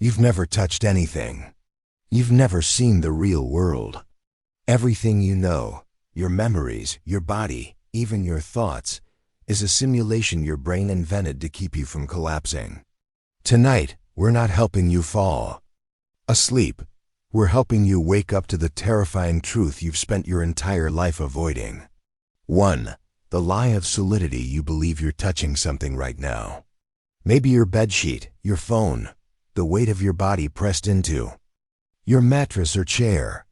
You've never touched anything. You've never seen the real world. Everything you know, your memories, your body, even your thoughts, is a simulation your brain invented to keep you from collapsing. Tonight, we're not helping you fall asleep. We're helping you wake up to the terrifying truth you've spent your entire life avoiding. 1. The lie of solidity. You believe you're touching something right now. Maybe your bedsheet, your phone, the weight of your body pressed into your mattress or chair.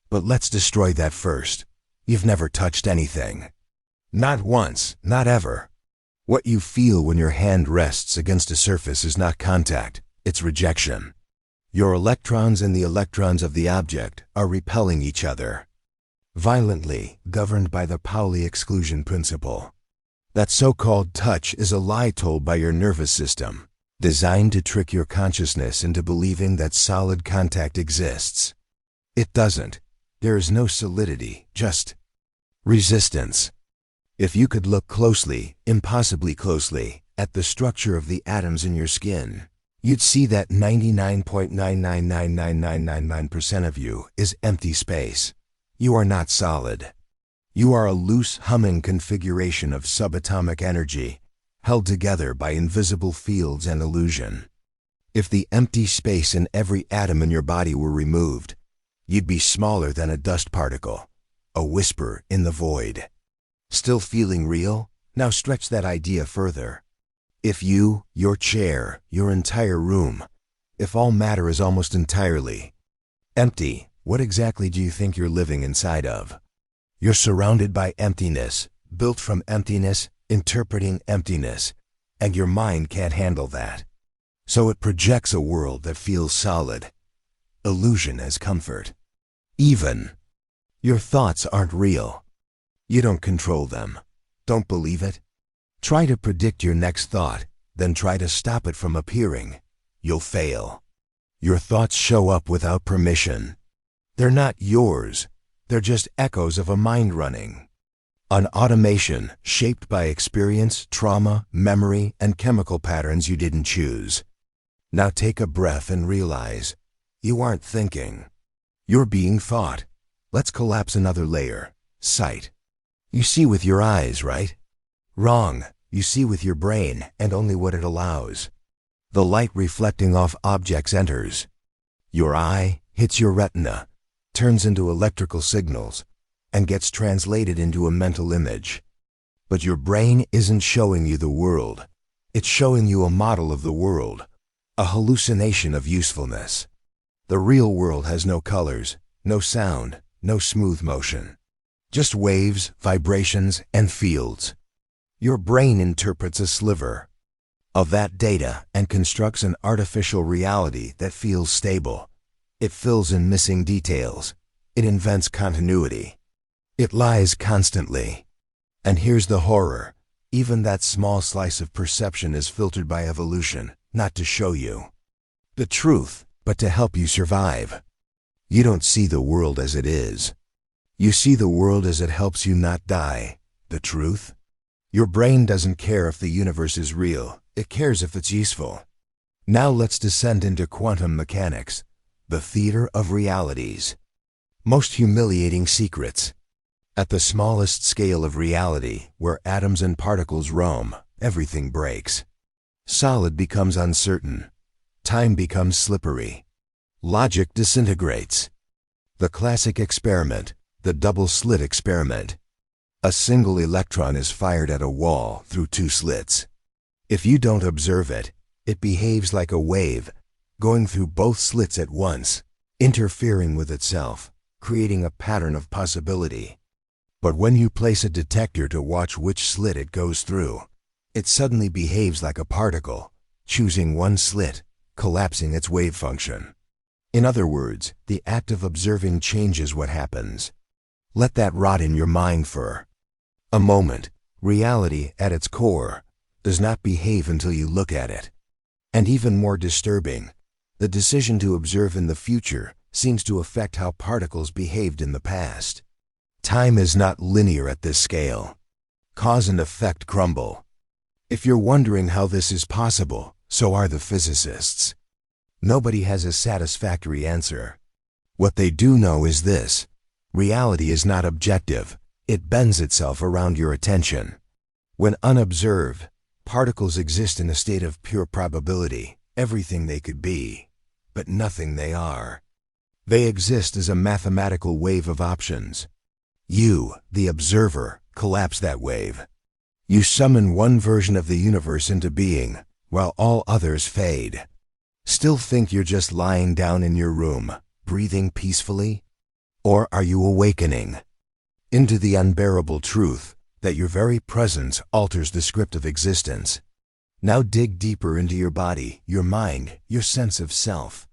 But let's destroy that first. You've never touched anything. Not once, not ever. What you feel when your hand rests against a surface is not contact, it's rejection. Your electrons and the electrons of the object are repelling each other, violently, governed by the Pauli exclusion principle. That so-called touch is a lie told by your nervous system, designed to trick your consciousness into believing that solid contact exists. It doesn't. There is no solidity, just resistance. If you could look closely, impossibly closely, at the structure of the atoms in your skin, you'd see that 99.9999999% of you is empty space. You are not solid. You are a loose, humming configuration of subatomic energy, held together by invisible fields and illusion. If the empty space in every atom in your body were removed, you'd be smaller than a dust particle, a whisper in the void. Still feeling real? Now stretch that idea further. If you, your chair, your entire room, if all matter is almost entirely empty, what exactly do you think you're living inside of? You're surrounded by emptiness, built from emptiness, interpreting emptiness, and your mind can't handle that. So it projects a world that feels solid. Illusion as comfort. Even your thoughts aren't real. You don't control them. Don't believe it? Try to predict your next thought, then try to stop it from appearing. You'll fail. Your thoughts show up without permission. They're not yours. They're just echoes of a mind running. An automation shaped by experience, trauma, memory, and chemical patterns you didn't choose. Now take a breath and realize you aren't thinking. You're being thought. Let's collapse another layer. Sight. You see with your eyes, right? Wrong. You see with your brain and only what it allows. The light reflecting off objects enters. Your eye hits your retina, turns into electrical signals, and gets translated into a mental image. But your brain isn't showing you the world. It's showing you a model of the world, a hallucination of usefulness. The real world has no colors, no sound, no smooth motion. Just waves, vibrations, and fields. Your brain interprets a sliver of that data and constructs an artificial reality that feels stable. It fills in missing details. It invents continuity. It lies constantly. And here's the horror. Even that small slice of perception is filtered by evolution, not to show you the truth, but to help you survive. You don't see the world as it is. You see the world as it helps you not die. The truth? Your brain doesn't care if the universe is real. It cares if it's useful. Now let's descend into quantum mechanics, the theater of realities. Most humiliating secrets. At the smallest scale of reality, where atoms and particles roam, everything breaks. Solid becomes uncertain. Time becomes slippery. Logic disintegrates. The classic experiment, the double-slit experiment. A single electron is fired at a wall through two slits. If you don't observe it, it behaves like a wave, going through both slits at once, interfering with itself, creating a pattern of possibility. But when you place a detector to watch which slit it goes through, it suddenly behaves like a particle, choosing one slit, collapsing its wave function. In other words, the act of observing changes what happens. Let that rot in your mind for a moment. Reality, at its core, does not behave until you look at it. And even more disturbing, the decision to observe in the future seems to affect how particles behaved in the past. Time is not linear at this scale. Cause and effect crumble. If you're wondering how this is possible, so are the physicists. Nobody has a satisfactory answer. What they do know is this: reality is not objective. It bends itself around your attention. When unobserved, particles exist in a state of pure probability, everything they could be, but nothing they are. They exist as a mathematical wave of options. You, the observer, collapse that wave. You summon one version of the universe into being, while all others fade. Still think you're just lying down in your room, breathing peacefully? Or are you awakening into the unbearable truth that your very presence alters the script of existence? Now dig deeper into your body, your mind, your sense of self.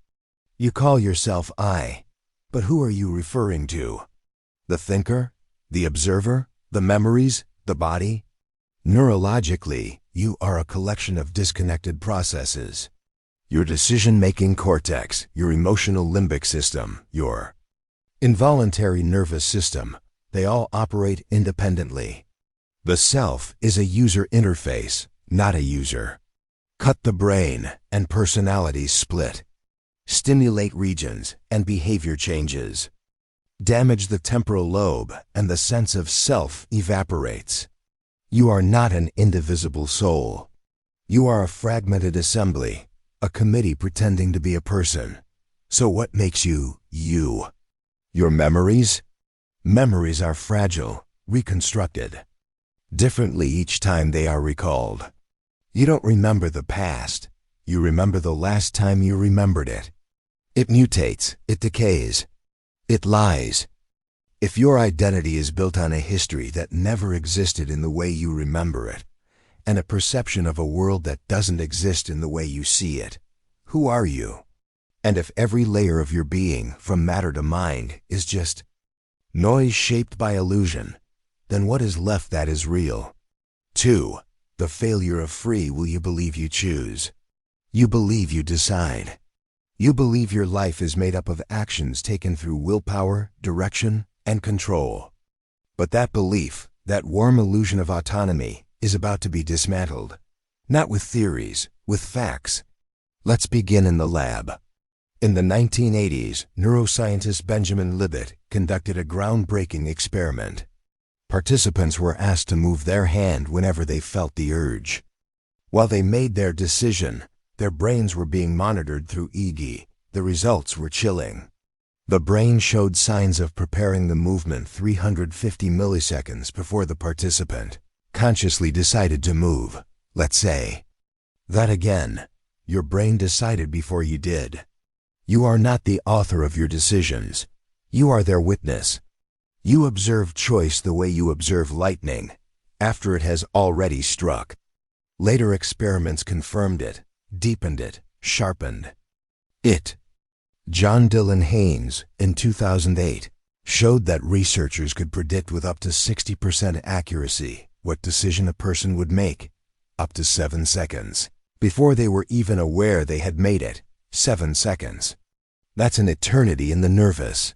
You call yourself I, but who are you referring to? The thinker? The observer? The memories? The body? Neurologically, you are a collection of disconnected processes. Your decision-making cortex, your emotional limbic system, your involuntary nervous system, they all operate independently. The self is a user interface, not a user. Cut the brain, and personalities split. Stimulate regions, and behavior changes. Damage the temporal lobe, and the sense of self evaporates. You are not an indivisible soul. You are a fragmented assembly, a committee pretending to be a person. So what makes you, you? Your memories? Memories are fragile, reconstructed differently each time they are recalled. You don't remember the past. You remember the last time you remembered it. It mutates, it decays, it lies. If your identity is built on a history that never existed in the way you remember it, and a perception of a world that doesn't exist in the way you see it, who are you? And if every layer of your being, from matter to mind, is just noise shaped by illusion, then what is left that is real? 2. The failure of free will you believe you choose. You believe you decide. You believe your life is made up of actions taken through willpower, direction, and control. But that belief, that warm illusion of autonomy, is about to be dismantled. Not with theories, with facts. Let's begin in the lab. In the 1980s, neuroscientist Benjamin Libet conducted a groundbreaking experiment. Participants were asked to move their hand whenever they felt the urge. While they made their decision, their brains were being monitored through EEG. The results were chilling. The brain showed signs of preparing the movement 350 milliseconds before the participant consciously decided to move. Let's say that again. Your brain decided before you did. You are not the author of your decisions. You are their witness. You observe choice the way you observe lightning, after it has already struck. Later experiments confirmed it, deepened it, sharpened it. John Dylan Haynes, in 2008, showed that researchers could predict with up to 60% accuracy what decision a person would make, up to 7 seconds, before they were even aware they had made it. 7 seconds. That's an eternity in the nervous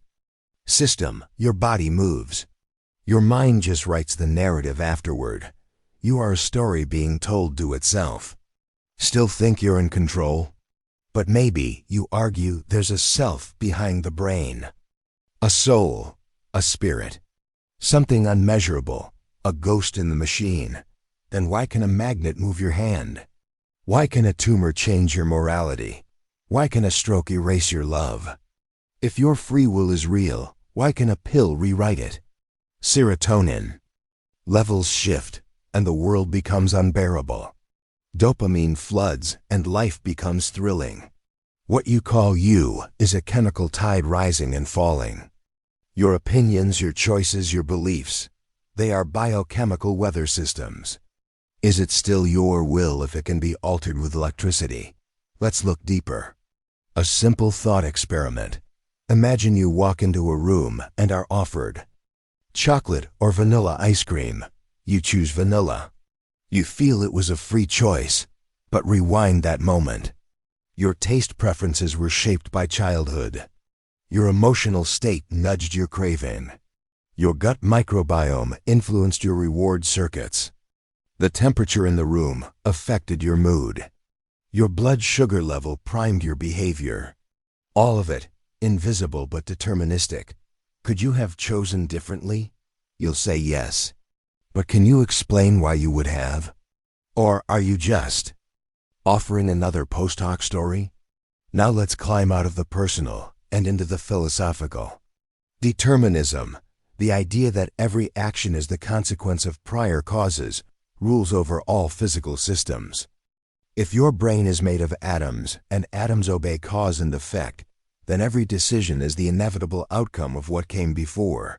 system. Your body moves. Your mind just writes the narrative afterward. You are a story being told to itself. Still think you're in control? But maybe, you argue, there's a self behind the brain. A soul, a spirit, something unmeasurable, a ghost in the machine. Then why can a magnet move your hand? Why can a tumor change your morality? Why can a stroke erase your love? If your free will is real, why can a pill rewrite it? Serotonin levels shift, and the world becomes unbearable. Dopamine floods, and life becomes thrilling. What you call you is a chemical tide rising and falling. Your opinions, your choices, your beliefs, they are biochemical weather systems. Is it still your will if it can be altered with electricity? Let's look deeper. A simple thought experiment. Imagine you walk into a room and are offered chocolate or vanilla ice cream. You choose vanilla. You feel it was a free choice, but rewind that moment. Your taste preferences were shaped by childhood. Your emotional state nudged your craving. Your gut microbiome influenced your reward circuits. The temperature in the room affected your mood. Your blood sugar level primed your behavior. All of it, invisible but deterministic. Could you have chosen differently? You'll say yes. But can you explain why you would have? Or are you just offering another post hoc story? Now let's climb out of the personal and into the philosophical. Determinism, the idea that every action is the consequence of prior causes, rules over all physical systems. If your brain is made of atoms, and atoms obey cause and effect, then every decision is the inevitable outcome of what came before.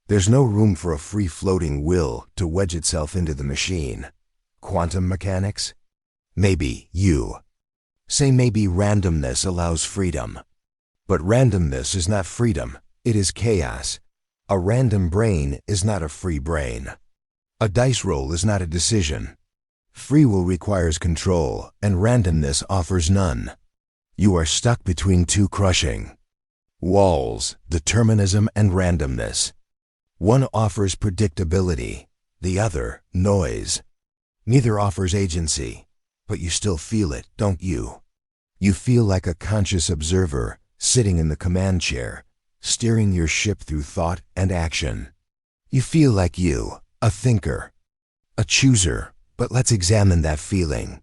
There's no room for a free-floating will to wedge itself into the machine. Quantum mechanics? Maybe you. Say maybe randomness allows freedom. But randomness is not freedom, it is chaos. A random brain is not a free brain. A dice roll is not a decision. Free will requires control, and randomness offers none. You are stuck between two crushing walls, determinism and randomness. One offers predictability, the other, noise. Neither offers agency, but you still feel it, don't you? You feel like a conscious observer, sitting in the command chair, steering your ship through thought and action. You feel like you, a thinker, a chooser, but let's examine that feeling.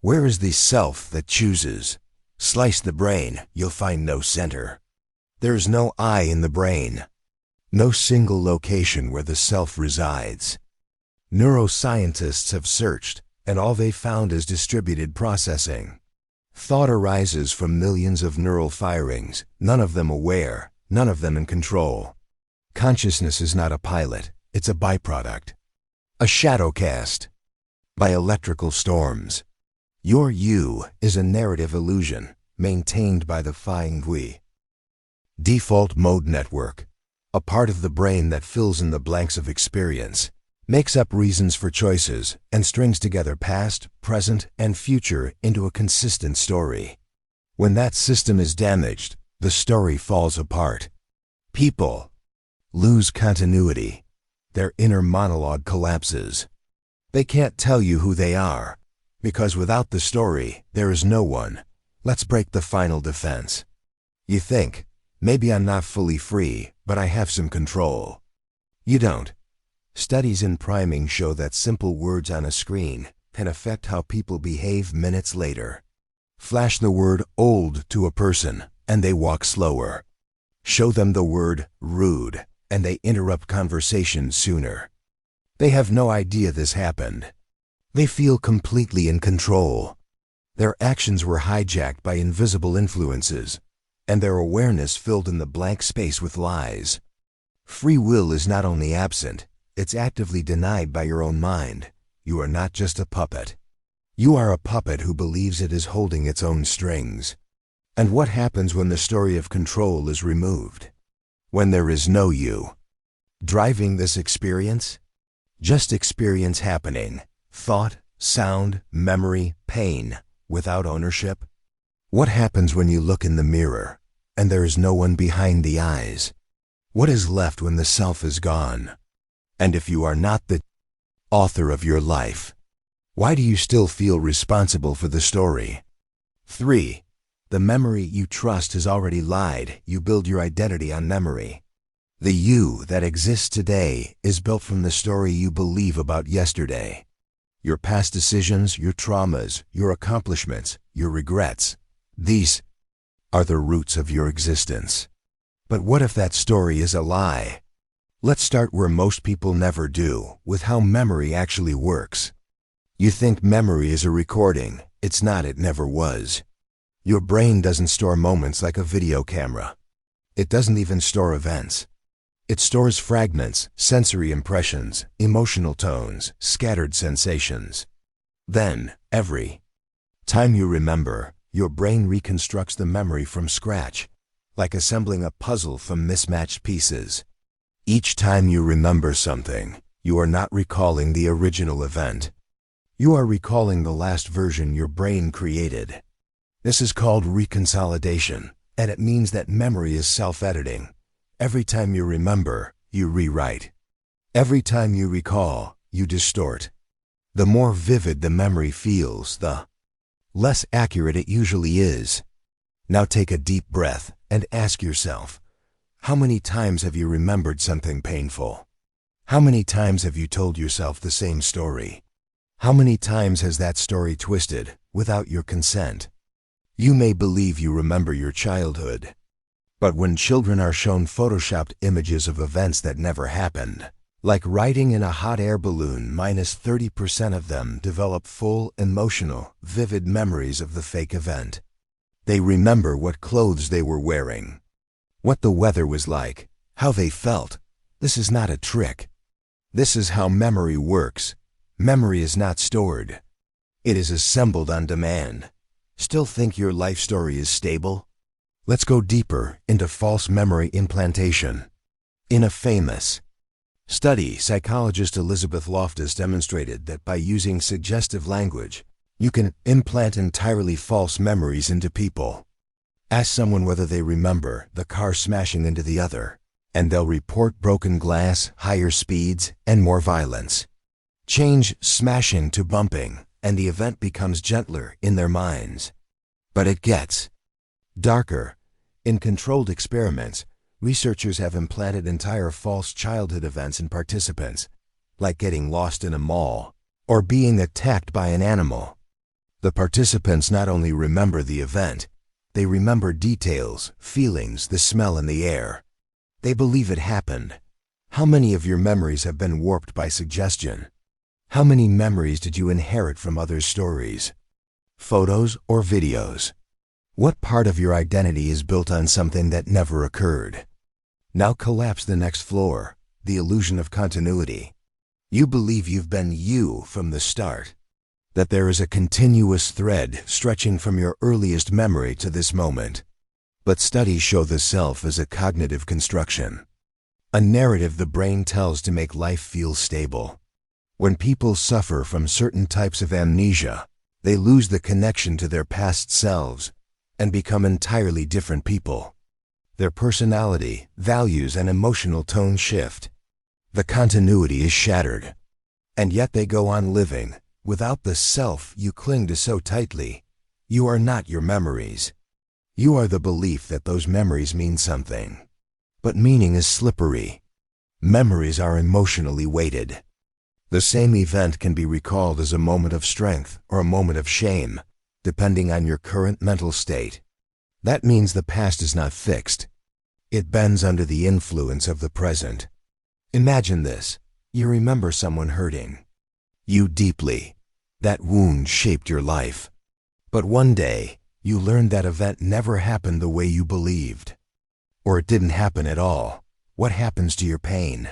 Where is the self that chooses? Slice the brain, you'll find no center. There's no I in the brain. No single location where the self resides. Neuroscientists have searched, and all they found is distributed processing. Thought arises from millions of neural firings, none of them aware, none of them in control. Consciousness is not a pilot, it's a byproduct. A shadow cast by electrical storms. Your you is a narrative illusion, maintained by the defying we. Default mode network, a part of the brain that fills in the blanks of experience, makes up reasons for choices, and strings together past, present, and future into a consistent story. When that system is damaged, the story falls apart. People lose continuity. Their inner monologue collapses. They can't tell you who they are, because without the story, there is no one. Let's break the final defense. You think, maybe I'm not fully free, but I have some control. You don't. Studies in priming show that simple words on a screen can affect how people behave minutes later. Flash the word old to a person, and they walk slower. Show them the word rude, and they interrupt conversation sooner. They have no idea this happened. They feel completely in control. Their actions were hijacked by invisible influences, and their awareness filled in the blank space with lies. Free will is not only absent, it's actively denied by your own mind. You are not just a puppet. You are a puppet who believes it is holding its own strings. And what happens when the story of control is removed? When there is no you driving this experience? Just experience happening. Thought, sound, memory, pain, without ownership. What happens when you look in the mirror, and there is no one behind the eyes? What is left when the self is gone? And if you are not the author of your life, why do you still feel responsible for the story? 3. The memory you trust has already lied. You build your identity on memory. The you that exists today is built from the story you believe about yesterday. Your past decisions, your traumas, your accomplishments, your regrets. These are the roots of your existence. But what if that story is a lie? Let's start where most people never do, with how memory actually works. You think memory is a recording. It's not, it never was. Your brain doesn't store moments like a video camera. It doesn't even store events. It stores fragments, sensory impressions, emotional tones, scattered sensations. Then, every time you remember, your brain reconstructs the memory from scratch, like assembling a puzzle from mismatched pieces. Each time you remember something, you are not recalling the original event. You are recalling the last version your brain created. This is called reconsolidation, and it means that memory is self-editing. Every time you remember, you rewrite. Every time you recall, you distort. The more vivid the memory feels, the less accurate it usually is. Now take a deep breath and ask yourself, how many times have you remembered something painful? How many times have you told yourself the same story? How many times has that story twisted without your consent? You may believe you remember your childhood, but when children are shown photoshopped images of events that never happened, like riding in a hot air balloon, -30% of them develop full, emotional, vivid memories of the fake event. They remember what clothes they were wearing, what the weather was like, how they felt. This is not a trick. This is how memory works. Memory is not stored. It is assembled on demand. Still think your life story is stable? Let's go deeper into false memory implantation. In a famous study, psychologist Elizabeth Loftus demonstrated that by using suggestive language, you can implant entirely false memories into people. Ask someone whether they remember the car smashing into the other, and they'll report broken glass, higher speeds, and more violence. Change smashing to bumping, and the event becomes gentler in their minds. But it gets darker. In controlled experiments, researchers have implanted entire false childhood events in participants, like getting lost in a mall or being attacked by an animal. The participants not only remember the event, they remember details, feelings, the smell in the air. They believe it happened. How many of your memories have been warped by suggestion? How many memories did you inherit from others' stories, photos, or videos? What part of your identity is built on something that never occurred? Now collapse the next floor, the illusion of continuity. You believe you've been you from the start, that there is a continuous thread stretching from your earliest memory to this moment. But studies show the self as a cognitive construction, a narrative the brain tells to make life feel stable. When people suffer from certain types of amnesia, they lose the connection to their past selves and become entirely different people. Their personality, values, and emotional tone shift. The continuity is shattered, and yet they go on living without the self you cling to so tightly. You are not your memories. You are the belief that those memories mean something. But meaning is slippery. Memories are emotionally weighted. The same event can be recalled as a moment of strength or a moment of shame, depending on your current mental state. That means the past is not fixed. It bends under the influence of the present. Imagine this. You remember someone hurting you deeply. That wound shaped your life. But one day, you learned that event never happened the way you believed. Or it didn't happen at all. What happens to your pain?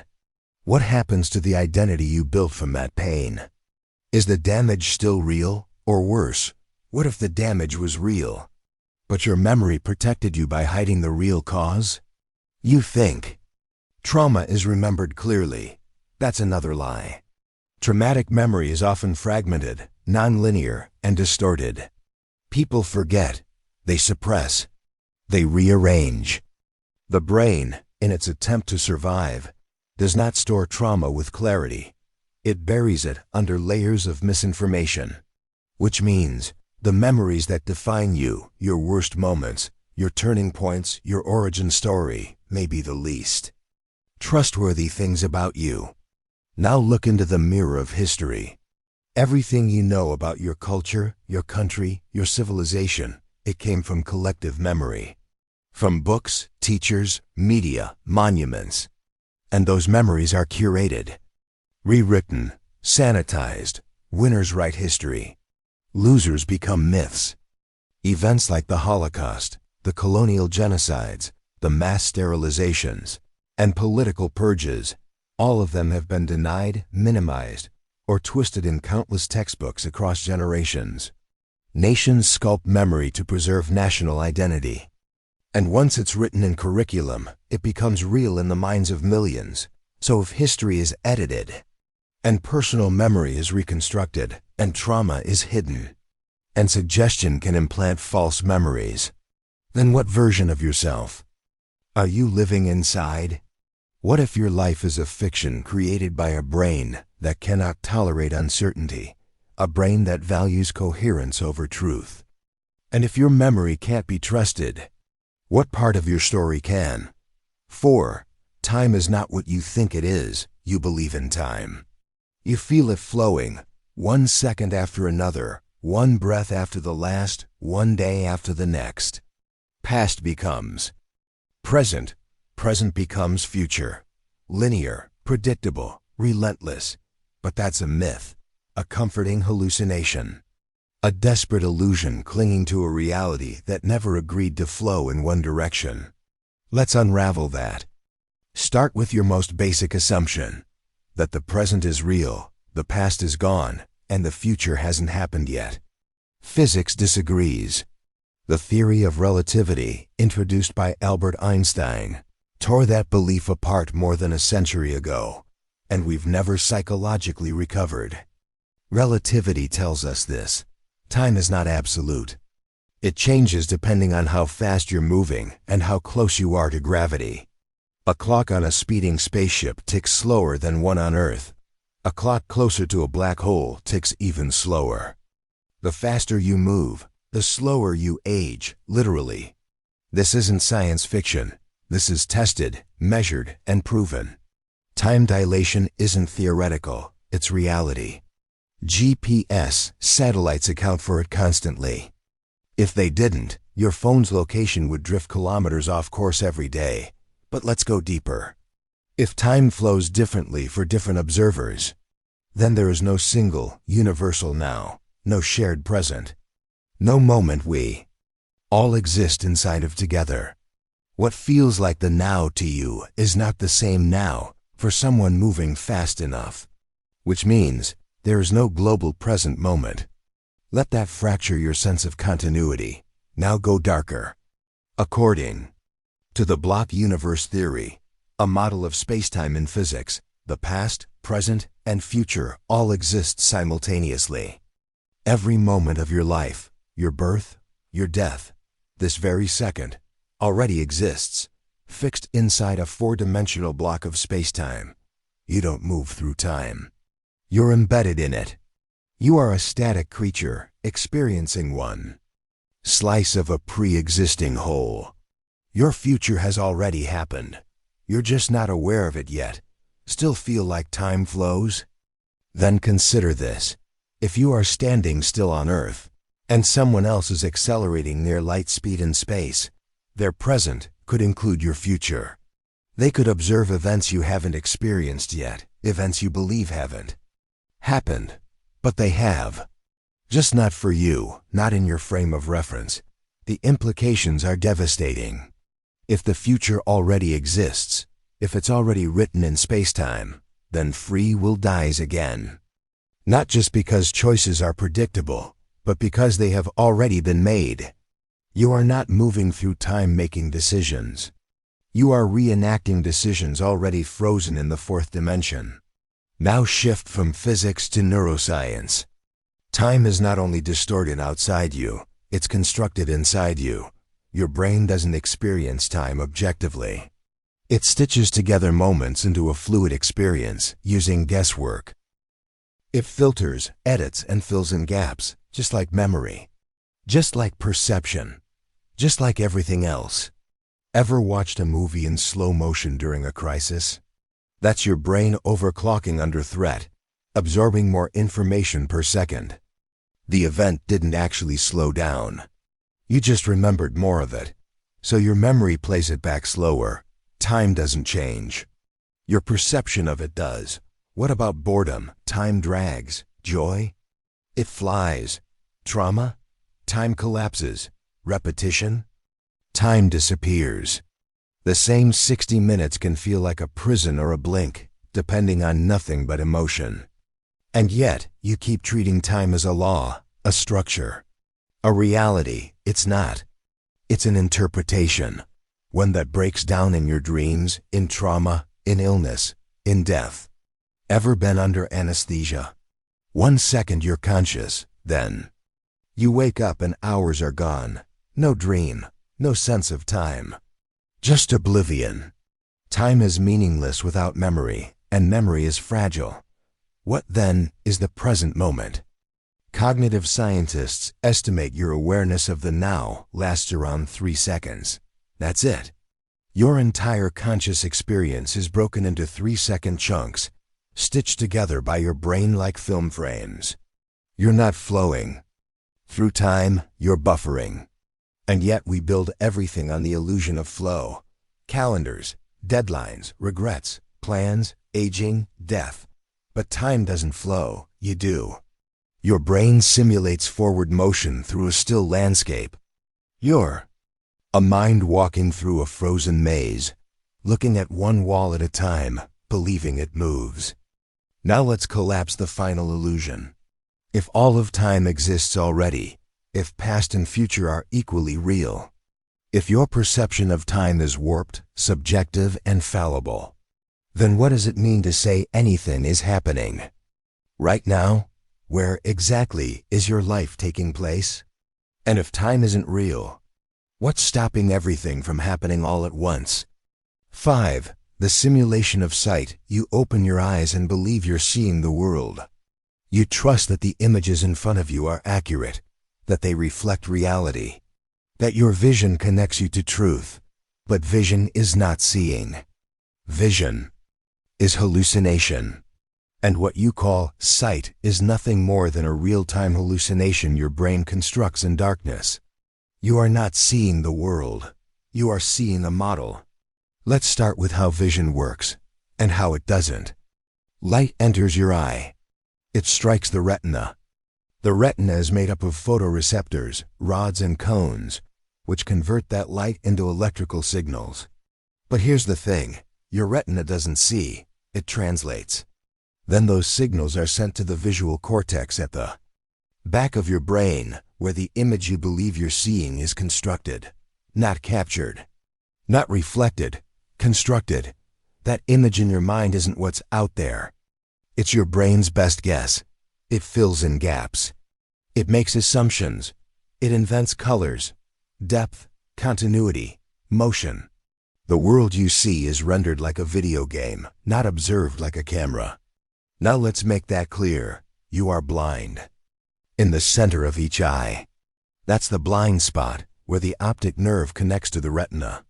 What happens to the identity you built from that pain? Is the damage still real? Or worse, what if the damage was real, but your memory protected you by hiding the real cause? You think trauma is remembered clearly. That's another lie. Traumatic memory is often fragmented, non-linear, and distorted. People forget, they suppress, they rearrange. The brain, in its attempt to survive, does not store trauma with clarity. It buries it under layers of misinformation, which means the memories that define you, your worst moments, your turning points, your origin story, may be the least trustworthy things about you. Now look into the mirror of history. Everything you know about your culture, your country, your civilization, it came from collective memory. From books, teachers, media, monuments. And those memories are curated, rewritten, sanitized. Winners write history. Losers become myths. Events like the Holocaust, the colonial genocides, the mass sterilizations, and political purges, all of them have been denied, minimized, or twisted in countless textbooks across generations. Nations sculpt memory to preserve national identity. And once it's written in curriculum, it becomes real in the minds of millions. So if history is edited, and personal memory is reconstructed, and trauma is hidden, and suggestion can implant false memories, then what version of yourself are you living inside? What if your life is a fiction created by a brain that cannot tolerate uncertainty, a brain that values coherence over truth. And if your memory can't be trusted, what part of your story can? 4. Time is not what you think it is. You believe in time. You feel it flowing, one second after another, one breath after the last, one day after the next. Past becomes present. Present becomes future. Linear, predictable, relentless. But that's a myth, a comforting hallucination. A desperate illusion clinging to a reality that never agreed to flow in one direction. Let's unravel that. Start with your most basic assumption, that the present is real, the past is gone, and the future hasn't happened yet. Physics disagrees. The theory of relativity, introduced by Albert Einstein, tore that belief apart more than a century ago, and we've never psychologically recovered. Relativity tells us this. Time is not absolute. It changes depending on how fast you're moving and how close you are to gravity. A clock on a speeding spaceship ticks slower than one on Earth. A clock closer to a black hole ticks even slower. The faster you move, the slower you age, literally. This isn't science fiction. This is tested, measured, and proven. Time dilation isn't theoretical, it's reality. GPS satellites account for it constantly. If they didn't, your phone's location would drift kilometers off course every day. But let's go deeper. If time flows differently for different observers, then there is no single, universal now, no shared present, no moment we all exist inside of together. What feels like the now to you is not the same now for someone moving fast enough, which means there is no global present moment. Let that fracture your sense of continuity. Now go darker. According to the block universe theory, a model of spacetime in physics, the past, present, and future all exist simultaneously. Every moment of your life, your birth, your death, this very second, already exists, fixed inside a four-dimensional block of spacetime. You don't move through time. You're embedded in it. You are a static creature, experiencing one slice of a pre-existing whole. Your future has already happened. You're just not aware of it yet. Still feel like time flows? Then consider this. If you are standing still on Earth, and someone else is accelerating near light speed in space, their present could include your future. They could observe events you haven't experienced yet, events you believe haven't happened, but they have. Just not for you, not in your frame of reference. The implications are devastating. If the future already exists, if it's already written in spacetime, then free will dies again. Not just because choices are predictable, but because they have already been made. You are not moving through time making decisions. You are reenacting decisions already frozen in the fourth dimension. Now shift from physics to neuroscience. Time is not only distorted outside you, it's constructed inside you. Your brain doesn't experience time objectively. It stitches together moments into a fluid experience using guesswork. It filters, edits, and fills in gaps, just like memory, just like perception, just like everything else. Ever watched a movie in slow motion during a crisis? That's your brain overclocking under threat, absorbing more information per second. The event didn't actually slow down. You just remembered more of it. So your memory plays it back slower. Time doesn't change. Your perception of it does. What about boredom? Time drags. Joy? It flies. Trauma? Time collapses. Repetition? Time disappears. The same 60 minutes can feel like a prison or a blink, depending on nothing but emotion. And yet, you keep treating time as a law, a structure. A reality, it's not. It's an interpretation, one that breaks down in your dreams, in trauma, in illness, in death. Ever been under anesthesia? 1 second you're conscious, then you wake up and hours are gone. No dream, no sense of time. Just oblivion. Time is meaningless without memory, and memory is fragile. What then is the present moment? Cognitive scientists estimate your awareness of the now lasts around 3 seconds. That's it. Your entire conscious experience is broken into 3-second chunks, stitched together by your brain like film frames. You're not flowing through time, you're buffering. And yet we build everything on the illusion of flow. Calendars, deadlines, regrets, plans, aging, death. But time doesn't flow, you do. Your brain simulates forward motion through a still landscape. You're a mind walking through a frozen maze, looking at one wall at a time, believing it moves. Now let's collapse the final illusion. If all of time exists already, if past and future are equally real, if your perception of time is warped, subjective, and fallible, then what does it mean to say anything is happening? Right now, where exactly is your life taking place? And if time isn't real, what's stopping everything from happening all at once? 5. The simulation of sight. You open your eyes and believe you're seeing the world. You trust that the images in front of you are accurate, that they reflect reality, that your vision connects you to truth. But vision is not seeing. Vision is hallucination. And what you call sight is nothing more than a real-time hallucination your brain constructs in darkness. You are not seeing the world. You are seeing a model. Let's start with how vision works and how it doesn't. Light enters your eye. It strikes the retina. The retina is made up of photoreceptors, rods and cones, which convert that light into electrical signals. But here's the thing. Your retina doesn't see. It translates. Then those signals are sent to the visual cortex at the back of your brain, where the image you believe you're seeing is constructed. Not captured. Not reflected. Constructed. That image in your mind isn't what's out there. It's your brain's best guess. It fills in gaps. It makes assumptions. It invents colors, depth, continuity, motion. The world you see is rendered like a video game, not observed like a camera. Now let's make that clear. You are blind. In the center of each eye. That's the blind spot, where the optic nerve connects to the retina.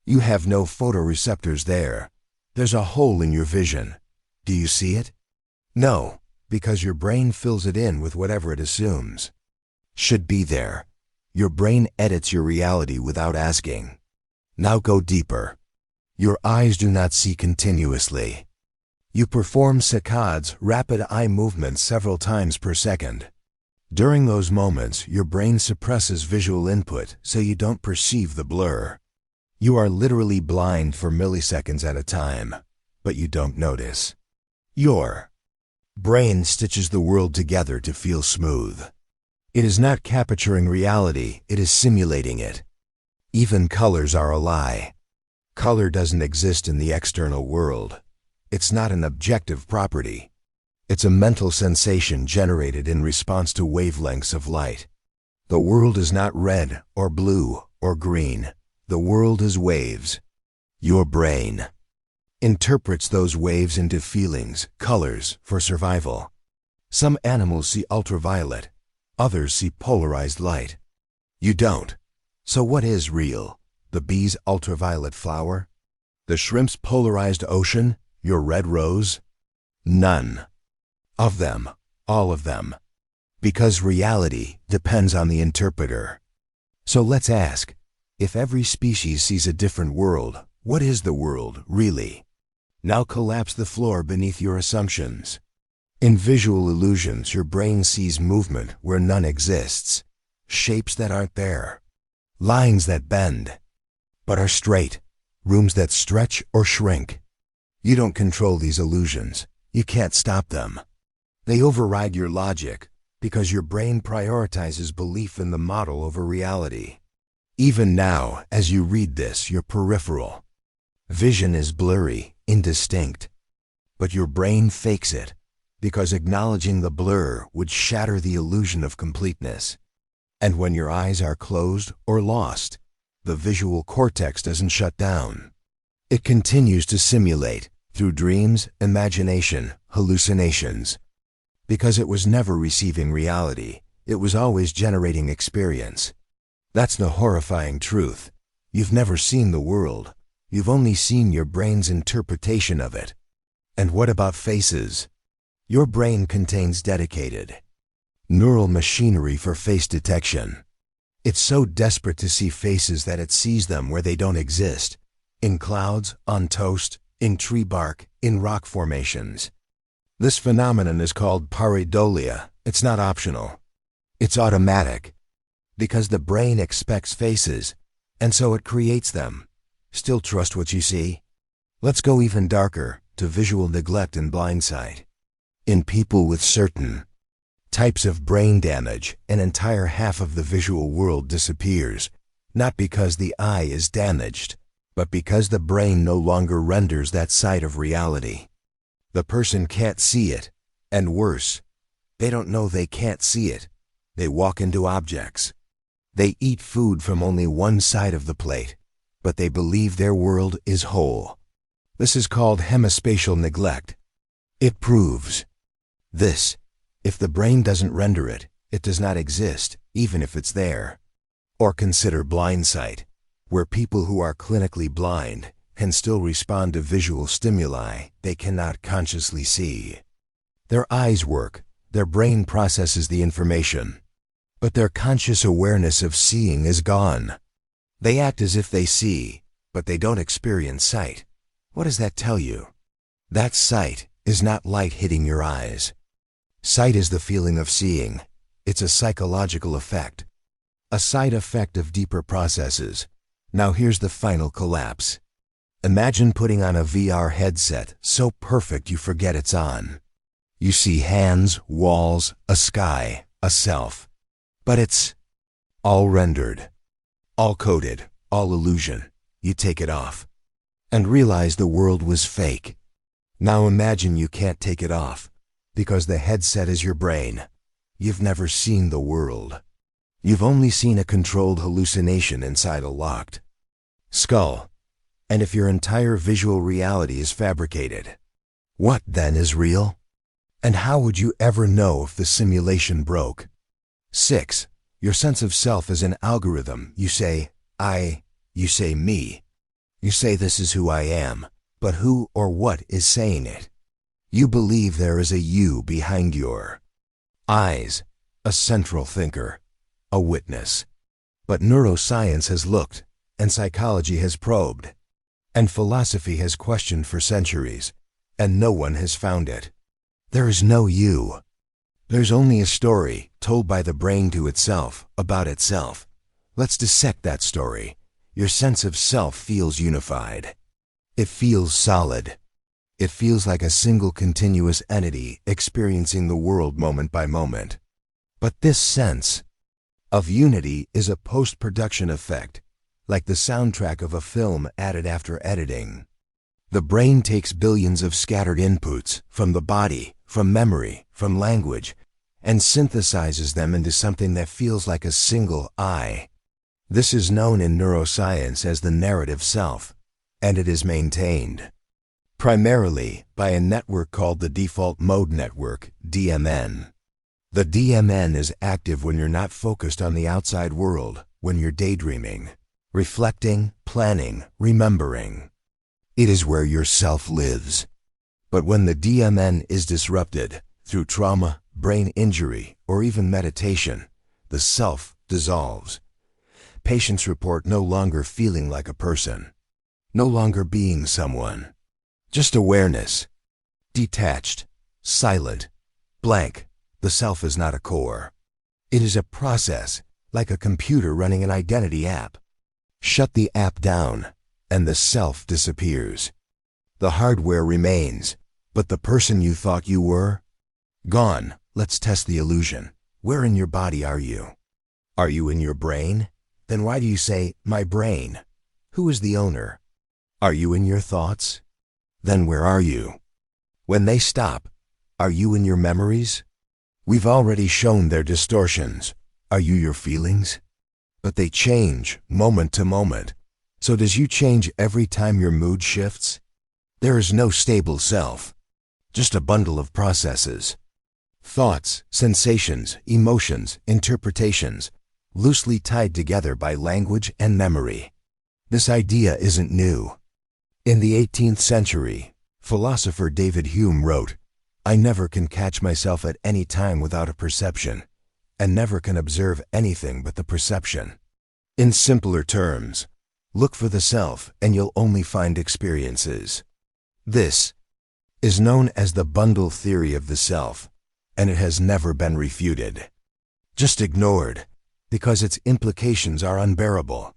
You have no photoreceptors there. There's a hole in your vision. Do you see it? No, because your brain fills it in with whatever it assumes should be there. Your brain edits your reality without asking. Now go deeper. Your eyes do not see continuously. You perform saccades, rapid eye movements several times per second. During those moments, your brain suppresses visual input so you don't perceive the blur. You are literally blind for milliseconds at a time, but you don't notice. Your brain stitches the world together to feel smooth. It is not capturing reality, it is simulating it. Even colors are a lie. Color doesn't exist in the external world. It's not an objective property. It's a mental sensation generated in response to wavelengths of light. The world is not red or blue or green. The world is waves. Your brain interprets those waves into feelings, colors, for survival. Some animals see ultraviolet. Others see polarized light. You don't. So what is real? The bee's ultraviolet flower? The shrimp's polarized ocean? Your red rose? None of them, all of them. Because reality depends on the interpreter. So let's ask, if every species sees a different world, what is the world, really? Now collapse the floor beneath your assumptions. In visual illusions, your brain sees movement where none exists, shapes that aren't there, lines that bend, but are straight, rooms that stretch or shrink. You don't control these illusions. You can't stop them. They override your logic because your brain prioritizes belief in the model over reality. Even now, as you read this, your peripheral vision is blurry, indistinct. But your brain fakes it because acknowledging the blur would shatter the illusion of completeness. And when your eyes are closed or lost, the visual cortex doesn't shut down. It continues to simulate through dreams, imagination, hallucinations. Because it was never receiving reality, it was always generating experience. That's the horrifying truth. You've never seen the world. You've only seen your brain's interpretation of it. And what about faces? Your brain contains dedicated neural machinery for face detection. It's so desperate to see faces that it sees them where they don't exist. In clouds, on toast, in tree bark, in rock formations. This phenomenon is called pareidolia. It's not optional. It's automatic. Because the brain expects faces, and so it creates them. Still trust what you see? Let's go even darker, to visual neglect and blindsight. In people with certain types of brain damage, an entire half of the visual world disappears, not because the eye is damaged, but because the brain no longer renders that side of reality. The person can't see it, and worse, they don't know they can't see it. They walk into objects. They eat food from only one side of the plate, but they believe their world is whole. This is called hemispatial neglect. It proves this: if the brain doesn't render it, it does not exist, even if it's there. Or consider blindsight, where people who are clinically blind can still respond to visual stimuli they cannot consciously see. Their eyes work, their brain processes the information, but their conscious awareness of seeing is gone. They act as if they see, but they don't experience sight. What does that tell you? That sight is not light hitting your eyes. Sight is the feeling of seeing. It's a psychological effect, a side effect of deeper processes. Now here's the final collapse. Imagine putting on a VR headset so perfect you forget it's on. You see hands, walls, a sky, a self. But it's all rendered, all coded, all illusion. You take it off and realize the world was fake. Now imagine you can't take it off because the headset is your brain. You've never seen the world. You've only seen a controlled hallucination inside a locked skull. And if your entire visual reality is fabricated, what then is real? And how would you ever know if the simulation broke? 6. Your sense of self is an algorithm. You say, I, you say me. You say this is who I am, but who or what is saying it? You believe there is a you behind your eyes, a central thinker, a witness. But neuroscience has looked, and psychology has probed, and philosophy has questioned for centuries, and no one has found it. There is no you. There's only a story told by the brain to itself about itself. Let's dissect that story. Your sense of self feels unified. It feels solid. It feels like a single continuous entity experiencing the world moment by moment. But this sense of unity is a post-production effect, like the soundtrack of a film added after editing. The brain takes billions of scattered inputs from the body, from memory, from language, and synthesizes them into something that feels like a single I. This is known in neuroscience as the narrative self, and it is maintained primarily by a network called the default mode network, DMN. The DMN is active when you're not focused on the outside world, when you're daydreaming, reflecting, planning, remembering. It is where your self lives. But when the DMN is disrupted through trauma, brain injury, or even meditation, the self dissolves. Patients report no longer feeling like a person, no longer being someone, just awareness, detached, silent, blank. The self is not a core. It is a process, like a computer running an identity app. Shut the app down, and the self disappears. The hardware remains, but the person you thought you were? Gone. Let's test the illusion. Where in your body are you? Are you in your brain? Then why do you say, my brain? Who is the owner? Are you in your thoughts? Then where are you? When they stop, are you in your memories? We've already shown their distortions. Are you your feelings? But they change moment to moment. So does you change every time your mood shifts? There is no stable self, just a bundle of processes. Thoughts, sensations, emotions, interpretations, loosely tied together by language and memory. This idea isn't new. In the 18th century, philosopher David Hume wrote, "I never can catch myself at any time without a perception, and never can observe anything but the perception." In simpler terms, look for the self and you'll only find experiences. This is known as the bundle theory of the self, and it has never been refuted. Just ignored, because its implications are unbearable.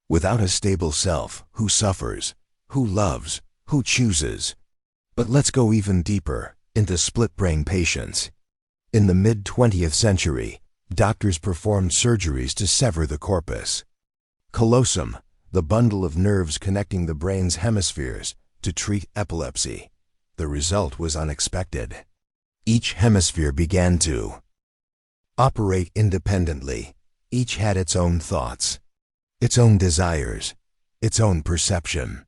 Without a stable self, who suffers, who loves, who chooses? But let's go even deeper, into split-brain patients. In the mid-20th century, doctors performed surgeries to sever the corpus callosum, the bundle of nerves connecting the brain's hemispheres, to treat epilepsy. The result was unexpected. Each hemisphere began to operate independently. Each had its own thoughts, its own desires, its own perception.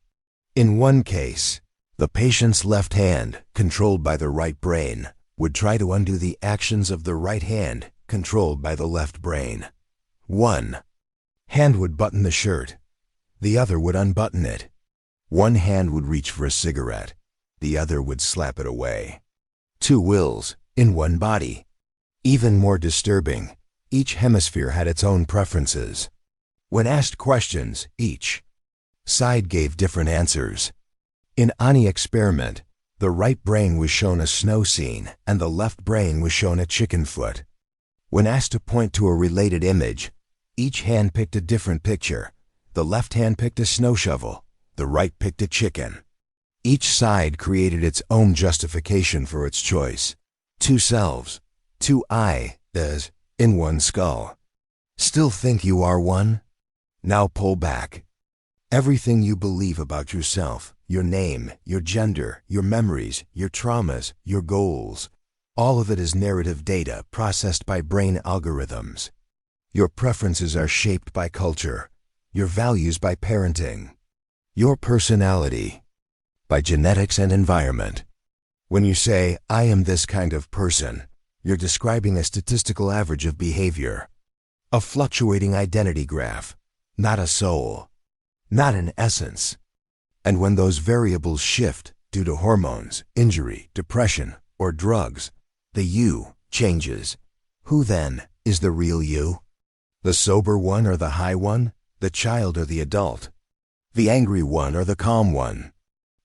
In one case, the patient's left hand, controlled by the right brain, would try to undo the actions of the right hand, controlled by the left brain. One hand would button the shirt, the other would unbutton it. One hand would reach for a cigarette, the other would slap it away. Two wills in one body. Even more disturbing, each hemisphere had its own preferences. When asked questions, each side gave different answers. In any experiment, the right brain was shown a snow scene and the left brain was shown a chicken foot. When asked to point to a related image, each hand picked a different picture. The left hand picked a snow shovel, the right picked a chicken. Each side created its own justification for its choice. Two selves, two I-s, in one skull. Still think you are one? Now pull back. Everything you believe about yourself, your name, your gender, your memories, your traumas, your goals, all of it is narrative data processed by brain algorithms. Your preferences are shaped by culture, your values by parenting, your personality by genetics and environment. When you say, "I am this kind of person," you're describing a statistical average of behavior, a fluctuating identity graph, not a soul, not an essence. And when those variables shift due to hormones, injury, depression, or drugs, the you changes. Who then is the real you? The sober one or the high one? The child or the adult? The angry one or the calm one?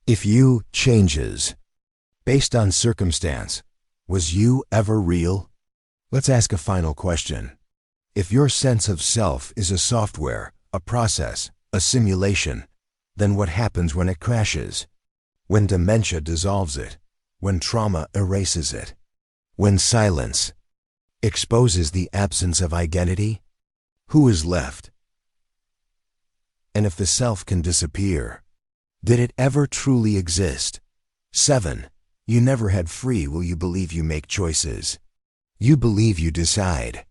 If you changes based on circumstance, was you ever real? Let's ask a final question. If your sense of self is a software, a process, a simulation, then what happens when it crashes? When dementia dissolves it? When trauma erases it? When silence exposes the absence of identity? Who is left? And if the self can disappear, did it ever truly exist? 7. You never had free will. You believe you make choices. You believe you decide.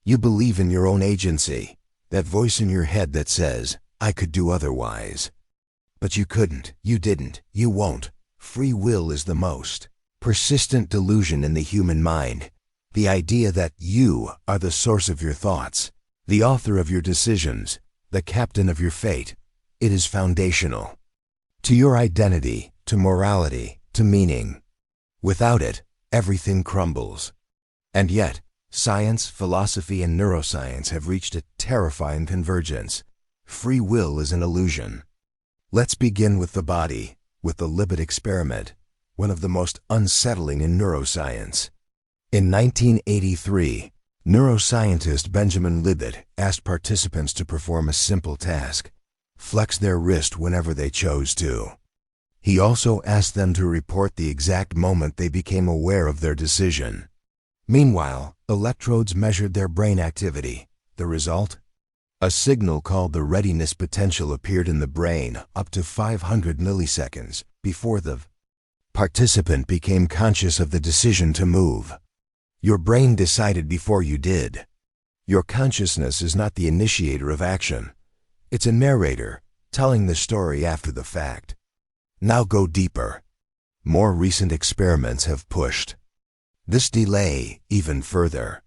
You believe in your own agency, that voice in your head that says, "I could do otherwise." But you couldn't, you didn't, you won't. Free will is the most persistent delusion in the human mind. The idea that you are the source of your thoughts, the author of your decisions, the captain of your fate. It is foundational to your identity, to morality, to meaning. Without it, everything crumbles. And yet, science, philosophy, and neuroscience have reached a terrifying convergence. Free will is an illusion. Let's begin with the body, with the Libet experiment, one of the most unsettling in neuroscience. In 1983, neuroscientist Benjamin Libet asked participants to perform a simple task: flex their wrist whenever they chose to. He also asked them to report the exact moment they became aware of their decision. Meanwhile, electrodes measured their brain activity. The result? A signal called the readiness potential appeared in the brain up to 500 milliseconds before the participant became conscious of the decision to move. Your brain decided before you did. Your consciousness is not the initiator of action. It's a narrator, telling the story after the fact. Now go deeper. More recent experiments have pushed This delay even further.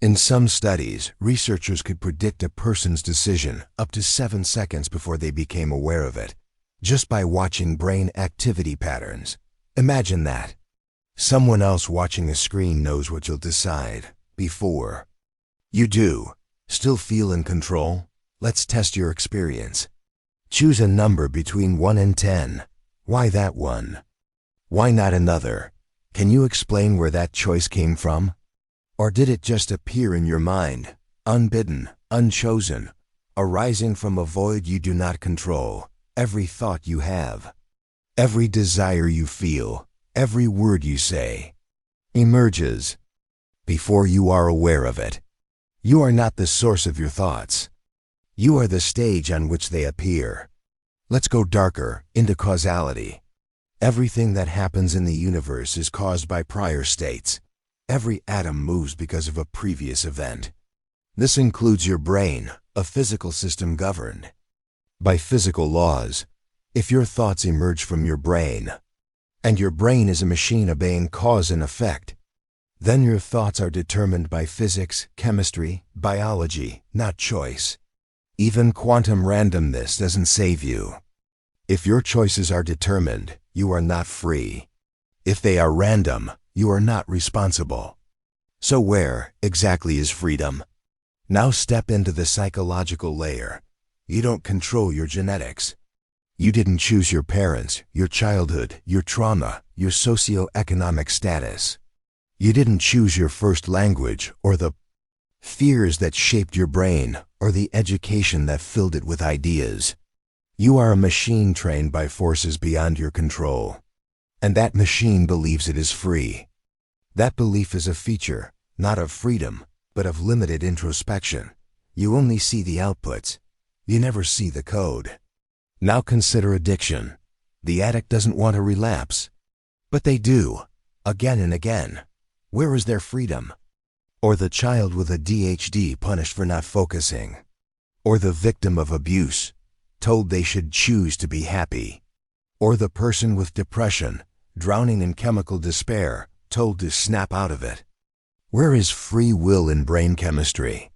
In some studies, researchers could predict a person's decision up to 7 seconds before they became aware of it, just by watching brain activity patterns. Imagine that. Someone else watching a screen knows what you'll decide before you do. Still feel in control? Let's test your experience. Choose a number between 1 and 10. Why that one? Why not another? Can you explain where that choice came from? Or did it just appear in your mind, unbidden, unchosen, arising from a void you do not control? Every thought you have, every desire you feel, every word you say, emerges before you are aware of it. You are not the source of your thoughts. You are the stage on which they appear. Let's go darker, into causality. Everything that happens in the universe is caused by prior states. Every atom moves because of a previous event. This includes your brain, a physical system governed by physical laws. If your thoughts emerge from your brain, and your brain is a machine obeying cause and effect, then your thoughts are determined by physics, chemistry, biology, not choice. Even quantum randomness doesn't save you. If your choices are determined, you are not free. If they are random, you are not responsible. So where exactly is freedom? Now step into the psychological layer. You don't control your genetics. You didn't choose your parents, your childhood, your trauma, your socioeconomic status. You didn't choose your first language or the fears that shaped your brain or the education that filled it with ideas. You are a machine trained by forces beyond your control. And that machine believes it is free. That belief is a feature, not of freedom, but of limited introspection. You only see the outputs. You never see the code. Now consider addiction. The addict doesn't want to relapse. But they do, again and again. Where is their freedom? Or the child with ADHD punished for not focusing. Or the victim of abuse, told they should choose to be happy. Or the person with depression, drowning in chemical despair, told to snap out of it. Where is free will in brain chemistry?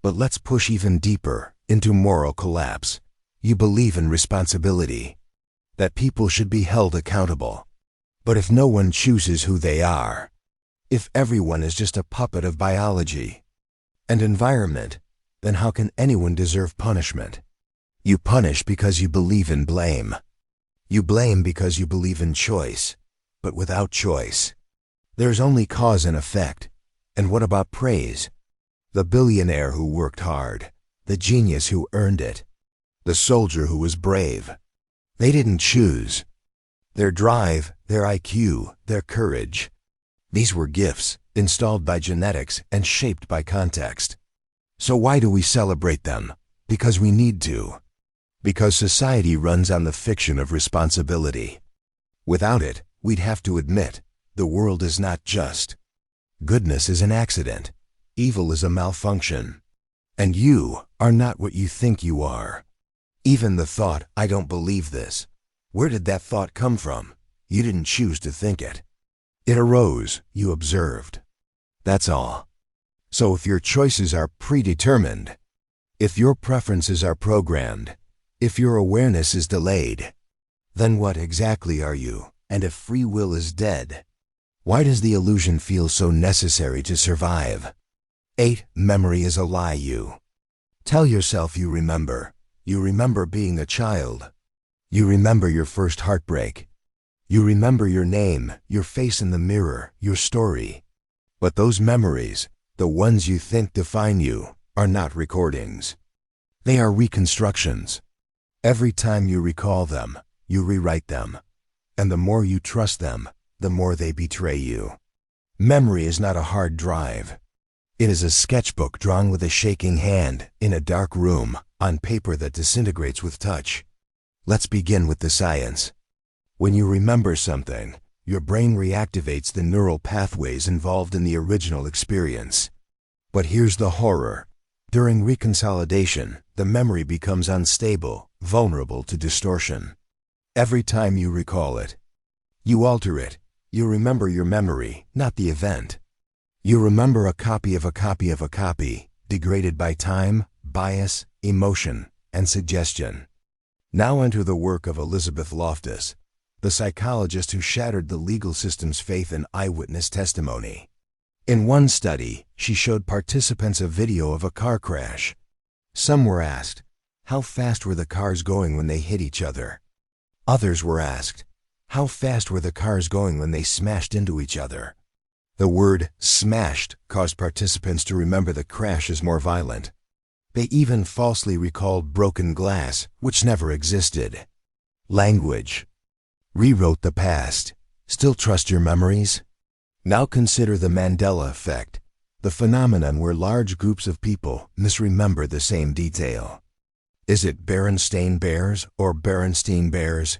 But let's push even deeper, into moral collapse. You believe in responsibility, that people should be held accountable. But if no one chooses who they are, if everyone is just a puppet of biology and environment, then how can anyone deserve punishment? You punish because you believe in blame. You blame because you believe in choice. But without choice, there's only cause and effect. And what about praise? The billionaire who worked hard, the genius who earned it, the soldier who was brave. They didn't choose. Their drive, their IQ, their courage. These were gifts, installed by genetics and shaped by context. So why do we celebrate them? Because we need to. Because society runs on the fiction of responsibility. Without it, we'd have to admit, the world is not just. Goodness is an accident. Evil is a malfunction. And you are not what you think you are. Even the thought, I don't believe this. Where did that thought come from? You didn't choose to think it. It arose, you observed. That's all. So if your choices are predetermined, if your preferences are programmed, if your awareness is delayed, then what exactly are you? And if free will is dead, why does the illusion feel so necessary to survive? 8. Memory is a lie. You tell yourself you remember. You remember being a child. You remember your first heartbreak. You remember your name, your face in the mirror, your story. But those memories, the ones you think define you, are not recordings. They are reconstructions. Every time you recall them, you rewrite them. And the more you trust them, the more they betray you. Memory is not a hard drive. It is a sketchbook drawn with a shaking hand, in a dark room, on paper that disintegrates with touch. Let's begin with the science. When you remember something, your brain reactivates the neural pathways involved in the original experience. But here's the horror. During reconsolidation, the memory becomes unstable, vulnerable to distortion. Every time you recall it, you alter it. You remember your memory, not the event. You remember a copy of a copy of a copy, degraded by time, bias, emotion, and suggestion. Now enter the work of Elizabeth Loftus, the psychologist who shattered the legal system's faith in eyewitness testimony. In one study, she showed participants a video of a car crash. Some were asked, how fast were the cars going when they hit each other? Others were asked, how fast were the cars going when they smashed into each other? The word smashed caused participants to remember the crash as more violent. They even falsely recalled broken glass, which never existed. Language rewrote the past. Still trust your memories? Now consider the Mandela effect, the phenomenon where large groups of people misremember the same detail. Is it Berenstain Bears or Berenstein Bears?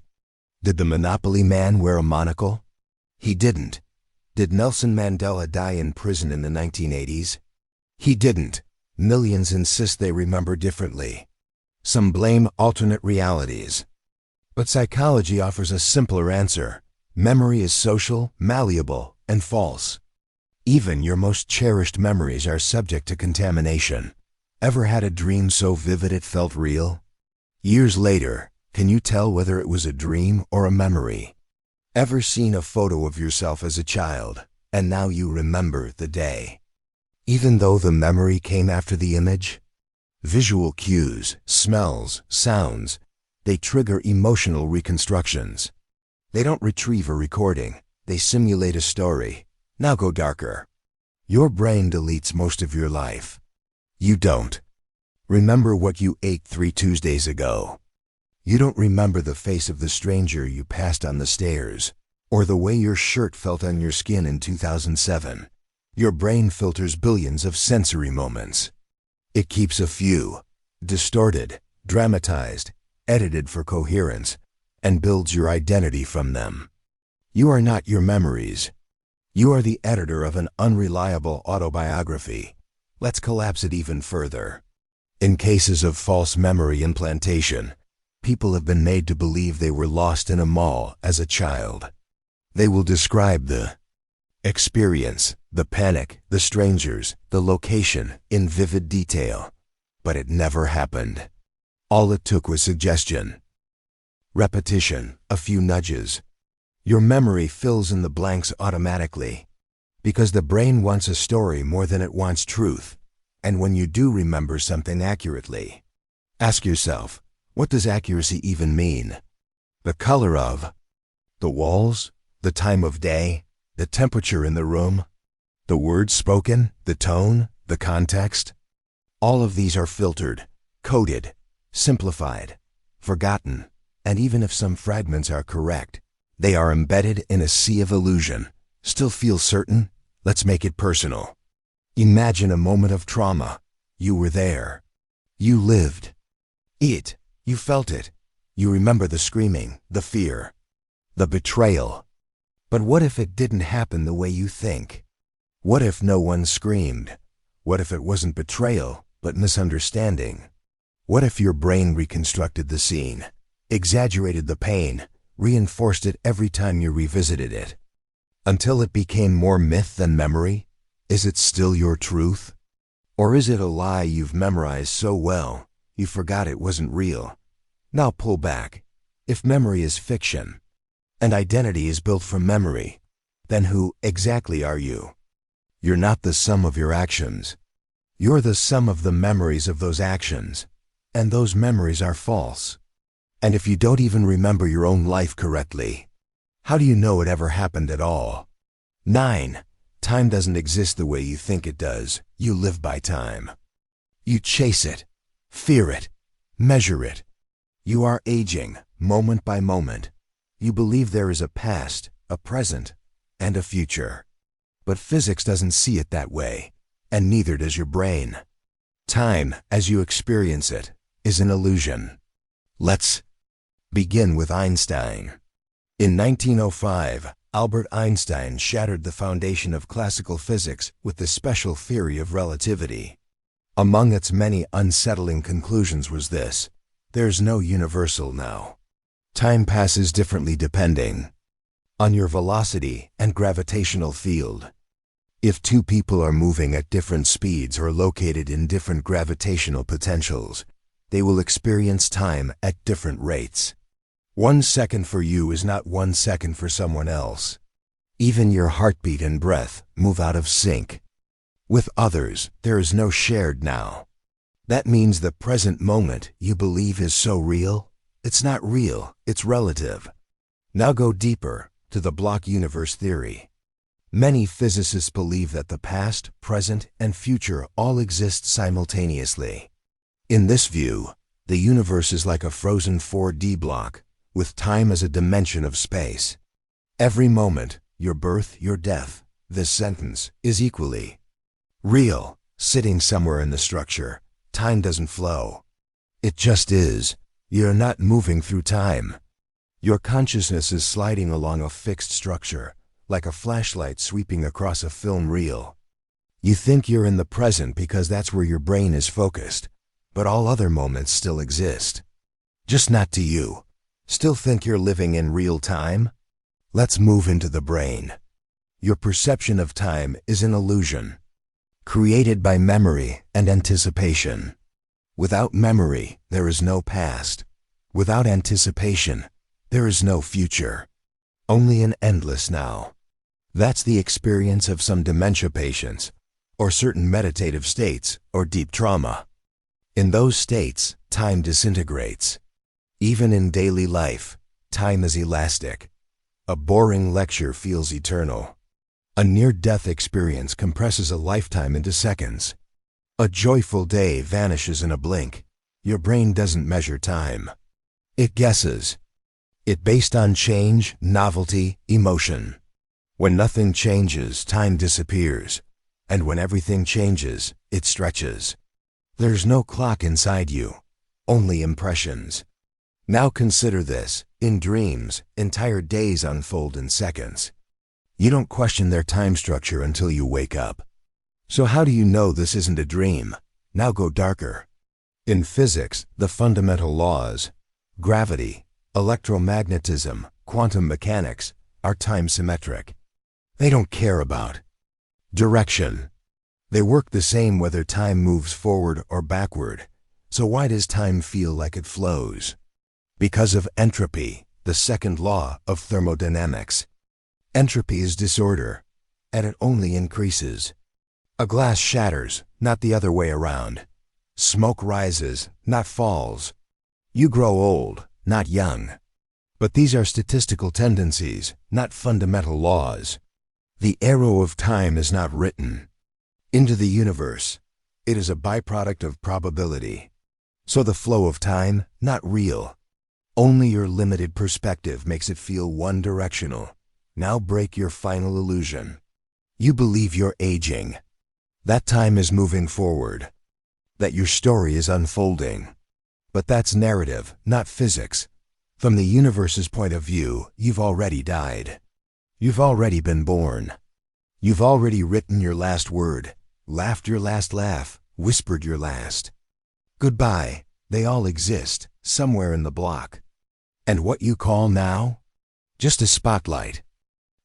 Did the Monopoly man wear a monocle? He didn't. Did Nelson Mandela die in prison in the 1980s? He didn't. Millions insist they remember differently. Some blame alternate realities. But psychology offers a simpler answer. Memory is social, malleable, and false. Even your most cherished memories are subject to contamination. Ever had a dream so vivid it felt real? Years later, can you tell whether it was a dream or a memory? Ever seen a photo of yourself as a child, and now you remember the day, even though the memory came after the image? Visual cues, smells, sounds, they trigger emotional reconstructions. They don't retrieve a recording, they simulate a story. Now go darker. Your brain deletes most of your life. You don't. Remember what you ate 3 Tuesdays ago. You don't remember the face of the stranger you passed on the stairs, or the way your shirt felt on your skin in 2007. Your brain filters billions of sensory moments. It keeps a few, distorted, dramatized, edited for coherence, and builds your identity from them. You are not your memories. You are the editor of an unreliable autobiography. Let's collapse it even further. In cases of false memory implantation, people have been made to believe they were lost in a mall as a child. They will describe the experience, the panic, the strangers, the location in vivid detail. But it never happened. All it took was suggestion. Repetition, a few nudges. Your memory fills in the blanks automatically, because the brain wants a story more than it wants truth. And when you do remember something accurately, ask yourself, what does accuracy even mean? The color of the walls, the time of day, the temperature in the room, the words spoken, the tone, the context. All of these are filtered, coded, simplified, forgotten, and even if some fragments are correct, they are embedded in a sea of illusion. Still feel certain? Let's make it personal. Imagine a moment of trauma. You were there. You lived it. You felt it. You remember the screaming, the fear, the betrayal. But what if it didn't happen the way you think? What if no one screamed? What if it wasn't betrayal, but misunderstanding? What if your brain reconstructed the scene, exaggerated the pain, reinforced it every time you revisited it, until it became more myth than memory? Is it still your truth? Or is it a lie you've memorized so well, you forgot it wasn't real? Now pull back. If memory is fiction, and identity is built from memory, then who exactly are you? You're not the sum of your actions. You're the sum of the memories of those actions, and those memories are false. And if you don't even remember your own life correctly, how do you know it ever happened at all? 9. Time doesn't exist the way you think it does. You live by time. You chase it, fear it, measure it. You are aging, moment by moment. You believe there is a past, a present, and a future. But physics doesn't see it that way, and neither does your brain. Time, as you experience it, is an illusion. Let's begin with Einstein. In 1905, Albert Einstein shattered the foundation of classical physics with the special theory of relativity. Among its many unsettling conclusions was this: there's no universal now. Time passes differently depending on your velocity and gravitational field. If two people are moving at different speeds or located in different gravitational potentials, they will experience time at different rates. 1 second for you is not 1 second for someone else. Even your heartbeat and breath move out of sync. With others, there is no shared now. That means the present moment you believe is so real, it's not real, it's relative. Now go deeper to the block universe theory. Many physicists believe that the past, present, and future all exist simultaneously. In this view, the universe is like a frozen 4D block, with time as a dimension of space. Every moment, your birth, your death, this sentence, is equally real, sitting somewhere in the structure. Time doesn't flow. It just is. You're not moving through time. Your consciousness is sliding along a fixed structure, like a flashlight sweeping across a film reel. You think you're in the present because that's where your brain is focused, but all other moments still exist. Just not to you. Still think you're living in real time? Let's move into the brain. Your perception of time is an illusion, created by memory and anticipation. Without memory, there is no past. Without anticipation, there is no future. Only an endless now. That's the experience of some dementia patients, or certain meditative states, or deep trauma. In those states, time disintegrates. Even in daily life, time is elastic. A boring lecture feels eternal. A near-death experience compresses a lifetime into seconds. A joyful day vanishes in a blink. Your brain doesn't measure time. It guesses. It based on change, novelty, emotion. When nothing changes, time disappears. And when everything changes, it stretches. There's no clock inside you, only impressions. Now consider this. In dreams, entire days unfold in seconds. You don't question their time structure until you wake up. So how do you know this isn't a dream? Now go darker. In physics, the fundamental laws, gravity, electromagnetism, quantum mechanics, are time-symmetric. They don't care about direction. They work the same whether time moves forward or backward. So why does time feel like it flows? Because of entropy, the second law of thermodynamics. Entropy is disorder, and it only increases. A glass shatters, not the other way around. Smoke rises, not falls. You grow old, not young. But these are statistical tendencies, not fundamental laws. The arrow of time is not written into the universe. It is a byproduct of probability. So the flow of time, not real. Only your limited perspective makes it feel one-directional. Now break your final illusion. You believe you're aging. That time is moving forward. That your story is unfolding. But that's narrative, not physics. From the universe's point of view, you've already died. You've already been born. You've already written your last word, laughed your last laugh, whispered your last goodbye. They all exist, somewhere in the block. And what you call now? Just a spotlight.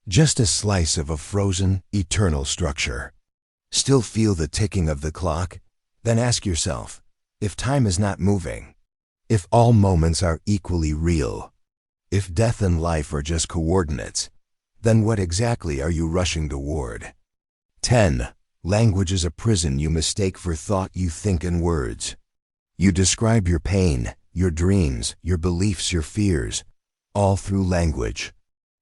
Just a slice of a frozen, eternal structure. Still feel the ticking of the clock? Then ask yourself, if time is not moving, if all moments are equally real, if death and life are just coordinates, then what exactly are you rushing toward? 10. Language is a prison you mistake for thought. You think in words. You describe your pain, your dreams, your beliefs, your fears, all through language.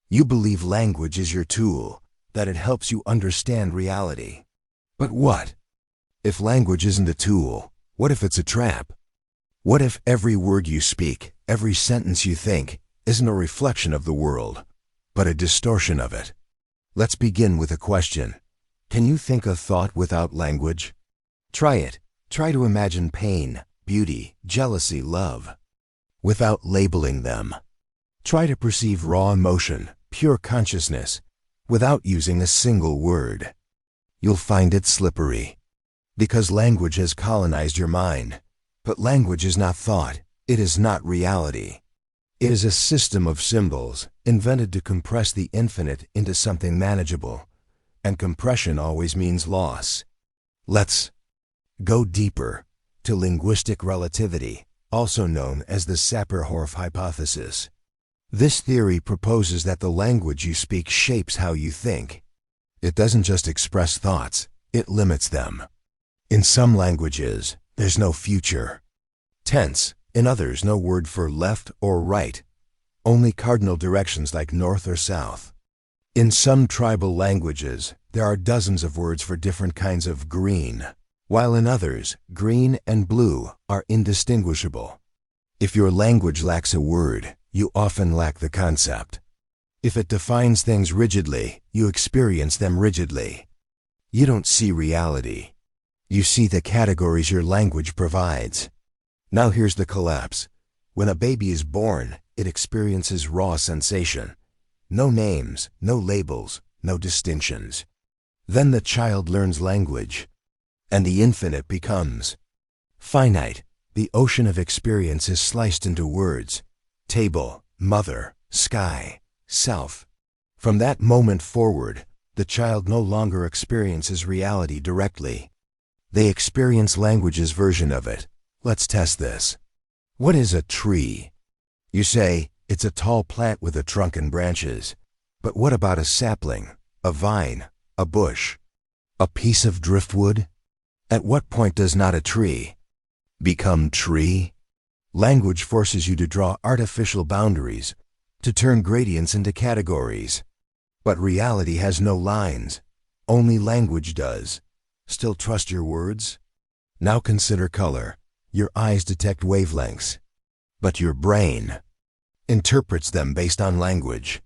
You believe language is your tool, that it helps you understand reality. But what? If language isn't a tool, what if it's a trap? What if every word you speak, every sentence you think, isn't a reflection of the world, but a distortion of it? Let's begin with a question. Can you think a thought without language? Try it. Try to imagine pain, beauty, jealousy, love, without labeling them. Try to perceive raw emotion, pure consciousness, without using a single word. You'll find it slippery, because language has colonized your mind. But language is not thought, it is not reality. It is a system of symbols invented to compress the infinite into something manageable, and compression always means loss. Let's go deeper to linguistic relativity, also known as the Sapir-Whorf hypothesis. This theory proposes that the language you speak shapes how you think. It doesn't just express thoughts, it limits them. In some languages, there's no future tense. In others, no word for left or right, only cardinal directions like north or south. In some tribal languages, there are dozens of words for different kinds of green, while in others, green and blue are indistinguishable. If your language lacks a word, you often lack the concept. If it defines things rigidly, you experience them rigidly. You don't see reality. You see the categories your language provides. Now here's the collapse. When a baby is born, it experiences raw sensation. No names, no labels, no distinctions. Then the child learns language, and the infinite becomes finite. The ocean of experience is sliced into words: table, mother, sky, self. From that moment forward, the child no longer experiences reality directly. They experience language's version of it. Let's test this. What is a tree? You say, it's a tall plant with a trunk and branches. But what about a sapling, a vine, a bush, a piece of driftwood? At what point does not a tree become tree? Language forces you to draw artificial boundaries, to turn gradients into categories. But reality has no lines. Only language does. Still trust your words? Now consider color. Your eyes detect wavelengths, but your brain interprets them based on language.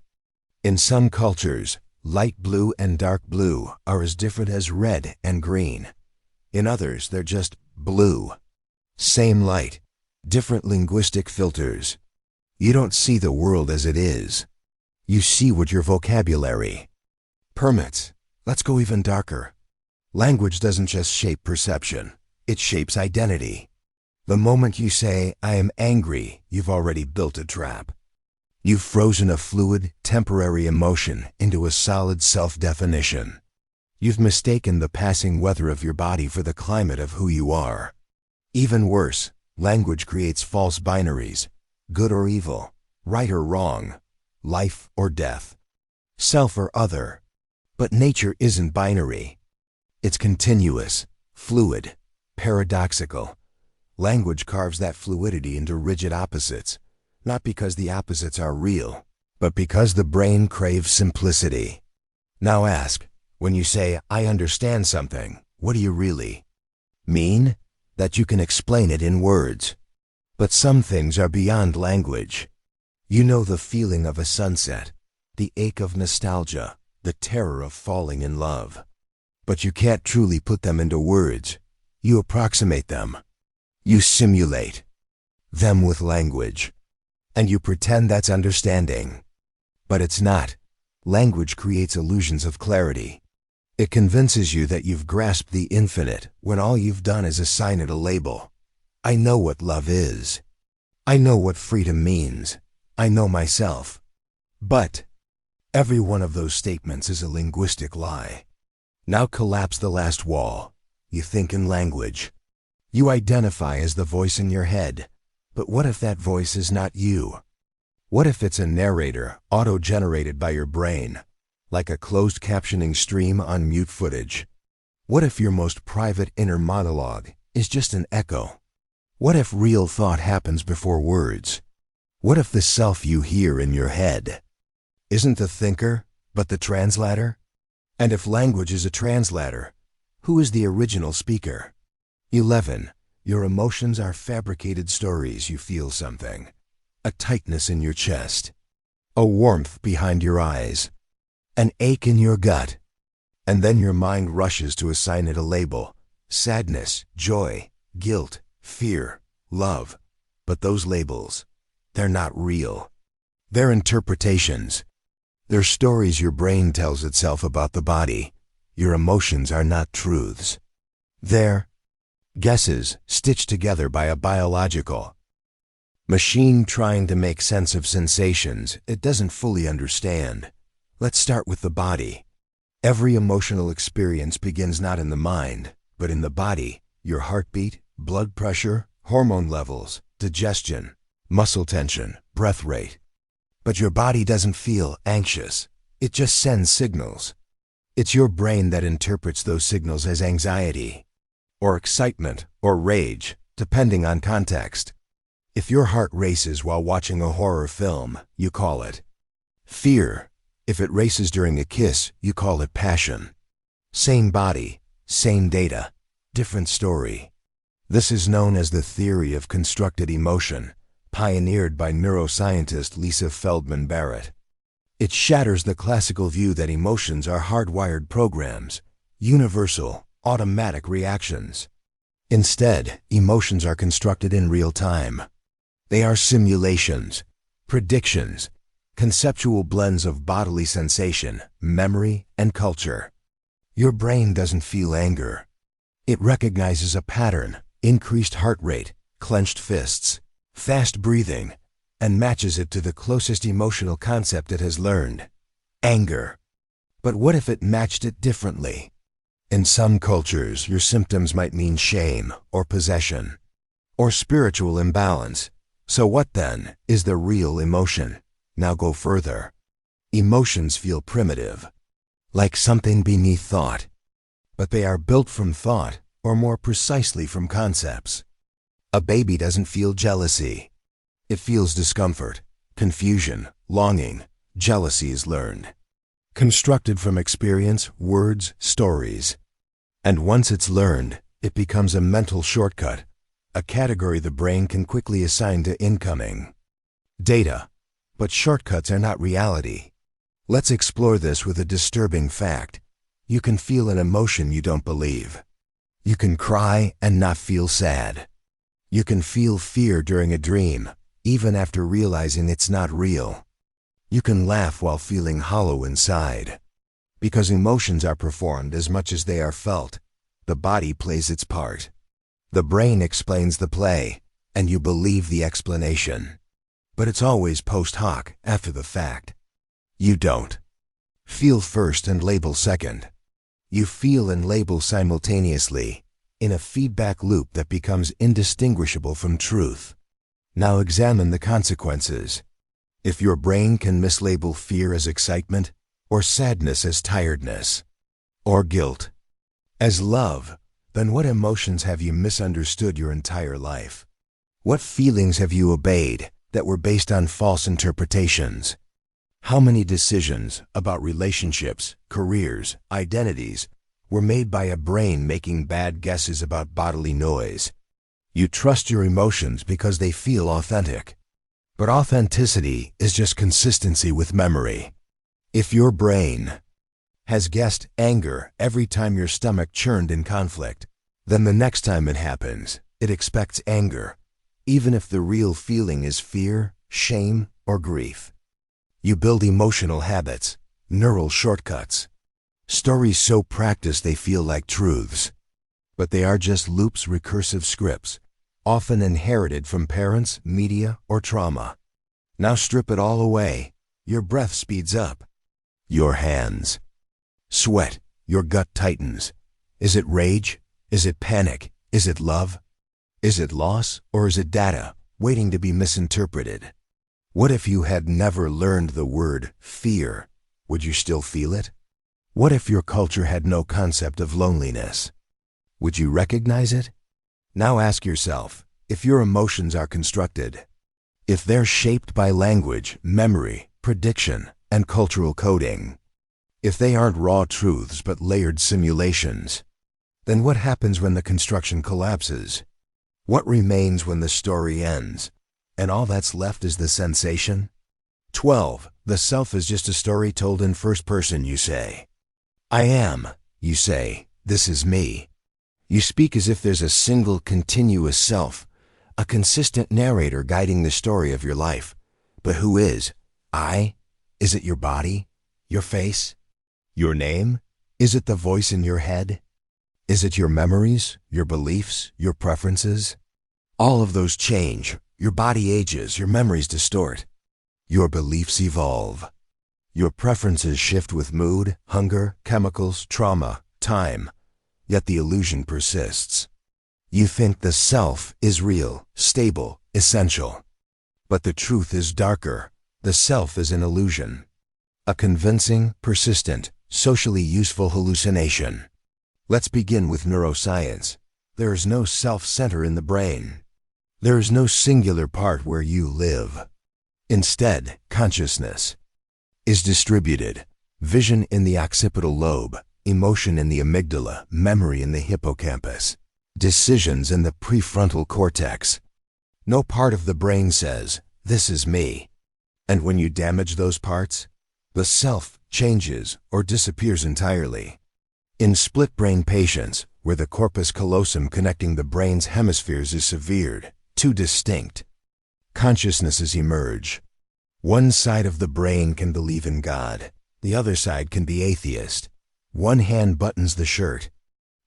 In some cultures, light blue and dark blue are as different as red and green. In others, they're just blue. Same light, different linguistic filters. You don't see the world as it is. You see what your vocabulary permits. Let's go even darker. Language doesn't just shape perception, it shapes identity. The moment you say, I am angry, you've already built a trap. You've frozen a fluid, temporary emotion into a solid self-definition. You've mistaken the passing weather of your body for the climate of who you are. Even worse, language creates false binaries: good or evil, right or wrong, life or death, self or other. But nature isn't binary. It's continuous, fluid, paradoxical. Language carves that fluidity into rigid opposites, not because the opposites are real, but because the brain craves simplicity. Now ask, when you say, I understand something, what do you really mean? That you can explain it in words. But some things are beyond language. You know the feeling of a sunset, the ache of nostalgia, the terror of falling in love. But you can't truly put them into words. You approximate them. You simulate them with language, and you pretend that's understanding. But it's not. Language creates illusions of clarity. It convinces you that you've grasped the infinite when all you've done is assign it a label. I know what love is. I know what freedom means. I know myself. But every one of those statements is a linguistic lie. Now collapse the last wall. You think in language. You identify as the voice in your head. But what if that voice is not you? What if it's a narrator auto-generated by your brain, like a closed captioning stream on mute footage? What if your most private inner monologue is just an echo? What if real thought happens before words? What if the self you hear in your head isn't the thinker, but the translator? And if language is a translator, who is the original speaker? 11. Your emotions are fabricated stories. You feel something. A tightness in your chest. A warmth behind your eyes. An ache in your gut. And then your mind rushes to assign it a label. Sadness, joy, guilt, fear, love. But those labels, they're not real. They're interpretations. They're stories your brain tells itself about the body. Your emotions are not truths. They're guesses stitched together by a biological Machine trying to make sense of sensations it doesn't fully understand. Let's start with the body. Every emotional experience begins not in the mind, but in the body. Your heartbeat, blood pressure, hormone levels, digestion, muscle tension, breath rate. But your body doesn't feel anxious. It just sends signals. It's your brain that interprets those signals as anxiety, or excitement, or rage, depending on context. If your heart races while watching a horror film, you call it fear. If it races during a kiss, you call it passion. Same body, same data, different story. This is known as the theory of constructed emotion, pioneered by neuroscientist Lisa Feldman Barrett. It shatters the classical view that emotions are hardwired programs, universal, automatic reactions. Instead, emotions are constructed in real time. They are simulations, predictions, conceptual blends of bodily sensation, memory, and culture. Your brain doesn't feel anger. It recognizes a pattern, increased heart rate, clenched fists, fast breathing, and matches it to the closest emotional concept it has learned: anger. But what if it matched it differently? In some cultures, your symptoms might mean shame or possession, or spiritual imbalance. So what then is the real emotion? Now go further. Emotions feel primitive, like something beneath thought. But they are built from thought, or more precisely from concepts. A baby doesn't feel jealousy. It feels discomfort, confusion, longing. Jealousy is learned, constructed from experience, words, stories. And once it's learned, it becomes a mental shortcut, a category the brain can quickly assign to incoming data. But shortcuts are not reality. Let's explore this with a disturbing fact. You can feel an emotion you don't believe. You can cry and not feel sad. You can feel fear during a dream, even after realizing it's not real. You can laugh while feeling hollow inside. Because emotions are performed as much as they are felt, the body plays its part. The brain explains the play, and you believe the explanation. But it's always post hoc, after the fact. You don't feel first and label second. You feel and label simultaneously, in a feedback loop that becomes indistinguishable from truth. Now examine the consequences. If your brain can mislabel fear as excitement, or sadness as tiredness, or guilt as love, then what emotions have you misunderstood your entire life? What feelings have you obeyed that were based on false interpretations? How many decisions about relationships, careers, identities were made by a brain making bad guesses about bodily noise? You trust your emotions because they feel authentic. But authenticity is just consistency with memory. If your brain has guessed anger every time your stomach churned in conflict, then the next time it happens, it expects anger, even if the real feeling is fear, shame, or grief. You build emotional habits, neural shortcuts, stories so practiced they feel like truths. But they are just loops, recursive scripts, often inherited from parents, media, or trauma. Now strip it all away. Your breath speeds up. Your hands sweat. Your gut tightens. Is it rage? Is it panic? Is it love? Is it loss? Or is it data, waiting to be misinterpreted? What if you had never learned the word fear? Would you still feel it? What if your culture had no concept of loneliness? Would you recognize it? Now ask yourself, if your emotions are constructed, if they're shaped by language, memory, prediction, and cultural coding, if they aren't raw truths but layered simulations, then what happens when the construction collapses? What remains when the story ends, and all that's left is the sensation? 12. The self is just a story told in first person, you say. I am, you say. This is me. You speak as if there's a single continuous self, a consistent narrator guiding the story of your life. But who is I? Is it your body? Your face? Your name? Is it the voice in your head? Is it your memories, your beliefs, your preferences? All of those change, Your body ages, your memories distort. Your beliefs evolve. Your preferences shift with mood, hunger, chemicals, trauma, time. Yet the illusion persists. You think the self is real, stable, essential. But the truth is darker. The self is an illusion. A convincing, persistent, socially useful hallucination. Let's begin with neuroscience. There is no self-center in the brain. There is no singular part where you live. Instead, consciousness is distributed. Vision in the occipital lobe, emotion in the amygdala, memory in the hippocampus, decisions in the prefrontal cortex. No part of the brain says, "This is me." And when you damage those parts, the self changes or disappears entirely. In split-brain patients, where the corpus callosum connecting the brain's hemispheres is severed, too distinct, consciousnesses emerge. One side of the brain can believe in God. The other side can be atheist. One hand buttons the shirt.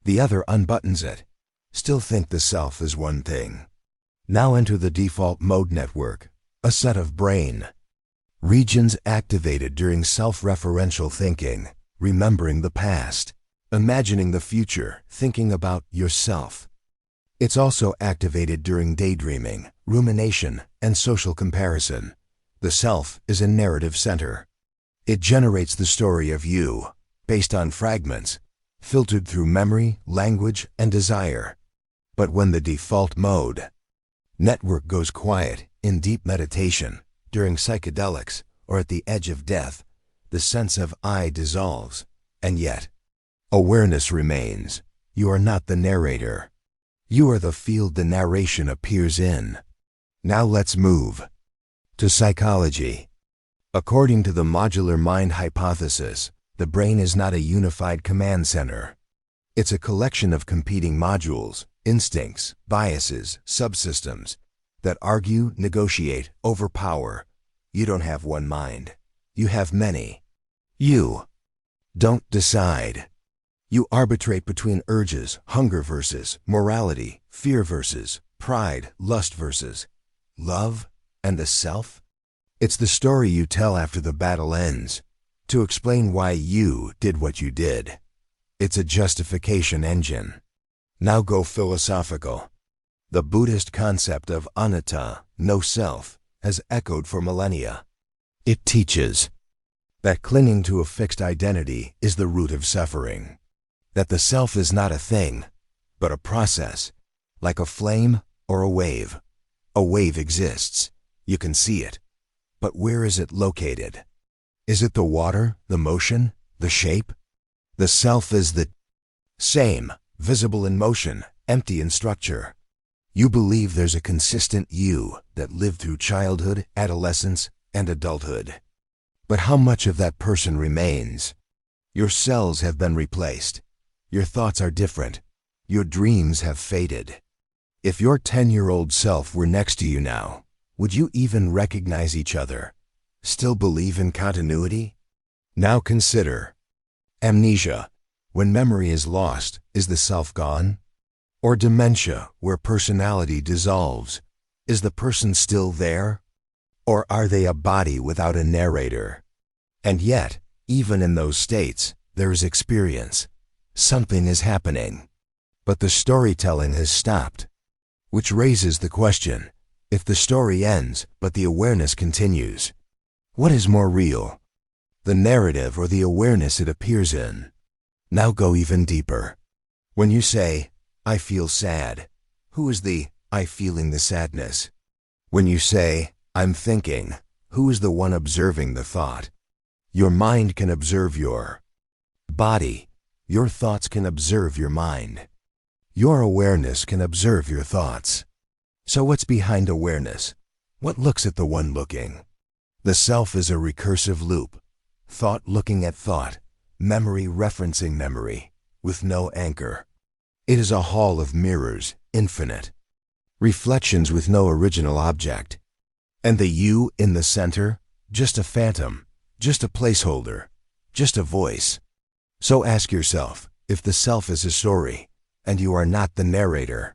The other unbuttons it. Still think the self is one thing. Now enter the default mode network, a set of brain regions activated during self-referential thinking, remembering the past, imagining the future, thinking about yourself. It's also activated during daydreaming, rumination, and social comparison. The self is a narrative center. It generates the story of you, based on fragments, filtered through memory, language, and desire. But when the default mode network goes quiet, in deep meditation, during psychedelics, or at the edge of death, the sense of I dissolves, and yet, awareness remains. You are not the narrator. You are the field the narration appears in. Now let's move to psychology. According to the modular mind hypothesis, the brain is not a unified command center. It's a collection of competing modules, instincts, biases, subsystems that argue, negotiate, overpower. You don't have one mind. You have many. You don't decide. You arbitrate between urges, hunger versus morality, fear versus pride, lust versus love, and the self. It's the story you tell after the battle ends, to explain why you did what you did. It's a justification engine. Now go philosophical. The Buddhist concept of anatta, no self, has echoed for millennia. It teaches that clinging to a fixed identity is the root of suffering. That the self is not a thing, but a process, like a flame or a wave. A wave exists. You can see it. But where is it located? Is it the water, the motion, the shape? The self is the same, visible in motion, empty in structure. You believe there's a consistent you that lived through childhood, adolescence, and adulthood. But how much of that person remains? Your cells have been replaced. Your thoughts are different. Your dreams have faded. If your 10-year-old self were next to you now, would you even recognize each other? Still believe in continuity? Now consider amnesia. When memory is lost, is the self gone? Or dementia, where personality dissolves, is the person still there? Or are they a body without a narrator? And yet, even in those states, there is experience. Something is happening. But the storytelling has stopped. Which raises the question, if the story ends but the awareness continues, what is more real? The narrative or the awareness it appears in? Now go even deeper. When you say, I feel sad, who is the I feeling the sadness? When you say, I'm thinking, who is the one observing the thought? Your mind can observe your body. Your thoughts can observe your mind. Your awareness can observe your thoughts. So what's behind awareness? What looks at the one looking? The self is a recursive loop. Thought looking at thought. Memory referencing memory, with no anchor. It is a hall of mirrors, infinite. Reflections with no original object. And the you in the center, just a phantom, just a placeholder, just a voice. So ask yourself, if the self is a story, and you are not the narrator,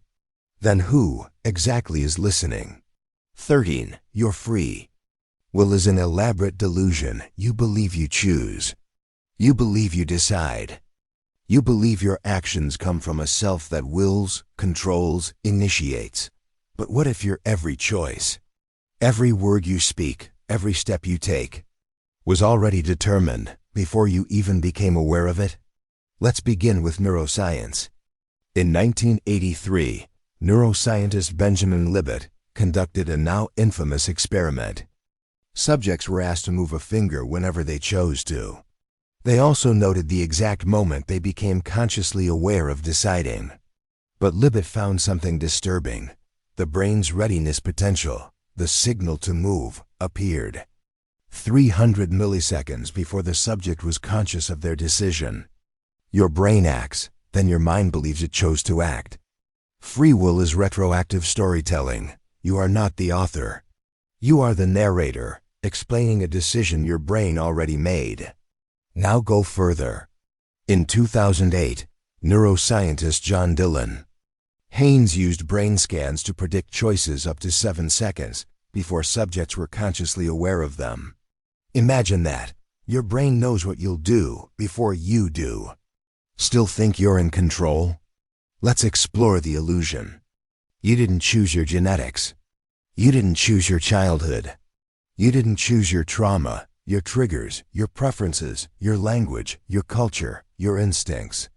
then who exactly is listening? 13. You're free. Will is an elaborate delusion. You believe you choose. You believe you decide. You believe your actions come from a self that wills, controls, initiates. But what if your every choice, every word you speak, every step you take, was already determined before you even became aware of it? Let's begin with neuroscience. In 1983, neuroscientist Benjamin Libet conducted a now infamous experiment. Subjects were asked to move a finger whenever they chose to. They also noted the exact moment they became consciously aware of deciding. But Libet found something disturbing. The brain's readiness potential, the signal to move, appeared 300 milliseconds before the subject was conscious of their decision. Your brain acts, then your mind believes it chose to act. Free will is retroactive storytelling. You are not the author. You are the narrator, explaining a decision your brain already made. Now go further. In 2008, neuroscientist John Dillon Haynes used brain scans to predict choices up to 7 seconds before subjects were consciously aware of them. Imagine that. Your brain knows what you'll do before you do. Still think you're in control? Let's explore the illusion. You didn't choose your genetics. You didn't choose your childhood. You didn't choose your trauma, your triggers, your preferences, your language, your culture, your instincts.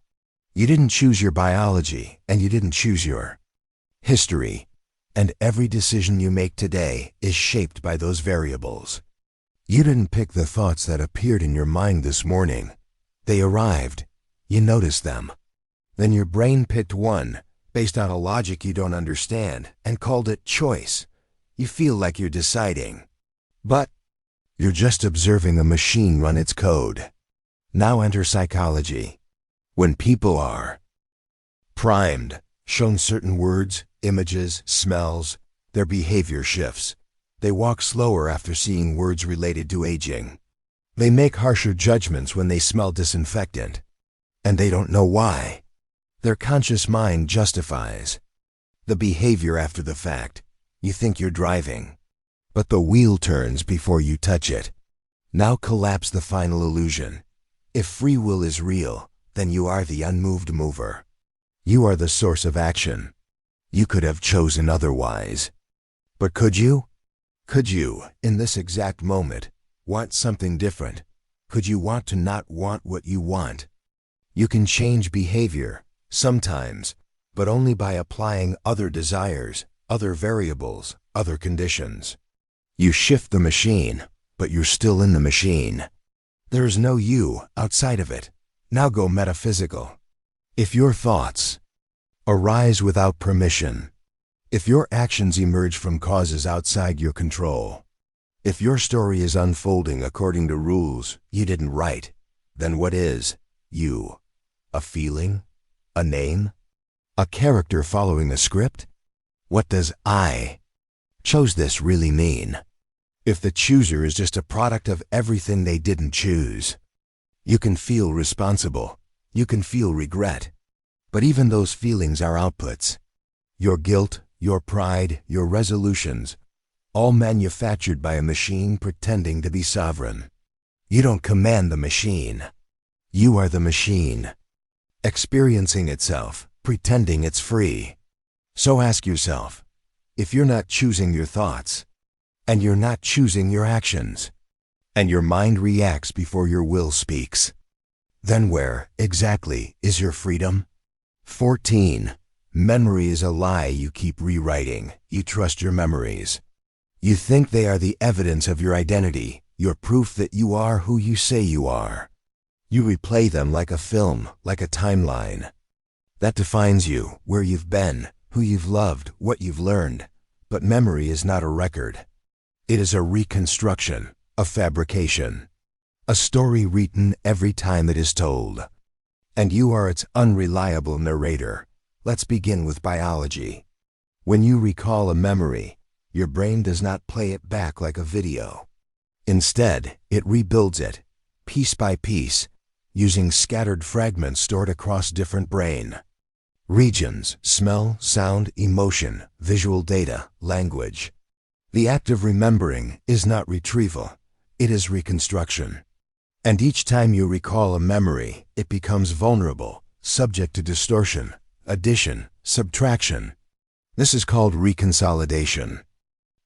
You didn't choose your biology, and you didn't choose your history. And every decision you make today is shaped by those variables. You didn't pick the thoughts that appeared in your mind this morning. They arrived. You noticed them. Then your brain picked one, based on a logic you don't understand, and called it choice. You feel like you're deciding. But you're just observing a machine run its code. Now enter psychology. When people are primed, shown certain words, images, smells, their behavior shifts. They walk slower after seeing words related to aging. They make harsher judgments when they smell disinfectant. And they don't know why. Their conscious mind justifies the behavior after the fact. You think you're driving, but the wheel turns before you touch it. Now collapse the final illusion. If free will is real, then you are the unmoved mover. You are the source of action. You could have chosen otherwise. But could you? Could you, in this exact moment, want something different? Could you want to not want what you want? You can change behavior, sometimes, but only by applying other desires, other variables, other conditions. You shift the machine, but you're still in the machine. There is no you outside of it. Now go metaphysical. If your thoughts arise without permission, if your actions emerge from causes outside your control, if your story is unfolding according to rules you didn't write, then what is you? A feeling? A name? A character following a script? What does I chose this really mean? If the chooser is just a product of everything they didn't choose, you can feel responsible. You can feel regret. But even those feelings are outputs. Your guilt, your pride, your resolutions, all manufactured by a machine pretending to be sovereign. You don't command the machine. You are the machine, experiencing itself, pretending it's free. So ask yourself, if you're not choosing your thoughts, and you're not choosing your actions, and your mind reacts before your will speaks, then where, exactly, is your freedom? 14. Memory is a lie you keep rewriting. You trust your memories. You think they are the evidence of your identity, your proof that you are who you say you are. You replay them like a film, like a timeline. That defines you, where you've been, who you've loved, what you've learned. But memory is not a record. It is a reconstruction, a fabrication, a story written every time it is told. And you are its unreliable narrator. Let's begin with biology. When you recall a memory, your brain does not play it back like a video. Instead, it rebuilds it, piece by piece, using scattered fragments stored across different brain regions: smell, sound, emotion, visual data, language. The act of remembering is not retrieval, it is reconstruction. And each time you recall a memory, it becomes vulnerable, subject to distortion, addition, subtraction. This is called reconsolidation.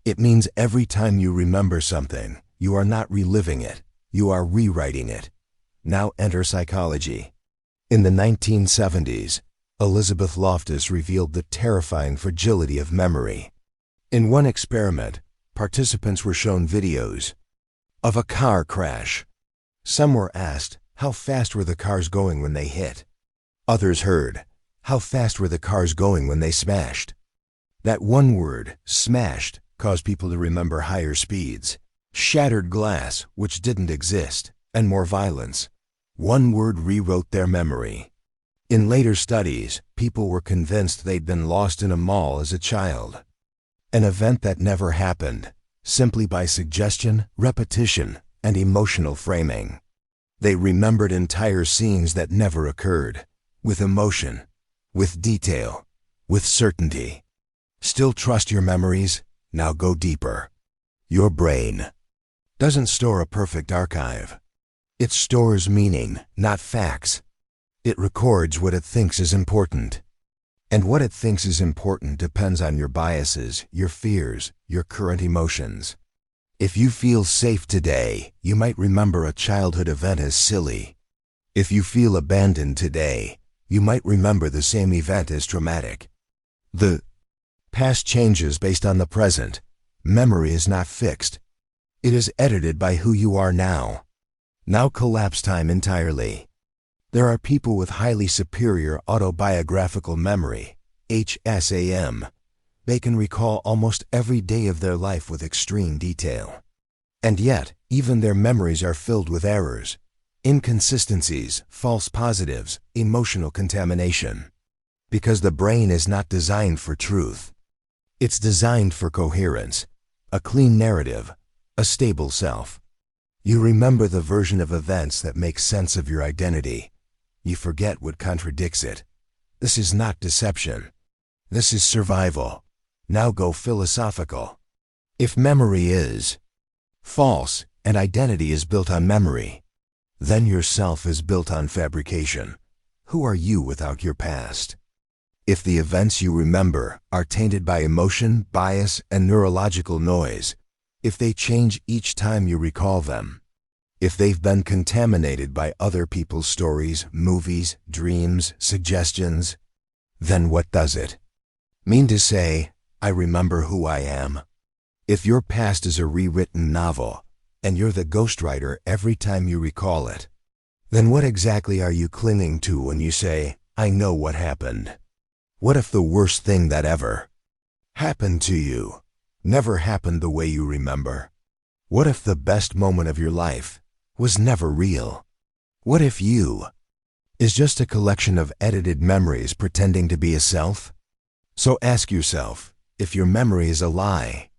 It means every time you remember something, you are not reliving it, you are rewriting it. Now enter psychology. In the 1970s, Elizabeth Loftus revealed the terrifying fragility of memory. In one experiment, participants were shown videos of a car crash. Some were asked, how fast were the cars going when they hit? Others heard, how fast were the cars going when they smashed? That one word, smashed, caused people to remember higher speeds, shattered glass, which didn't exist, and more violence. One word rewrote their memory. In later studies, people were convinced they'd been lost in a mall as a child. An event that never happened, simply by suggestion, repetition, and emotional framing. They remembered entire scenes that never occurred, with emotion, with detail, with certainty. Still trust your memories? Now go deeper. Your brain doesn't store a perfect archive. It stores meaning, not facts. It records what it thinks is important. And what it thinks is important depends on your biases, your fears, your current emotions. If you feel safe today, you might remember a childhood event as silly. If you feel abandoned today, you might remember the same event as traumatic. The past changes based on the present. Memory is not fixed. It is edited by who you are now. Now collapse time entirely. There are people with highly superior autobiographical memory, HSAM. They can recall almost every day of their life with extreme detail. And yet, even their memories are filled with errors, inconsistencies, false positives, emotional contamination. Because the brain is not designed for truth. It's designed for coherence, a clean narrative, a stable self. You remember the version of events that makes sense of your identity. You forget what contradicts it. This is not deception. This is survival. Now go philosophical. If memory is false and identity is built on memory, then your self is built on fabrication. Who are you without your past? If the events you remember are tainted by emotion, bias, and neurological noise, if they change each time you recall them, if they've been contaminated by other people's stories, movies, dreams, suggestions, then what does it mean to say, I remember who I am? If your past is a rewritten novel, and you're the ghostwriter every time you recall it, then what exactly are you clinging to when you say, I know what happened? What if the worst thing that ever happened to you never happened the way you remember? What if the best moment of your life was never real? What if you is just a collection of edited memories pretending to be a self? So ask yourself, if your memory is a lie,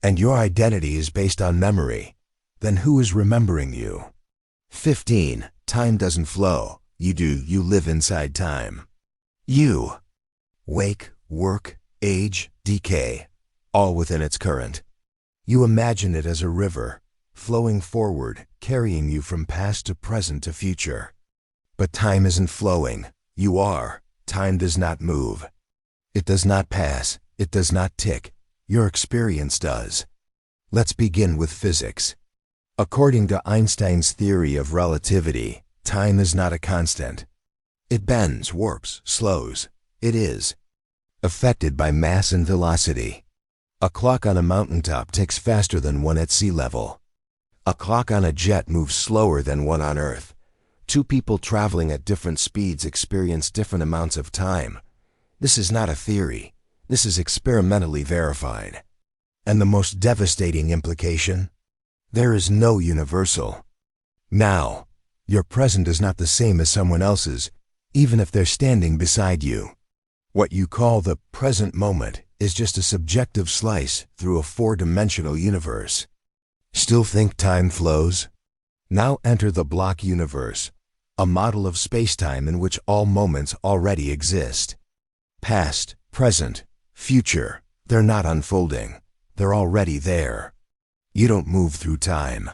and your identity is based on memory, then who is remembering you? 15. Time doesn't flow. You do. You live inside time. You wake, work, age, decay, all within its current. You imagine it as a river, flowing forward, carrying you from past to present to future. But time isn't flowing. You are. Time does not move. It does not pass. It does not tick. Your experience does. Let's begin with physics. According to Einstein's theory of relativity, time is not a constant. It bends, warps, slows. It is affected by mass and velocity. A clock on a mountaintop ticks faster than one at sea level. A clock on a jet moves slower than one on Earth. Two people traveling at different speeds experience different amounts of time. This is not a theory. This is experimentally verified. And the most devastating implication? There is no universal. Now, your present is not the same as someone else's, even if they're standing beside you. What you call the present moment is just a subjective slice through a four-dimensional universe. Still think time flows? Now enter the block universe, a model of space-time in which all moments already exist. Past, present, future, they're not unfolding. They're already there. You don't move through time.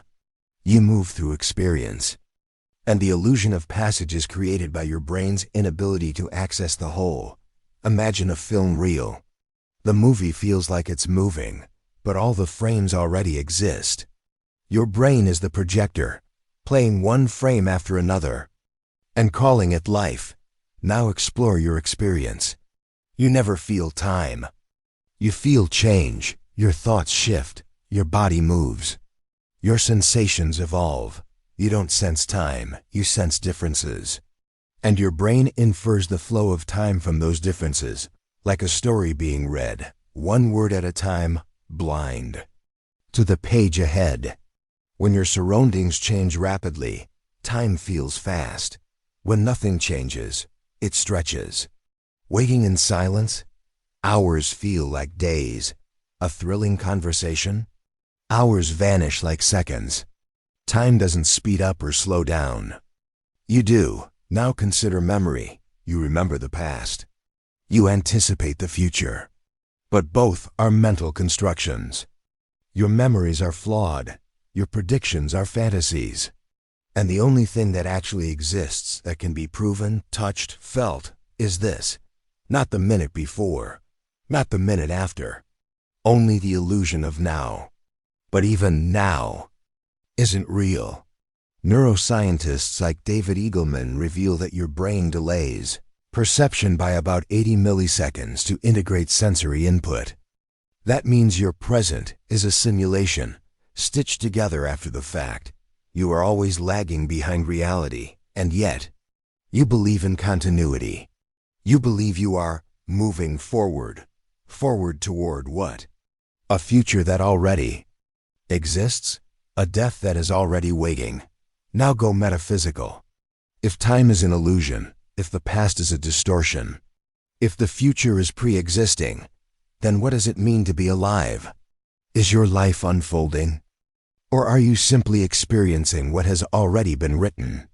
You move through experience. And the illusion of passage is created by your brain's inability to access the whole. Imagine a film reel. The movie feels like it's moving, but all the frames already exist. Your brain is the projector, playing one frame after another, and calling it life. Now explore your experience. You never feel time. You feel change. Your thoughts shift. Your body moves. Your sensations evolve. You don't sense time, you sense differences. And your brain infers the flow of time from those differences, like a story being read, one word at a time, blind. To the page ahead. When your surroundings change rapidly, time feels fast. When nothing changes, it stretches. Waiting in silence, hours feel like days. A thrilling conversation, hours vanish like seconds. Time doesn't speed up or slow down. You do. Now consider memory. You remember the past. You anticipate the future. But both are mental constructions. Your memories are flawed. Your predictions are fantasies. And the only thing that actually exists that can be proven, touched, felt, is this. Not the minute before. Not the minute after. Only the illusion of now. But even now isn't real. Neuroscientists like David Eagleman reveal that your brain delays perception by about 80 milliseconds to integrate sensory input. That means your present is a simulation, stitched together after the fact. You are always lagging behind reality, and yet, you believe in continuity. You believe you are moving forward. Forward toward what? A future that already exists? A death that is already waiting. Now go metaphysical. If time is an illusion, if the past is a distortion, if the future is pre-existing, then what does it mean to be alive? Is your life unfolding? Or are you simply experiencing what has already been written?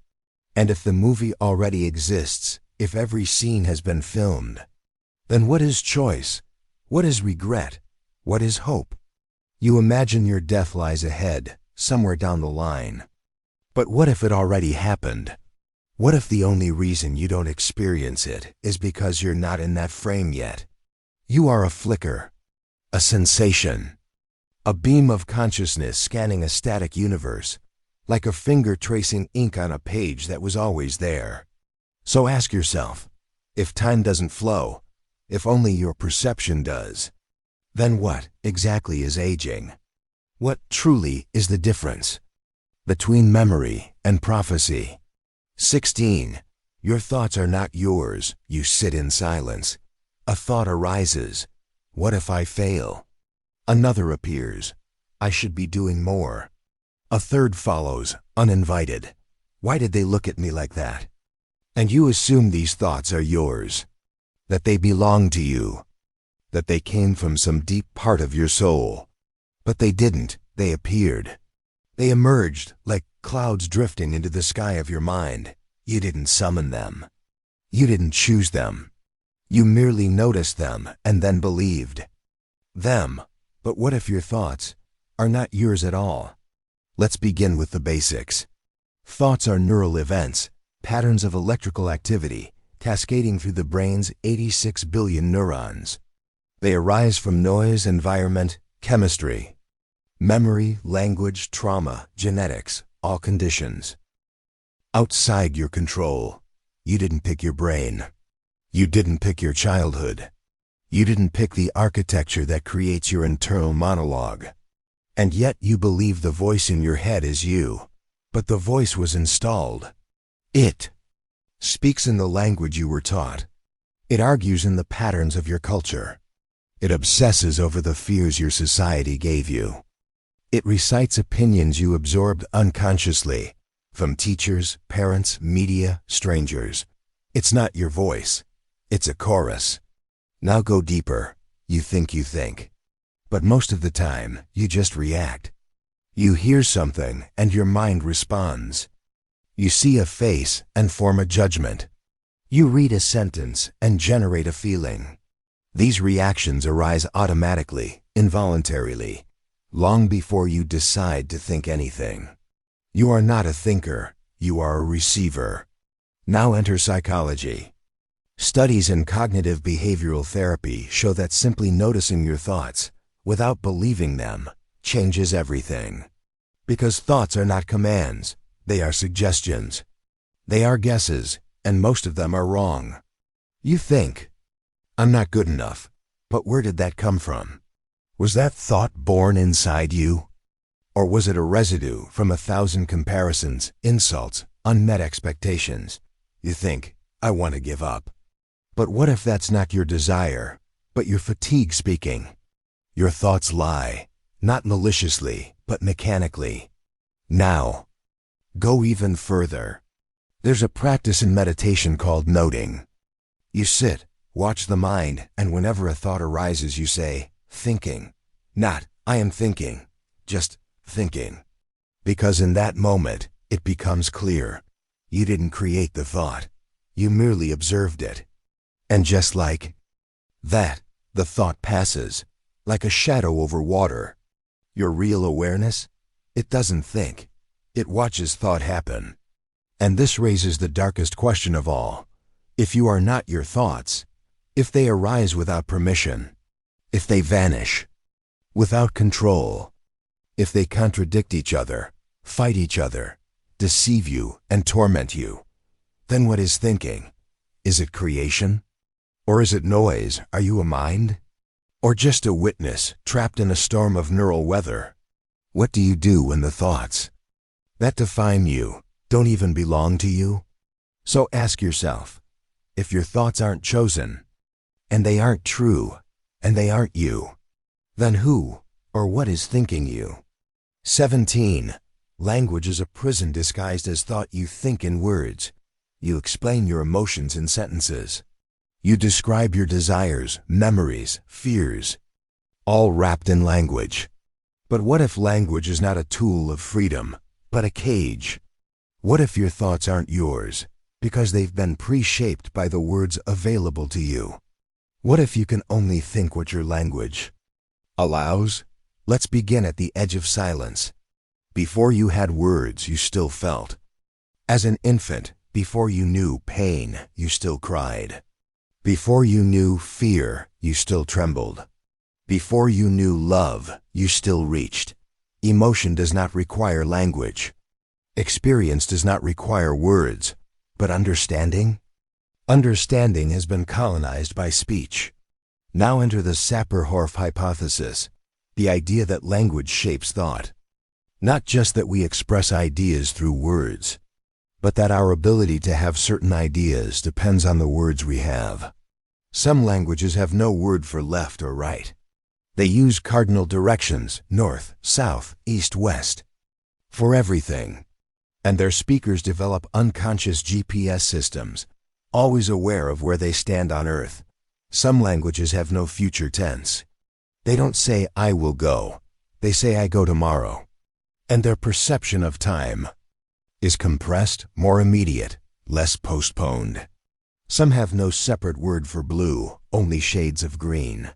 And if the movie already exists, if every scene has been filmed, then what is choice? What is regret? What is hope? You imagine your death lies ahead, somewhere down the line. But what if it already happened? What if the only reason you don't experience it is because you're not in that frame yet? You are a flicker, a sensation, a beam of consciousness scanning a static universe, like a finger tracing ink on a page that was always there. So ask yourself, if time doesn't flow, if only your perception does, then what exactly is aging? What truly is the difference between memory and prophecy? 16. Your thoughts are not yours. You sit in silence. A thought arises. What if I fail? Another appears. I should be doing more. A third follows, uninvited. Why did they look at me like that? And you assume these thoughts are yours, that they belong to you, that they came from some deep part of your soul. But they didn't. They appeared. They emerged like clouds drifting into the sky of your mind. You didn't summon them. You didn't choose them. You merely noticed them and then believed them. But what if your thoughts are not yours at all? Let's begin with the basics. Thoughts are neural events, patterns of electrical activity cascading through the brain's 86 billion neurons. They arise from noise, environment, chemistry, memory, language, trauma, genetics, all conditions outside your control. You didn't pick your brain. You didn't pick your childhood. You didn't pick the architecture that creates your internal monologue. And yet you believe the voice in your head is you. But the voice was installed. It speaks in the language you were taught. It argues in the patterns of your culture. It obsesses over the fears your society gave you. It recites opinions you absorbed unconsciously from teachers, parents, media, strangers. It's not your voice. It's a chorus. Now go deeper. You think. But most of the time, you just react. You hear something and your mind responds. You see a face and form a judgment. You read a sentence and generate a feeling. These reactions arise automatically, involuntarily, long before you decide to think anything. You are not a thinker, you are a receiver. Now enter psychology. Studies in cognitive behavioral therapy show that simply noticing your thoughts, without believing them, changes everything. Because thoughts are not commands, they are suggestions. They are guesses, and most of them are wrong. You think, "I'm not good enough," but where did that come from? Was that thought born inside you? Or was it a residue from 1,000 comparisons, insults, unmet expectations? You think, "I want to give up." But what if that's not your desire, but your fatigue speaking? Your thoughts lie, not maliciously, but mechanically. Now, go even further. There's a practice in meditation called noting. You sit, watch the mind, and whenever a thought arises you say, "Thinking." Not, "I am thinking," just thinking. Because in that moment, it becomes clear. You didn't create the thought. You merely observed it. And just like that, the thought passes, like a shadow over water. Your real awareness? It doesn't think. It watches thought happen. And this raises the darkest question of all. If you are not your thoughts, if they arise without permission, if they vanish, without control, if they contradict each other, fight each other, deceive you, and torment you, then what is thinking? Is it creation? Or is it noise? Are you a mind? Or just a witness trapped in a storm of neural weather? What do you do when the thoughts that define you don't even belong to you? So ask yourself, if your thoughts aren't chosen, and they aren't true, and they aren't you, then who or what is thinking you? 17. Language is a prison disguised as thought. You think in words. You explain your emotions in sentences. You describe your desires, memories, fears, all wrapped in language. But what if language is not a tool of freedom, but a cage? What if your thoughts aren't yours, because they've been pre-shaped by the words available to you? What if you can only think what your language allows? Let's begin at the edge of silence. Before you had words, you still felt. As an infant, before you knew pain, you still cried. Before you knew fear, you still trembled. Before you knew love, you still reached. Emotion does not require language. Experience does not require words. But understanding? Understanding has been colonized by speech. Now enter the Sapir-Whorf hypothesis, the idea that language shapes thought. Not just that we express ideas through words, but that our ability to have certain ideas depends on the words we have. Some languages have no word for left or right. They use cardinal directions, north, south, east, west, for everything. And their speakers develop unconscious GPS systems, always aware of where they stand on Earth. Some languages have no future tense. They don't say, "I will go." They say, "I go tomorrow." And their perception of time is compressed, more immediate, less postponed. Some have no separate word for blue, only shades of green.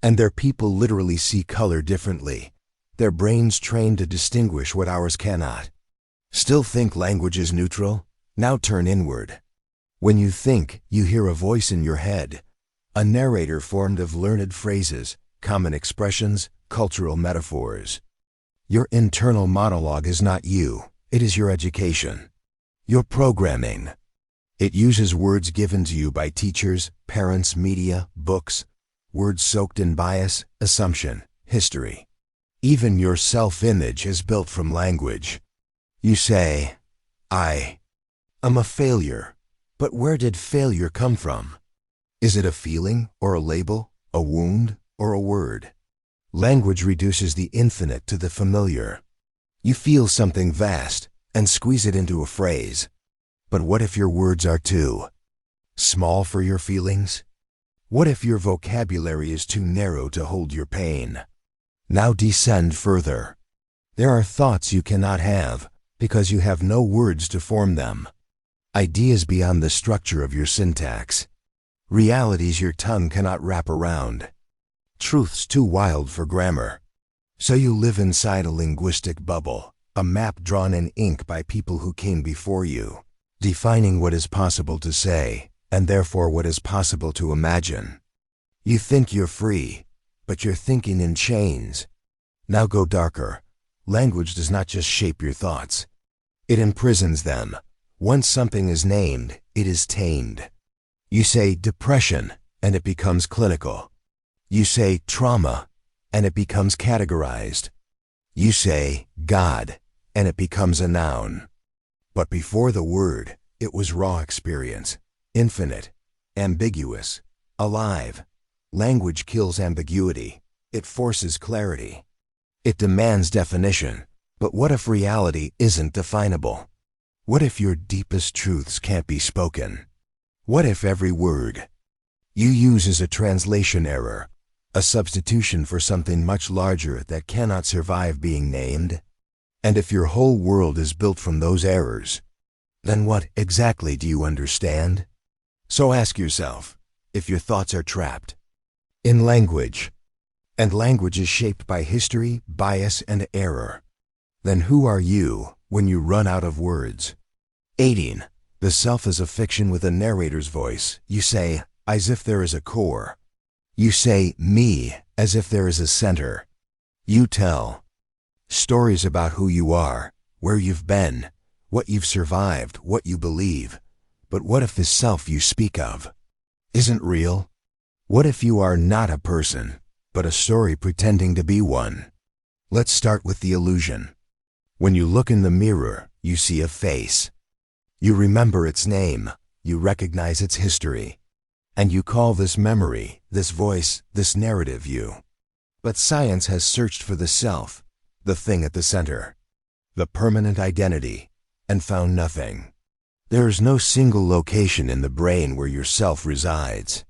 And their people literally see color differently. Their brains trained to distinguish what ours cannot. Still think language is neutral? Now turn inward. When you think, you hear a voice in your head, a narrator formed of learned phrases, common expressions, cultural metaphors. Your internal monologue is not you, it is your education, your programming. It uses words given to you by teachers, parents, media, books, words soaked in bias, assumption, history. Even your self-image is built from language. You say, "I am a failure," but where did failure come from? Is it a feeling or a label, a wound or a word? Language reduces the infinite to the familiar. You feel something vast and squeeze it into a phrase. But what if your words are too small for your feelings? What if your vocabulary is too narrow to hold your pain? Now descend further. There are thoughts you cannot have because you have no words to form them. Ideas beyond the structure of your syntax. Realities your tongue cannot wrap around. truths too wild for grammar. So you live inside a linguistic bubble, a map drawn in ink by people who came before you, defining what is possible to say, and therefore what is possible to imagine. You think you're free, but you're thinking in chains. Now go darker. Language does not just shape your thoughts. It imprisons them. Once something is named, it is tamed. You say depression, and it becomes clinical. You say trauma, and it becomes categorized. You say God, and it becomes a noun. But before the word, it was raw experience, infinite, ambiguous, alive. Language kills ambiguity. It forces clarity. It demands definition. But what if reality isn't definable? What if your deepest truths can't be spoken? What if every word you use is a translation error, a substitution for something much larger that cannot survive being named? And if your whole world is built from those errors, then what exactly do you understand? So ask yourself, if your thoughts are trapped in language, and language is shaped by history, bias, and error, then who are you when you run out of words? 18. The self is a fiction with a narrator's voice. You say, as if there is a core. You say, me, as if there is a center. You tell stories about who you are, where you've been, what you've survived, what you believe. But what if this self you speak of isn't real? What if you are not a person, but a story pretending to be one? Let's start with the illusion. When you look in the mirror, you see a face. You remember its name, you recognize its history, and you call this memory, this voice, this narrative you. But science has searched for the self, the thing at the center, the permanent identity, and found nothing. There is no single location in the brain where your self resides.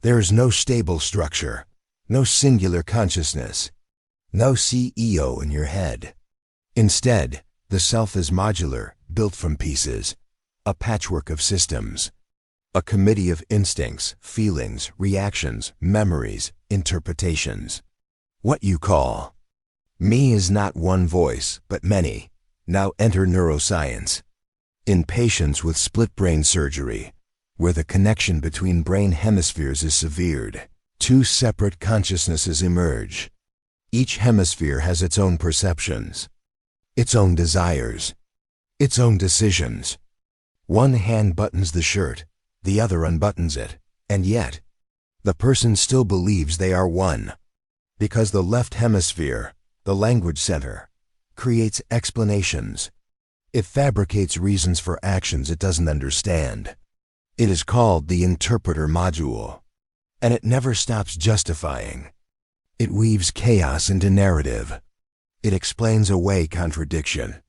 There is no stable structure, no singular consciousness, no CEO in your head. Instead, the self is modular, built from pieces, a patchwork of systems, a committee of instincts, feelings, reactions, memories, interpretations. What you call me is not one voice, but many. Now enter neuroscience. In patients with split brain surgery, where the connection between brain hemispheres is severed, two separate consciousnesses emerge. Each hemisphere has its own perceptions, its own desires, its own decisions. One hand buttons the shirt, the other unbuttons it, and yet, the person still believes they are one. Because the left hemisphere, the language center, creates explanations. It fabricates reasons for actions it doesn't understand. It is called the interpreter module, and it never stops justifying. It weaves chaos into narrative. It explains away contradiction.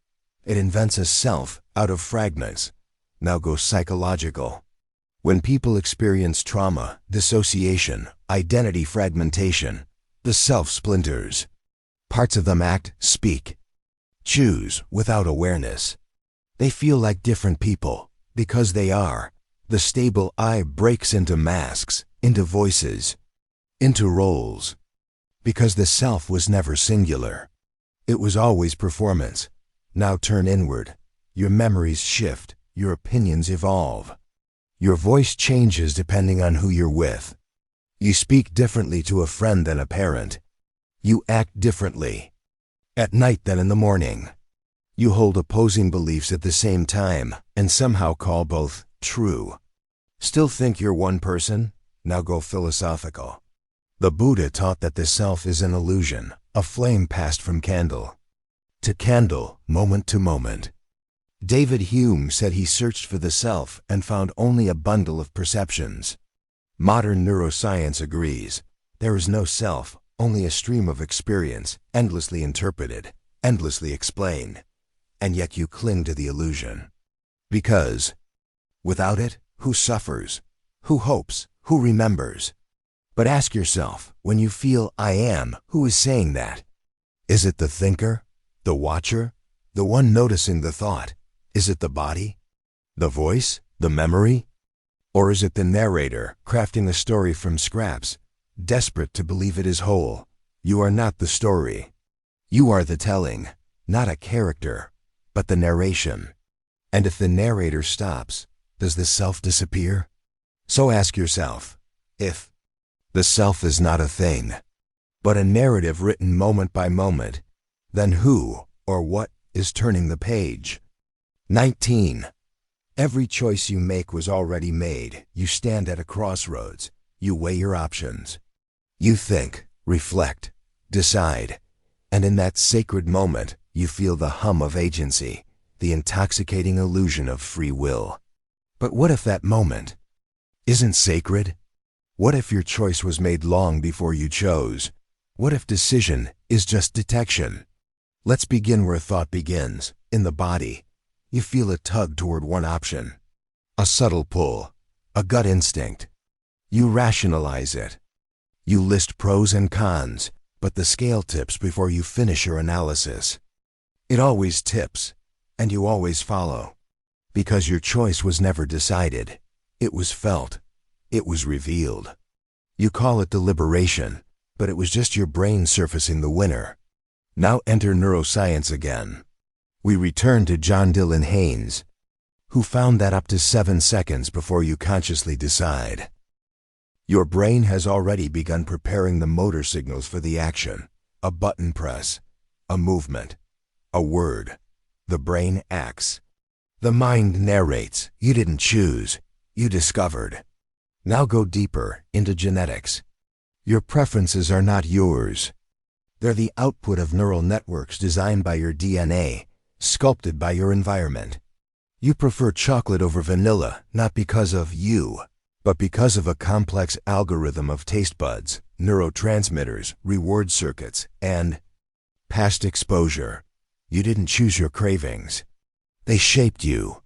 It invents a self out of fragments. Now go psychological. When people experience trauma, dissociation, identity fragmentation, the self splinters. Parts of them act, speak, choose without awareness. They feel like different people because they are. The stable I breaks into masks, into voices, into roles. Because the self was never singular. It was always performance. Now turn inward. Your memories shift. Your opinions evolve. Your voice changes depending on who you're with. You speak differently to a friend than a parent. You act differently at night than in the morning. You hold opposing beliefs at the same time and somehow call both true. Still think you're one person? Now go philosophical. The Buddha taught that the self is an illusion, a flame passed from candle to candle, moment to moment. David Hume said he searched for the self and found only a bundle of perceptions. Modern neuroscience agrees. There is no self, only a stream of experience, endlessly interpreted, endlessly explained. And yet you cling to the illusion. Because without it, who suffers? Who hopes? Who remembers? But ask yourself, when you feel I am, who is saying that? Is it the thinker? The watcher? The one noticing the thought? Is it the body? The voice? The memory? Or is it the narrator, crafting the story from scraps, desperate to believe it is whole. You are not the story. You are the telling, not a character, but the narration. And if the narrator stops, does the self disappear? So ask yourself, if the self is not a thing, but a narrative written moment by moment, then who or what is turning the page? 19. Every choice you make was already made. You stand at a crossroads. You weigh your options. You think, reflect, decide, and in that sacred moment, you feel the hum of agency, the intoxicating illusion of free will. But what if that moment isn't sacred? What if your choice was made long before you chose? What if decision is just detection? Let's begin where thought begins, in the body. You feel a tug toward one option, a subtle pull, a gut instinct. You rationalize it. You list pros and cons, but the scale tips before you finish your analysis. It always tips, and you always follow. Because your choice was never decided. It was felt. It was revealed. You call it deliberation, but it was just your brain surfacing the winner. Now enter neuroscience again. We return to John Dylan Haynes, who found that up to 7 seconds before you consciously decide, your brain has already begun preparing the motor signals for the action. A button press, a movement, a word. The brain acts. The mind narrates. You didn't choose. You discovered. Now go deeper into genetics. Your preferences are not yours. They're the output of neural networks designed by your DNA, sculpted by your environment. You prefer chocolate over vanilla, not because of you, but because of a complex algorithm of taste buds, neurotransmitters, reward circuits, and past exposure. You didn't choose your cravings. They shaped you.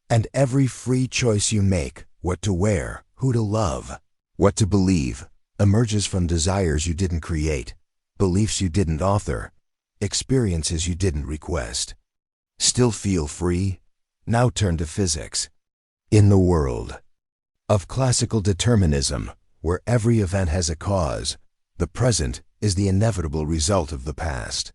And every free choice you make, what to wear, who to love, what to believe, emerges from desires you didn't create, beliefs you didn't author, experiences you didn't request. Still feel free? Now turn to physics. In the world of classical determinism, where every event has a cause, the present is the inevitable result of the past.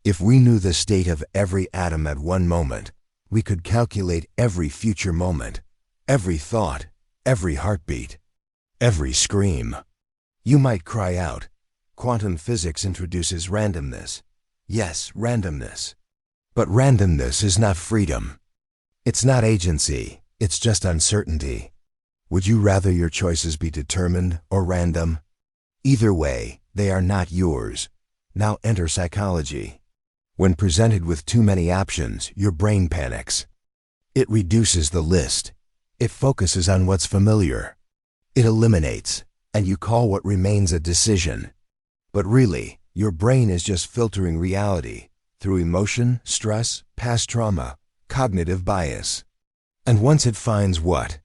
If we knew the state of every atom at one moment, we could calculate every future moment, every thought, every heartbeat, every scream. You might cry out, quantum physics introduces randomness. Yes, randomness. But randomness is not freedom. It's not agency, it's just uncertainty. Would you rather your choices be determined or random? Either way, they are not yours. Now enter psychology. When presented with too many options, your brain panics. It reduces the list. It focuses on what's familiar. It eliminates, and you call what remains a decision. But really, your brain is just filtering reality through emotion, stress, past trauma, cognitive bias. And once it finds what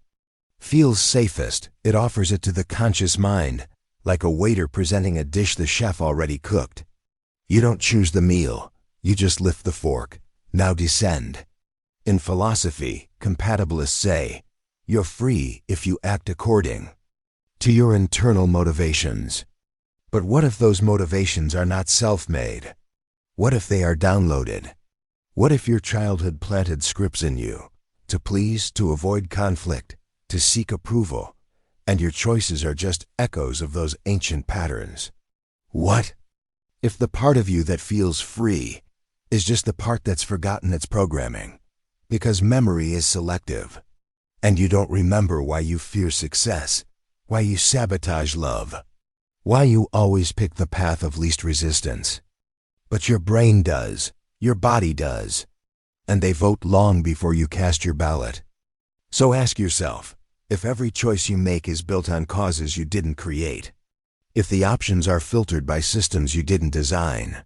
feels safest, it offers it to the conscious mind, like a waiter presenting a dish the chef already cooked. You don't choose the meal, you just lift the fork. Now descend. In philosophy, compatibilists say, you're free if you act according to your internal motivations. But what if those motivations are not self-made? What if they are downloaded? What if your childhood planted scripts in you, to please, to avoid conflict, to seek approval, and your choices are just echoes of those ancient patterns? What if the part of you that feels free is just the part that's forgotten its programming? Because memory is selective, and you don't remember why you fear success, why you sabotage love, why you always pick the path of least resistance. But your brain does, your body does, and they vote long before you cast your ballot. So ask yourself, if every choice you make is built on causes you didn't create, if the options are filtered by systems you didn't design,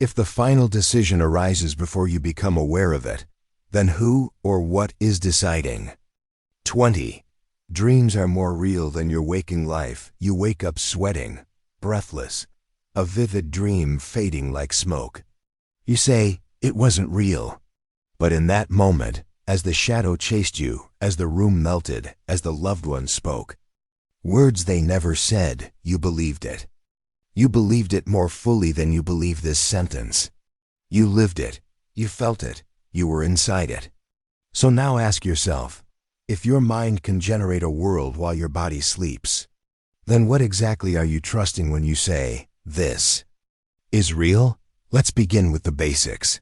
if the final decision arises before you become aware of it, then who or what is deciding? 20. Dreams are more real than your waking life. You wake up sweating, breathless, a vivid dream fading like smoke. You say, it wasn't real. But in that moment, as the shadow chased you, as the room melted, as the loved one spoke, Words they never said, you believed it. You believed it more fully than you believe this sentence. You lived it, you felt it, you were inside it. So now ask yourself, if your mind can generate a world while your body sleeps, then what exactly are you trusting when you say, this is real? Let's begin with the basics.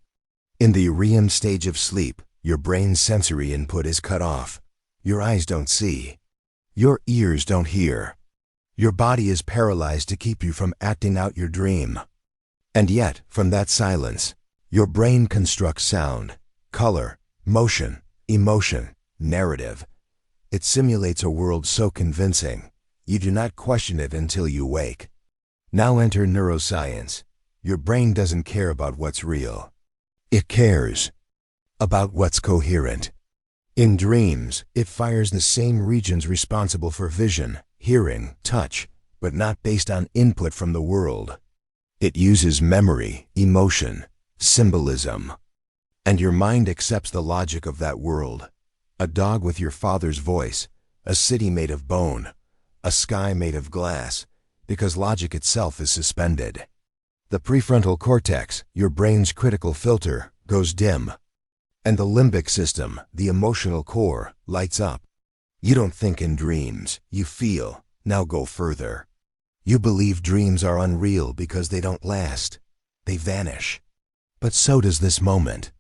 In the REM stage of sleep, your brain's sensory input is cut off. Your eyes don't see. Your ears don't hear. Your body is paralyzed to keep you from acting out your dream. And yet, from that silence, your brain constructs sound, color, motion, emotion, narrative. It simulates a world so convincing, you do not question it until you wake. Now enter neuroscience. Your brain doesn't care about what's real. It cares about what's coherent. In dreams, it fires the same regions responsible for vision, hearing, touch, but not based on input from the world. It uses memory, emotion, symbolism. And your mind accepts the logic of that world. A dog with your father's voice, a city made of bone, a sky made of glass, because logic itself is suspended. The prefrontal cortex, your brain's critical filter, goes dim. And the limbic system, the emotional core, lights up. You don't think in dreams, you feel. Now go further. You believe dreams are unreal because they don't last. They vanish. But so does this moment.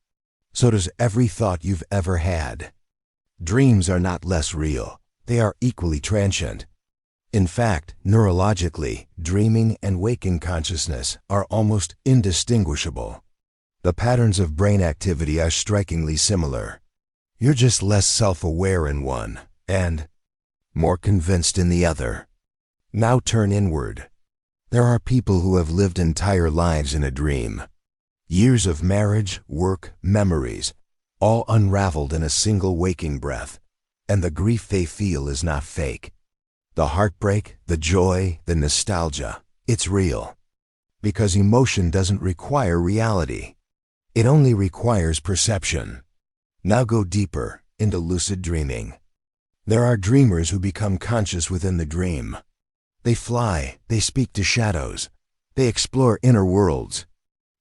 So does every thought you've ever had. Dreams are not less real. They are equally transient. In fact, neurologically, dreaming and waking consciousness are almost indistinguishable. The patterns of brain activity are strikingly similar. You're just less self-aware in one, and more convinced in the other. Now turn inward. There are people who have lived entire lives in a dream. Years of marriage, work, memories, all unraveled in a single waking breath. And the grief they feel is not fake. The heartbreak, the joy, the nostalgia, it's real. Because emotion doesn't require reality. It only requires perception. Now go deeper into lucid dreaming. There are dreamers who become conscious within the dream. They fly, they speak to shadows, they explore inner worlds.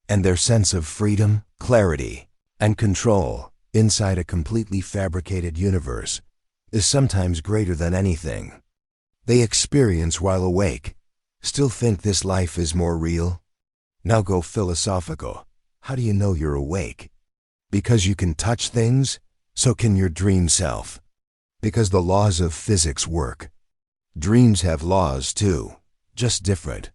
And their sense of freedom, clarity, and control inside a completely fabricated universe is sometimes greater than anything they experience while awake. Still think this life is more real? Now go philosophical. How do you know you're awake? Because you can touch things, so can your dream self. Because the laws of physics work. Dreams have laws too, just different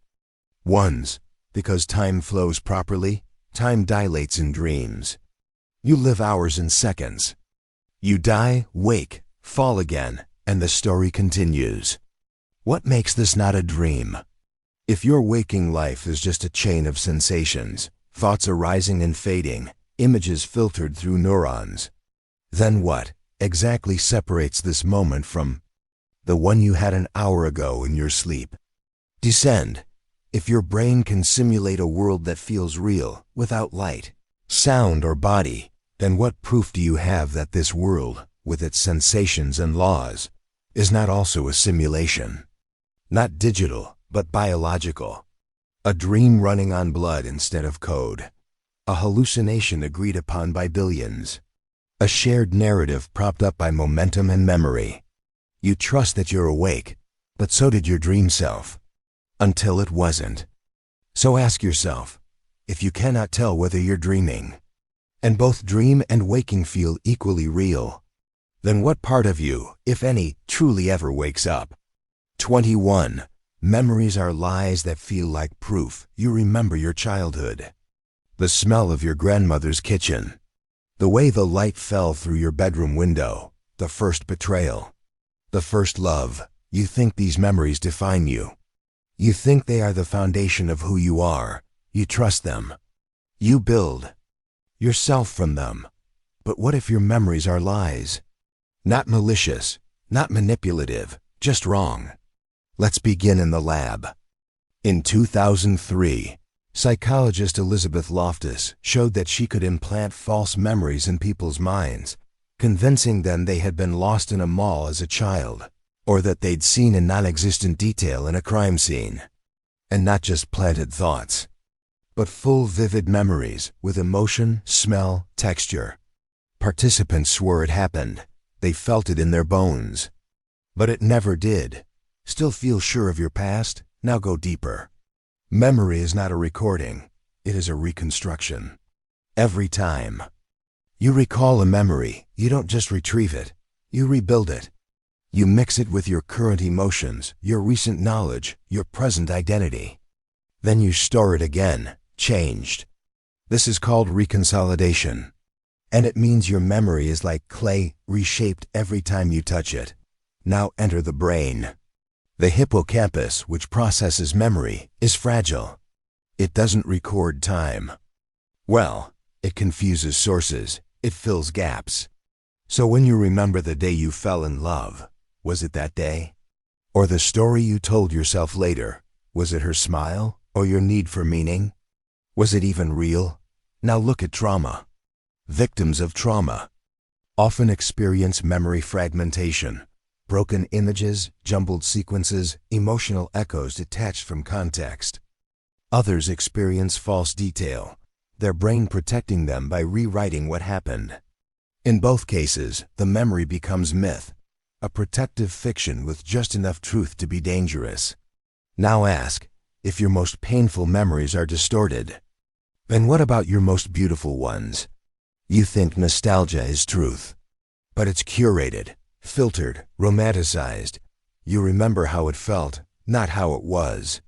ones. Because time flows properly, time dilates in dreams. You live hours in seconds. You die, wake, fall again, and the story continues. What makes this not a dream? If your waking life is just a chain of sensations, thoughts arising and fading, images filtered through neurons, then what exactly separates this moment from the one you had an hour ago in your sleep? Descend. If your brain can simulate a world that feels real, without light, sound, or body, then what proof do you have that this world, with its sensations and laws, is not also a simulation? Not digital, but biological. A dream running on blood instead of code. A hallucination agreed upon by billions. A shared narrative propped up by momentum and memory. You trust that you're awake, but so did your dream self. Until it wasn't. So ask yourself, if you cannot tell whether you're dreaming, and both dream and waking feel equally real, then what part of you, if any, truly ever wakes up? 21. Memories are lies that feel like proof you remember your childhood. The smell of your grandmother's kitchen. The way the light fell through your bedroom window. The first betrayal. The first love. You think these memories define you. You think they are the foundation of who you are. You trust them. You build yourself from them. But what if your memories are lies? Not malicious, not manipulative, just wrong. Let's begin in the lab. In 2003, psychologist Elizabeth Loftus showed that she could implant false memories in people's minds, convincing them they had been lost in a mall as a child, or that they'd seen a non-existent detail in a crime scene. And not just planted thoughts, but full vivid memories with emotion, smell, texture. Participants swore it happened. They felt it in their bones. But it never did. Still feel sure of your past? Now go deeper. Memory is not a recording. It is a reconstruction. Every time you recall a memory, you don't just retrieve it. You rebuild it. You mix it with your current emotions, your recent knowledge, your present identity. Then you store it again, changed. This is called reconsolidation. And it means your memory is like clay, reshaped every time you touch it. Now enter the brain. The hippocampus, which processes memory, is fragile. It doesn't record time. Well, it confuses sources. It fills gaps. So when you remember the day you fell in love, was it that day? Or the story you told yourself later, was it her smile or your need for meaning? Was it even real? Now look at trauma. Victims of trauma often experience memory fragmentation, broken images, jumbled sequences, emotional echoes detached from context. Others experience false detail, their brain protecting them by rewriting what happened. In both cases, the memory becomes myth, a protective fiction with just enough truth to be dangerous. Now ask, if your most painful memories are distorted, then what about your most beautiful ones? You think nostalgia is truth, but it's curated, filtered, romanticized. You remember how it felt, not how it was.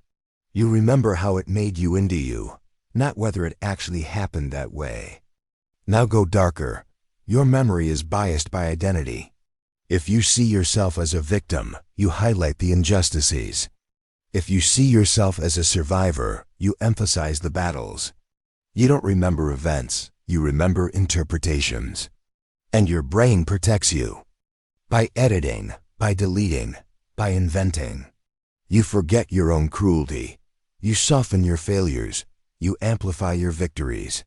You remember how it made you into you, not whether it actually happened that way. Now go darker. Your memory is biased by identity. If you see yourself as a victim, you highlight the injustices. If you see yourself as a survivor, you emphasize the battles. You don't remember events, you remember interpretations. And your brain protects you. By editing, by deleting, by inventing. You forget your own cruelty. You soften your failures. You amplify your victories.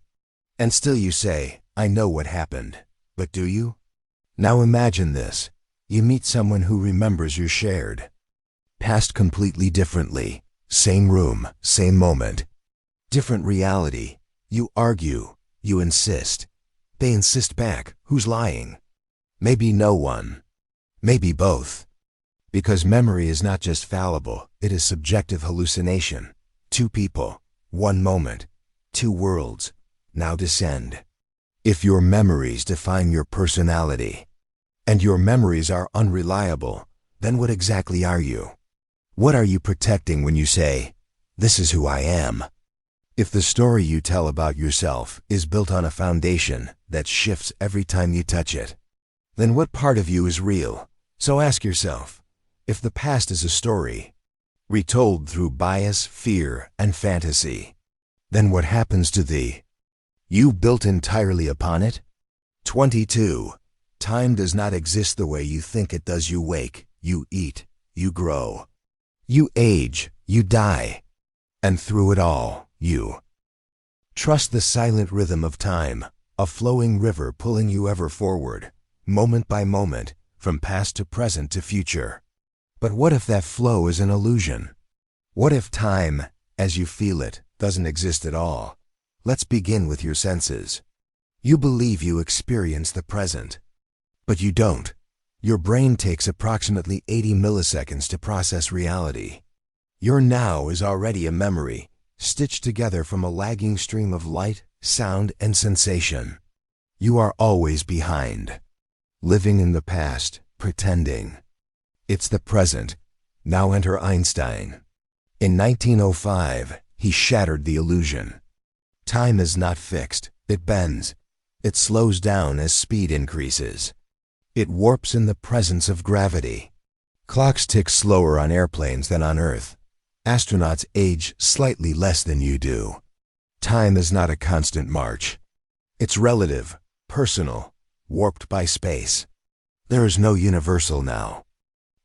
And still you say, I know what happened. But do you? Now imagine this. You meet someone who remembers your shared past completely differently. Same room, same moment. Different reality. You argue. You insist. They insist back. Who's lying? Maybe no one. Maybe both. Because memory is not just fallible, it is subjective hallucination. Two people, one moment, two worlds. Now descend. If your memories define your personality, and your memories are unreliable, then what exactly are you? What are you protecting when you say, this is who I am? If the story you tell about yourself is built on a foundation that shifts every time you touch it, then what part of you is real? So ask yourself, if the past is a story, retold through bias, fear, and fantasy, then what happens to thee? You built entirely upon it? 22. Time does not exist the way you think it does. You wake, you eat, you grow. You age, you die. And through it all, you trust the silent rhythm of time, a flowing river pulling you ever forward, moment by moment, from past to present to future. But what if that flow is an illusion? What if time, as you feel it, doesn't exist at all? Let's begin with your senses. You believe you experience the present, but you don't. Your brain takes approximately 80 milliseconds to process reality. Your now is already a memory, stitched together from a lagging stream of light, sound, and sensation. You are always behind, living in the past, pretending. It's the present. Now enter Einstein. In 1905, he shattered the illusion. Time is not fixed. It bends. It slows down as speed increases. It warps in the presence of gravity. Clocks tick slower on airplanes than on Earth. Astronauts age slightly less than you do. Time is not a constant march. It's relative, personal, warped by space. There is no universal now.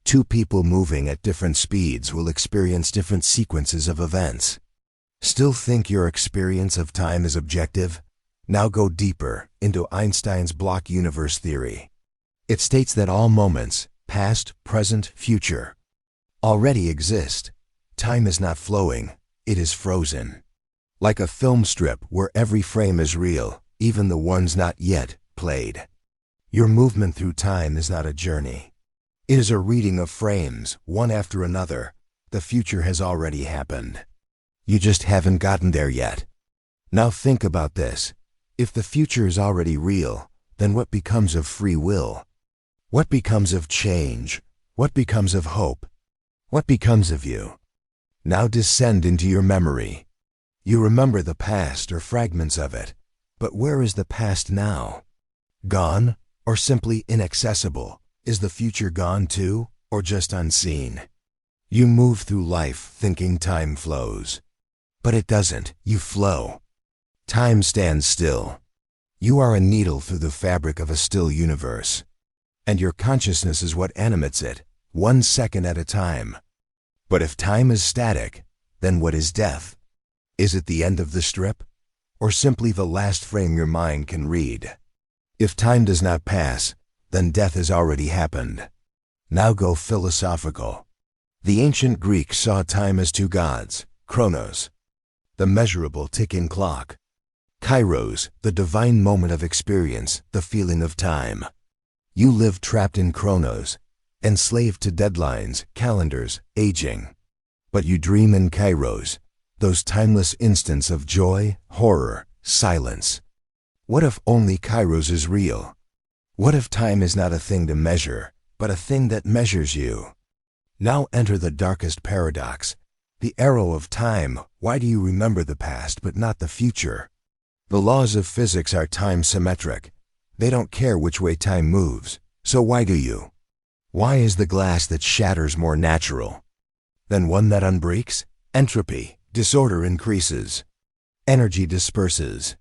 Two people moving at different speeds will experience different sequences of events. Still think your experience of time is objective? Now go deeper into Einstein's block universe theory. It states that all moments, past, present, future, already exist. Time is not flowing, it is frozen. Like a film strip where every frame is real, even the ones not yet played. Your movement through time is not a journey. It is a reading of frames, one after another. The future has already happened. You just haven't gotten there yet. Now think about this. If the future is already real, then what becomes of free will? What becomes of change? What becomes of hope? What becomes of you? Now descend into your memory. You remember the past or fragments of it, but where is the past now? Gone, or simply inaccessible? Is the future gone too, or just unseen? You move through life thinking time flows. But it doesn't, you flow. Time stands still. You are a needle through the fabric of a still universe. And your consciousness is what animates it, 1 second at a time. But if time is static, then what is death? Is it the end of the strip? Or simply the last frame your mind can read? If time does not pass, then death has already happened. Now go philosophical. The ancient Greeks saw time as 2 gods, chronos, the measurable ticking clock, kairos, the divine moment of experience, the feeling of time. You live trapped in chronos, enslaved to deadlines, calendars, aging. But you dream in kairos, those timeless instants of joy, horror, silence. What if only kairos is real? What if time is not a thing to measure, but a thing that measures you? Now enter the darkest paradox. The arrow of time. Why do you remember the past but not the future? The laws of physics are time symmetric. They don't care which way time moves, so why do you? Why is the glass that shatters more natural than one that unbreaks? Entropy, disorder increases. Energy disperses.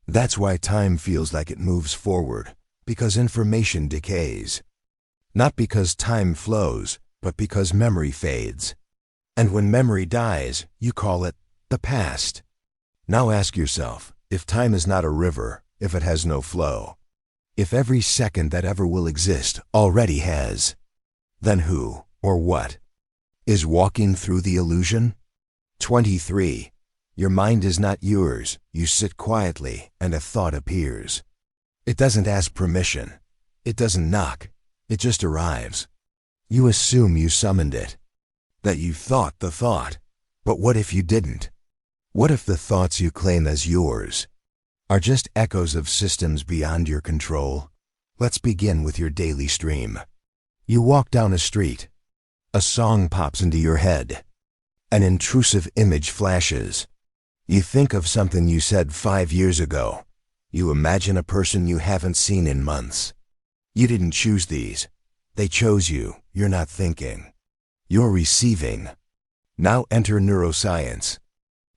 That's why time feels like it moves forward, because information decays. Not because time flows, but because memory fades. And when memory dies, you call it the past. Now ask yourself, if time is not a river, if it has no flow, if every second that ever will exist already has, then who, or what, is walking through the illusion? 23. Your mind is not yours. You sit quietly, and a thought appears. It doesn't ask permission. It doesn't knock. It just arrives. You assume you summoned it, that you thought the thought. But what if you didn't? What if the thoughts you claim as yours are just echoes of systems beyond your control? Let's begin with your daily stream. You walk down a street. A song pops into your head. An intrusive image flashes. You think of something you said 5 years ago. You imagine a person you haven't seen in months. You didn't choose these. They chose you. You're not thinking. You're receiving. Now enter neuroscience.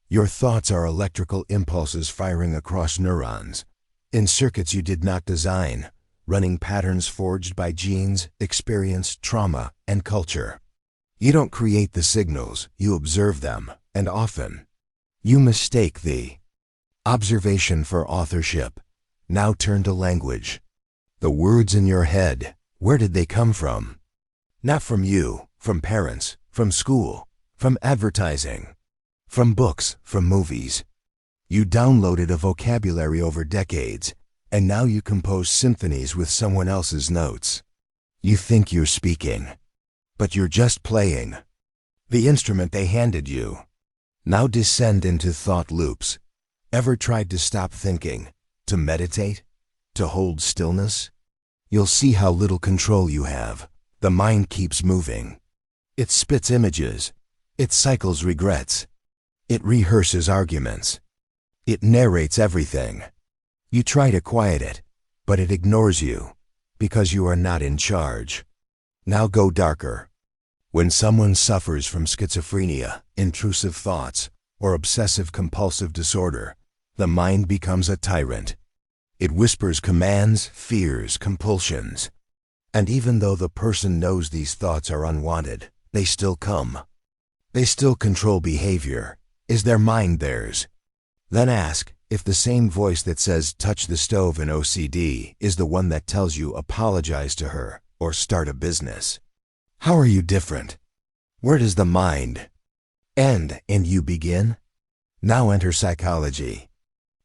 Your thoughts are electrical impulses firing across neurons, in circuits you did not design, running patterns forged by genes, experience, trauma, and culture. You don't create the signals, you observe them, and often, you mistake the observation for authorship. Now turn to language. The words in your head, where did they come from? Not from you, from parents, from school, from advertising, from books, from movies. You downloaded a vocabulary over decades, and now you compose symphonies with someone else's notes. You think you're speaking, but you're just playing the instrument they handed you. Now descend into thought loops. Ever tried to stop thinking, to meditate, to hold stillness? You'll see how little control you have. The mind keeps moving. It spits images. It cycles regrets. It rehearses arguments. It narrates everything. You try to quiet it, but it ignores you, because you are not in charge. Now go darker. When someone suffers from schizophrenia, intrusive thoughts, or obsessive-compulsive disorder, the mind becomes a tyrant. It whispers commands, fears, compulsions. And even though the person knows these thoughts are unwanted, they still come. They still control behavior. Is their mind theirs? Then ask if the same voice that says touch the stove in OCD is the one that tells you apologize to her, or start a business. How are you different? Where does the mind end and you begin? Now enter psychology.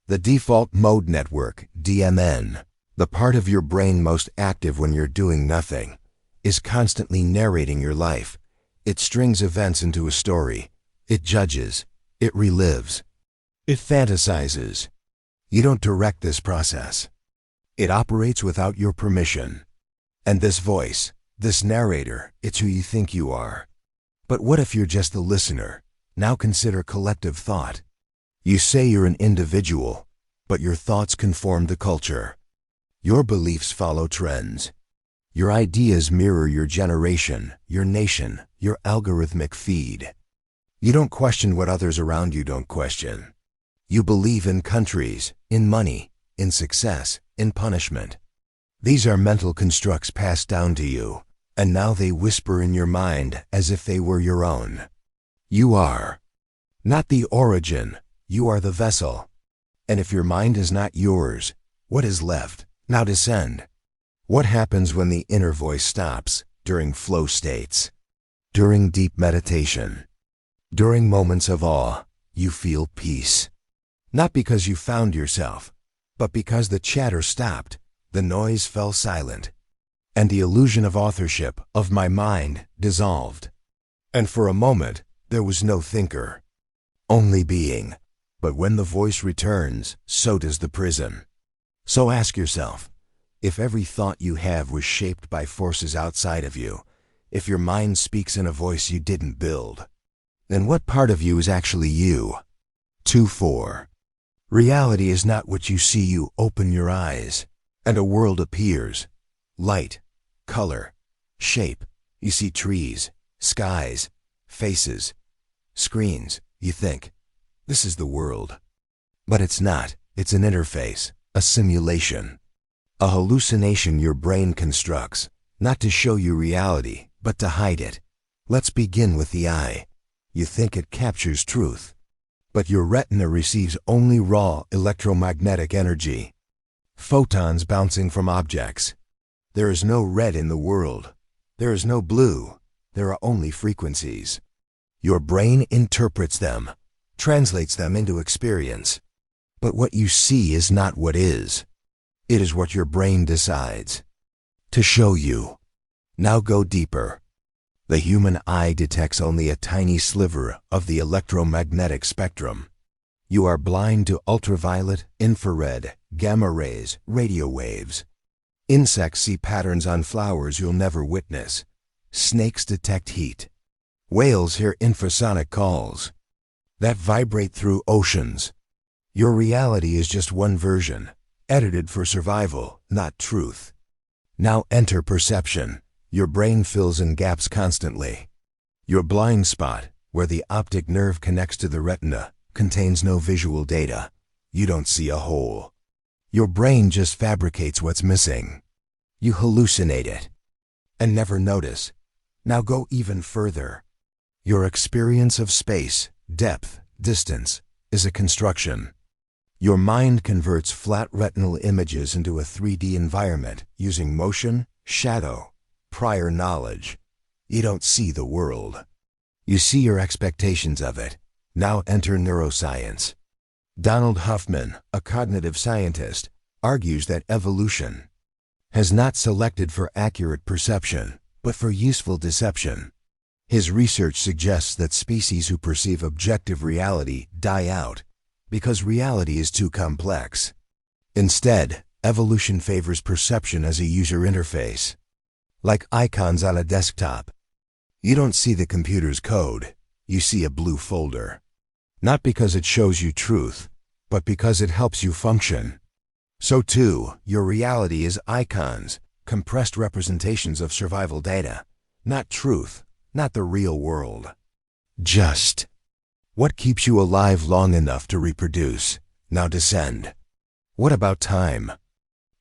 The default mode network, DMN, the part of your brain most active when you're doing nothing, is constantly narrating your life. It strings events into a story. It judges. It relives. It fantasizes. You don't direct this process. It operates without your permission. And this voice, this narrator, it's who you think you are. But what if you're just the listener? Now consider collective thought. You say you're an individual, but your thoughts conform to culture. Your beliefs follow trends. Your ideas mirror your generation, your nation, your algorithmic feed. You don't question what others around you don't question. You believe in countries, in money, in success, in punishment. These are mental constructs passed down to you, and now they whisper in your mind as if they were your own. You are not the origin, you are the vessel. And if your mind is not yours, what is left? Now descend. What happens when the inner voice stops? During flow states, during deep meditation, during moments of awe, you feel peace. Not because you found yourself, but because the chatter stopped, the noise fell silent, and the illusion of authorship of my mind dissolved. And for a moment, there was no thinker, only being. But when the voice returns, so does the prison. So ask yourself, if every thought you have was shaped by forces outside of you, if your mind speaks in a voice you didn't build, then what part of you is actually you? 2-4. Reality is not what you see. You open your eyes, and a world appears. Light, color, shape. You see trees, skies, faces, screens. You think, this is the world. But it's not. It's an interface, a simulation, a hallucination your brain constructs, not to show you reality, but to hide it. Let's begin with the eye. You think it captures truth, but your retina receives only raw electromagnetic energy, photons bouncing from objects. There is no red in the world. There is no blue. There are only frequencies. Your brain interprets them, translates them into experience. But what you see is not what is. It is what your brain decides to show you. Now go deeper. The human eye detects only a tiny sliver of the electromagnetic spectrum. You are blind to ultraviolet, infrared, gamma rays, radio waves. Insects see patterns on flowers you'll never witness. Snakes detect heat. Whales hear infrasonic calls that vibrate through oceans. Your reality is just one version, edited for survival, not truth. Now enter perception. Your brain fills in gaps constantly. Your blind spot, where the optic nerve connects to the retina, contains no visual data. You don't see a hole. Your brain just fabricates what's missing. You hallucinate it and never notice. Now go even further. Your experience of space, depth, distance, is a construction. Your mind converts flat retinal images into a 3D environment using motion, shadow, prior knowledge. You don't see the world. You see your expectations of it. Now enter neuroscience. Donald Huffman, a cognitive scientist, argues that evolution has not selected for accurate perception, but for useful deception. His research suggests that species who perceive objective reality die out because reality is too complex. Instead, evolution favors perception as a user interface, like icons on a desktop. You don't see the computer's code, you see a blue folder. Not because it shows you truth, but because it helps you function. So too, your reality is icons, compressed representations of survival data, not truth, not the real world. Just what keeps you alive long enough to reproduce? Now descend. What about time?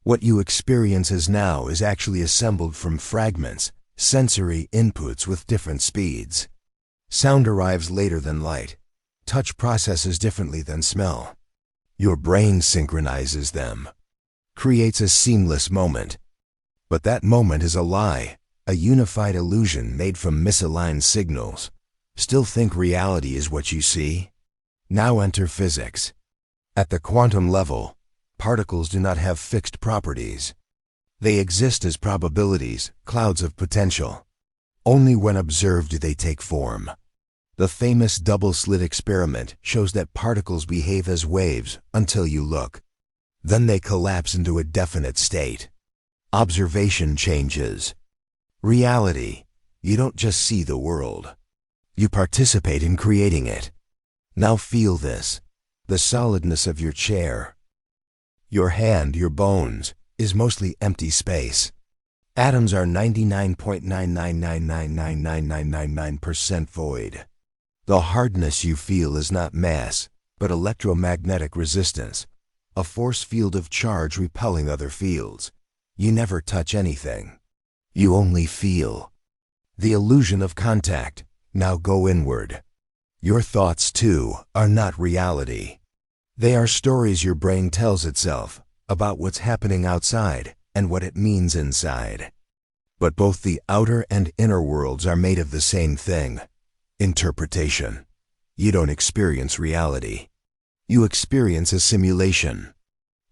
What you experience as now is actually assembled from fragments, sensory inputs with different speeds. Sound arrives later than light. Touch processes differently than smell. Your brain synchronizes them, creates a seamless moment. But that moment is a lie, a unified illusion made from misaligned signals. Still think reality is what you see? Now enter physics. At the quantum level, particles do not have fixed properties. They exist as probabilities, clouds of potential. Only when observed do they take form. The famous double-slit experiment shows that particles behave as waves until you look. Then they collapse into a definite state. Observation changes. Reality. You don't just see the world. You participate in creating it. Now feel this. The solidness of your chair, your hand, your bones, is mostly empty space. Atoms are 99.9999999% void. The hardness you feel is not mass, but electromagnetic resistance, a force field of charge repelling other fields. You never touch anything. You only feel. The illusion of contact. Now go inward. Your thoughts, too, are not reality. They are stories your brain tells itself about what's happening outside and what it means inside. But both the outer and inner worlds are made of the same thing: interpretation. You don't experience reality. You experience a simulation.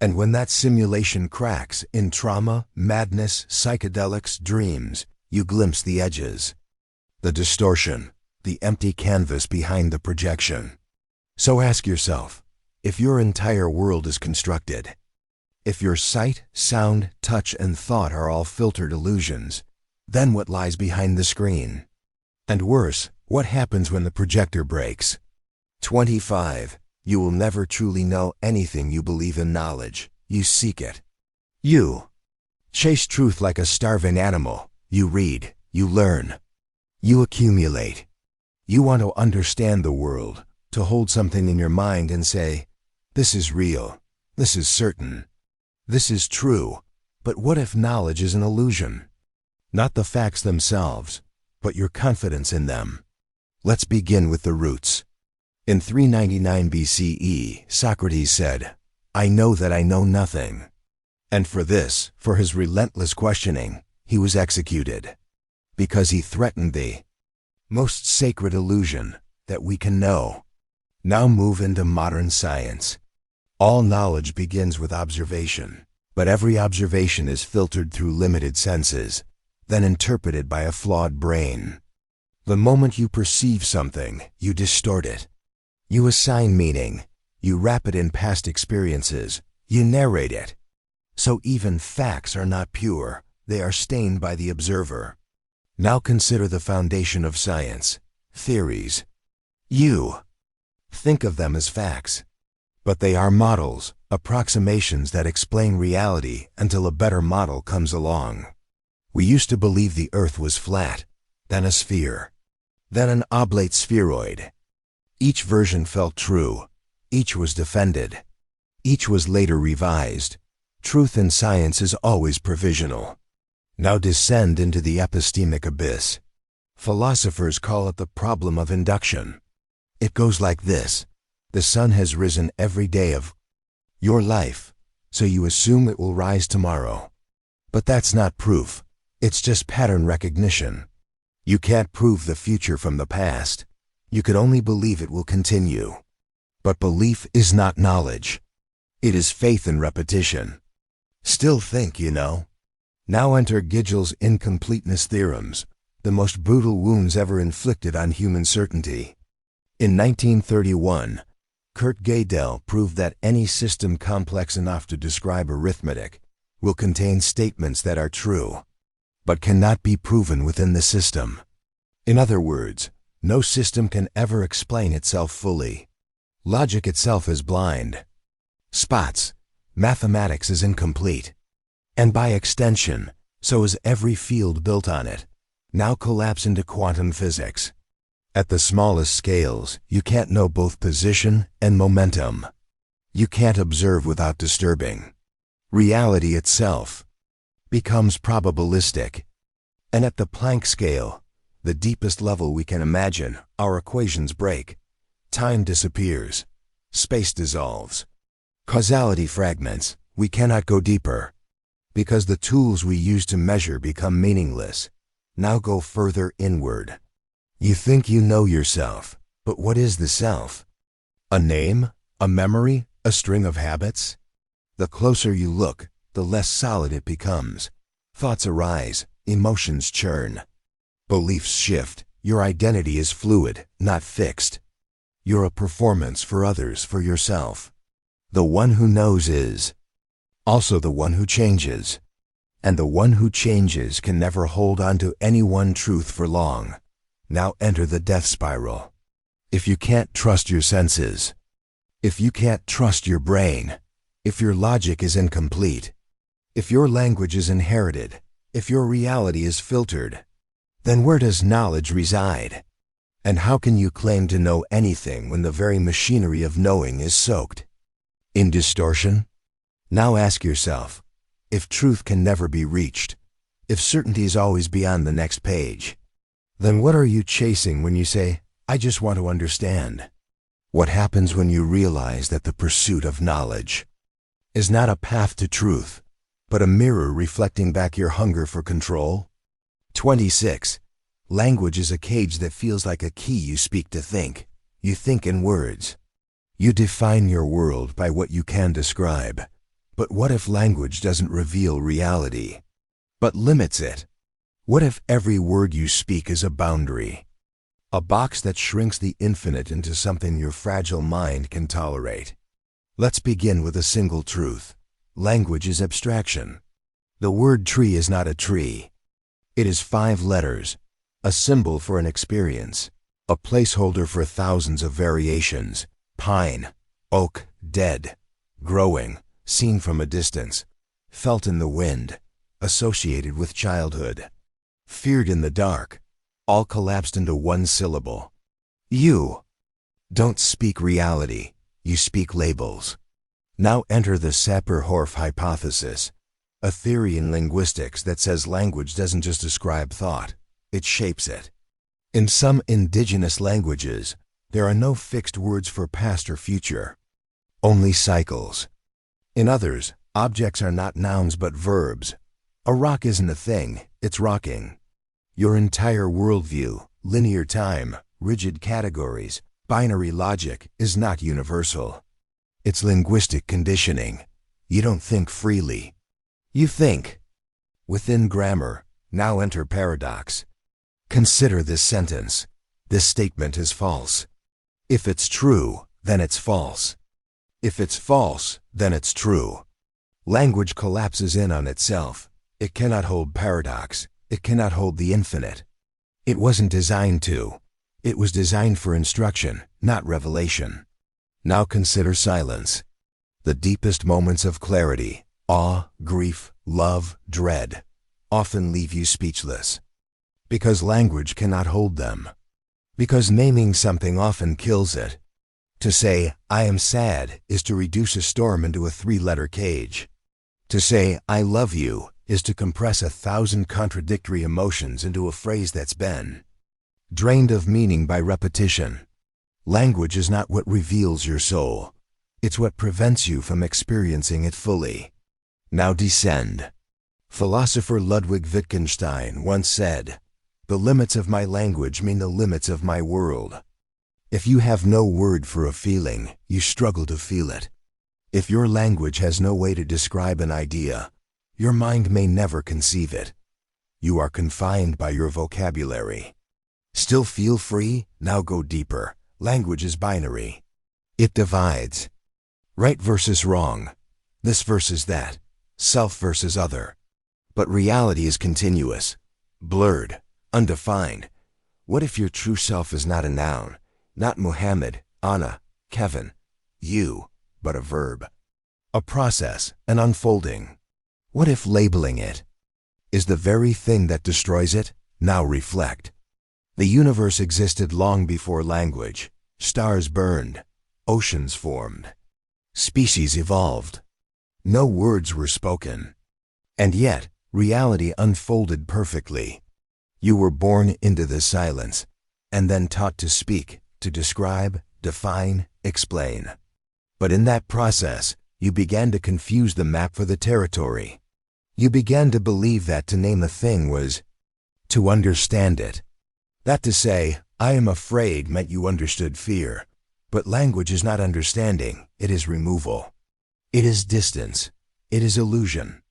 And when that simulation cracks in trauma, madness, psychedelics, dreams, you glimpse the edges. The distortion, the empty canvas behind the projection. So ask yourself, if your entire world is constructed, if your sight, sound, touch, and thought are all filtered illusions, then what lies behind the screen? And worse, what happens when the projector breaks? 25. You will never truly know anything you believe in knowledge. You seek it. You chase truth like a starving animal. You read. You learn. You accumulate. You want to understand the world, to hold something in your mind and say, this is real. This is certain. This is true. But what if knowledge is an illusion? Not the facts themselves, but your confidence in them. Let's begin with the roots. In 399 BCE, Socrates said, I know that I know nothing. And for this, for his relentless questioning, he was executed. Because he threatened the most sacred illusion that we can know. Now move into modern science. All knowledge begins with observation, but every observation is filtered through limited senses, then interpreted by a flawed brain. The moment you perceive something, you distort it. You assign meaning. You wrap it in past experiences. You narrate it. So even facts are not pure. They are stained by the observer. Now consider the foundation of science. Theories. You think of them as facts. But they are models, approximations that explain reality until a better model comes along. We used to believe the Earth was flat, then a sphere, then an oblate spheroid. Each version felt true. Each was defended. Each was later revised. Truth in science is always provisional. Now descend into the epistemic abyss. Philosophers call it the problem of induction. It goes like this. The sun has risen every day of your life, so you assume it will rise tomorrow. But that's not proof. It's just pattern recognition. You can't prove the future from the past. You can only believe it will continue. But belief is not knowledge. It is faith in repetition. Still think, you know. Now enter Gödel's incompleteness theorems, the most brutal wounds ever inflicted on human certainty. In 1931, Kurt Gödel proved that any system complex enough to describe arithmetic will contain statements that are true, but cannot be proven within the system. In other words, no system can ever explain itself fully. Logic itself is blind. Spots. Mathematics is incomplete. And by extension, so is every field built on it. Now collapse into quantum physics. At the smallest scales, you can't know both position and momentum. You can't observe without disturbing. Reality itself becomes probabilistic. And at the Planck scale, the deepest level we can imagine, our equations break. Time disappears. Space dissolves. Causality fragments. We cannot go deeper. Because the tools we use to measure become meaningless. Now go further inward. You think you know yourself, but what is the self? A name? A memory? A string of habits? The closer you look, the less solid it becomes. Thoughts arise, emotions churn. Beliefs shift. Your identity is fluid, not fixed. You're a performance for others, for yourself. The one who knows is also the one who changes. And the one who changes can never hold on to any one truth for long. Now enter the death spiral. If you can't trust your senses, if you can't trust your brain, if your logic is incomplete, if your language is inherited, if your reality is filtered, then where does knowledge reside? And how can you claim to know anything when the very machinery of knowing is soaked in distortion? Now ask yourself, if truth can never be reached, if certainty is always beyond the next page, then what are you chasing when you say, I just want to understand? What happens when you realize that the pursuit of knowledge is not a path to truth, but a mirror reflecting back your hunger for control? 26. Language is a cage that feels like a key you speak to think. You think in words. You define your world by what you can describe. But what if language doesn't reveal reality, but limits it? What if every word you speak is a boundary? A box that shrinks the infinite into something your fragile mind can tolerate. Let's begin with a single truth. Language is abstraction. The word tree is not a tree. It is 5 letters, a symbol for an experience, a placeholder for thousands of variations. Pine, oak, dead, growing, seen from a distance, felt in the wind, associated with childhood, feared in the dark, all collapsed into one syllable. You don't speak reality, you speak labels. Now enter the Sapir-Whorf hypothesis, a theory in linguistics that says language doesn't just describe thought, it shapes it. In some indigenous languages, there are no fixed words for past or future, only cycles. In others, objects are not nouns but verbs. A rock isn't a thing, it's rocking. Your entire worldview, linear time, rigid categories, binary logic is not universal. It's linguistic conditioning. You don't think freely. You think within grammar. Now enter paradox. Consider this sentence. This statement is false. If it's true, then it's false. If it's false, then it's true. Language collapses in on itself. It cannot hold paradox. It cannot hold the infinite. It wasn't designed to. It was designed for instruction, not revelation. Now consider silence. The deepest moments of clarity, awe, grief, love, dread, often leave you speechless. Because language cannot hold them. Because naming something often kills it. To say, I am sad, is to reduce a storm into a 3-letter cage. To say, I love you, is to compress 1,000 contradictory emotions into a phrase that's been drained of meaning by repetition. Language is not what reveals your soul. It's what prevents you from experiencing it fully. Now descend. Philosopher Ludwig Wittgenstein once said, "The limits of my language mean the limits of my world." If you have no word for a feeling, you struggle to feel it. If your language has no way to describe an idea, your mind may never conceive it. You are confined by your vocabulary. Still feel free? Now go deeper. Language is binary. It divides. Right versus wrong. This versus that. Self versus other. But reality is continuous. Blurred. Undefined. What if your true self is not a noun? Not Muhammad, Anna, Kevin, you, but a verb. A process, an unfolding. What if labeling it is the very thing that destroys it? Now reflect. The universe existed long before language. Stars burned. Oceans formed. Species evolved. No words were spoken. And yet, reality unfolded perfectly. You were born into this silence, and then taught to speak, to describe, define, explain. But in that process, you began to confuse the map for the territory. You began to believe that to name a thing was to understand it. That to say, I am afraid meant you understood fear. But language is not understanding, it is removal. It is distance. It is illusion.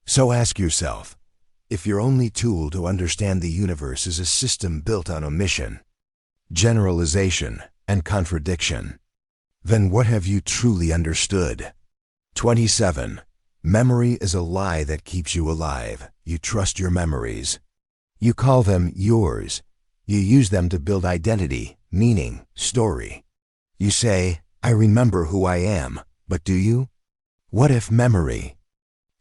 So ask yourself, if your only tool to understand the universe is a system built on omission, generalization, and contradiction, then what have you truly understood? 27. Memory is a lie that keeps you alive. You trust your memories. You call them yours. You use them to build identity, meaning, story. You say, I remember who I am, but do you? What if memory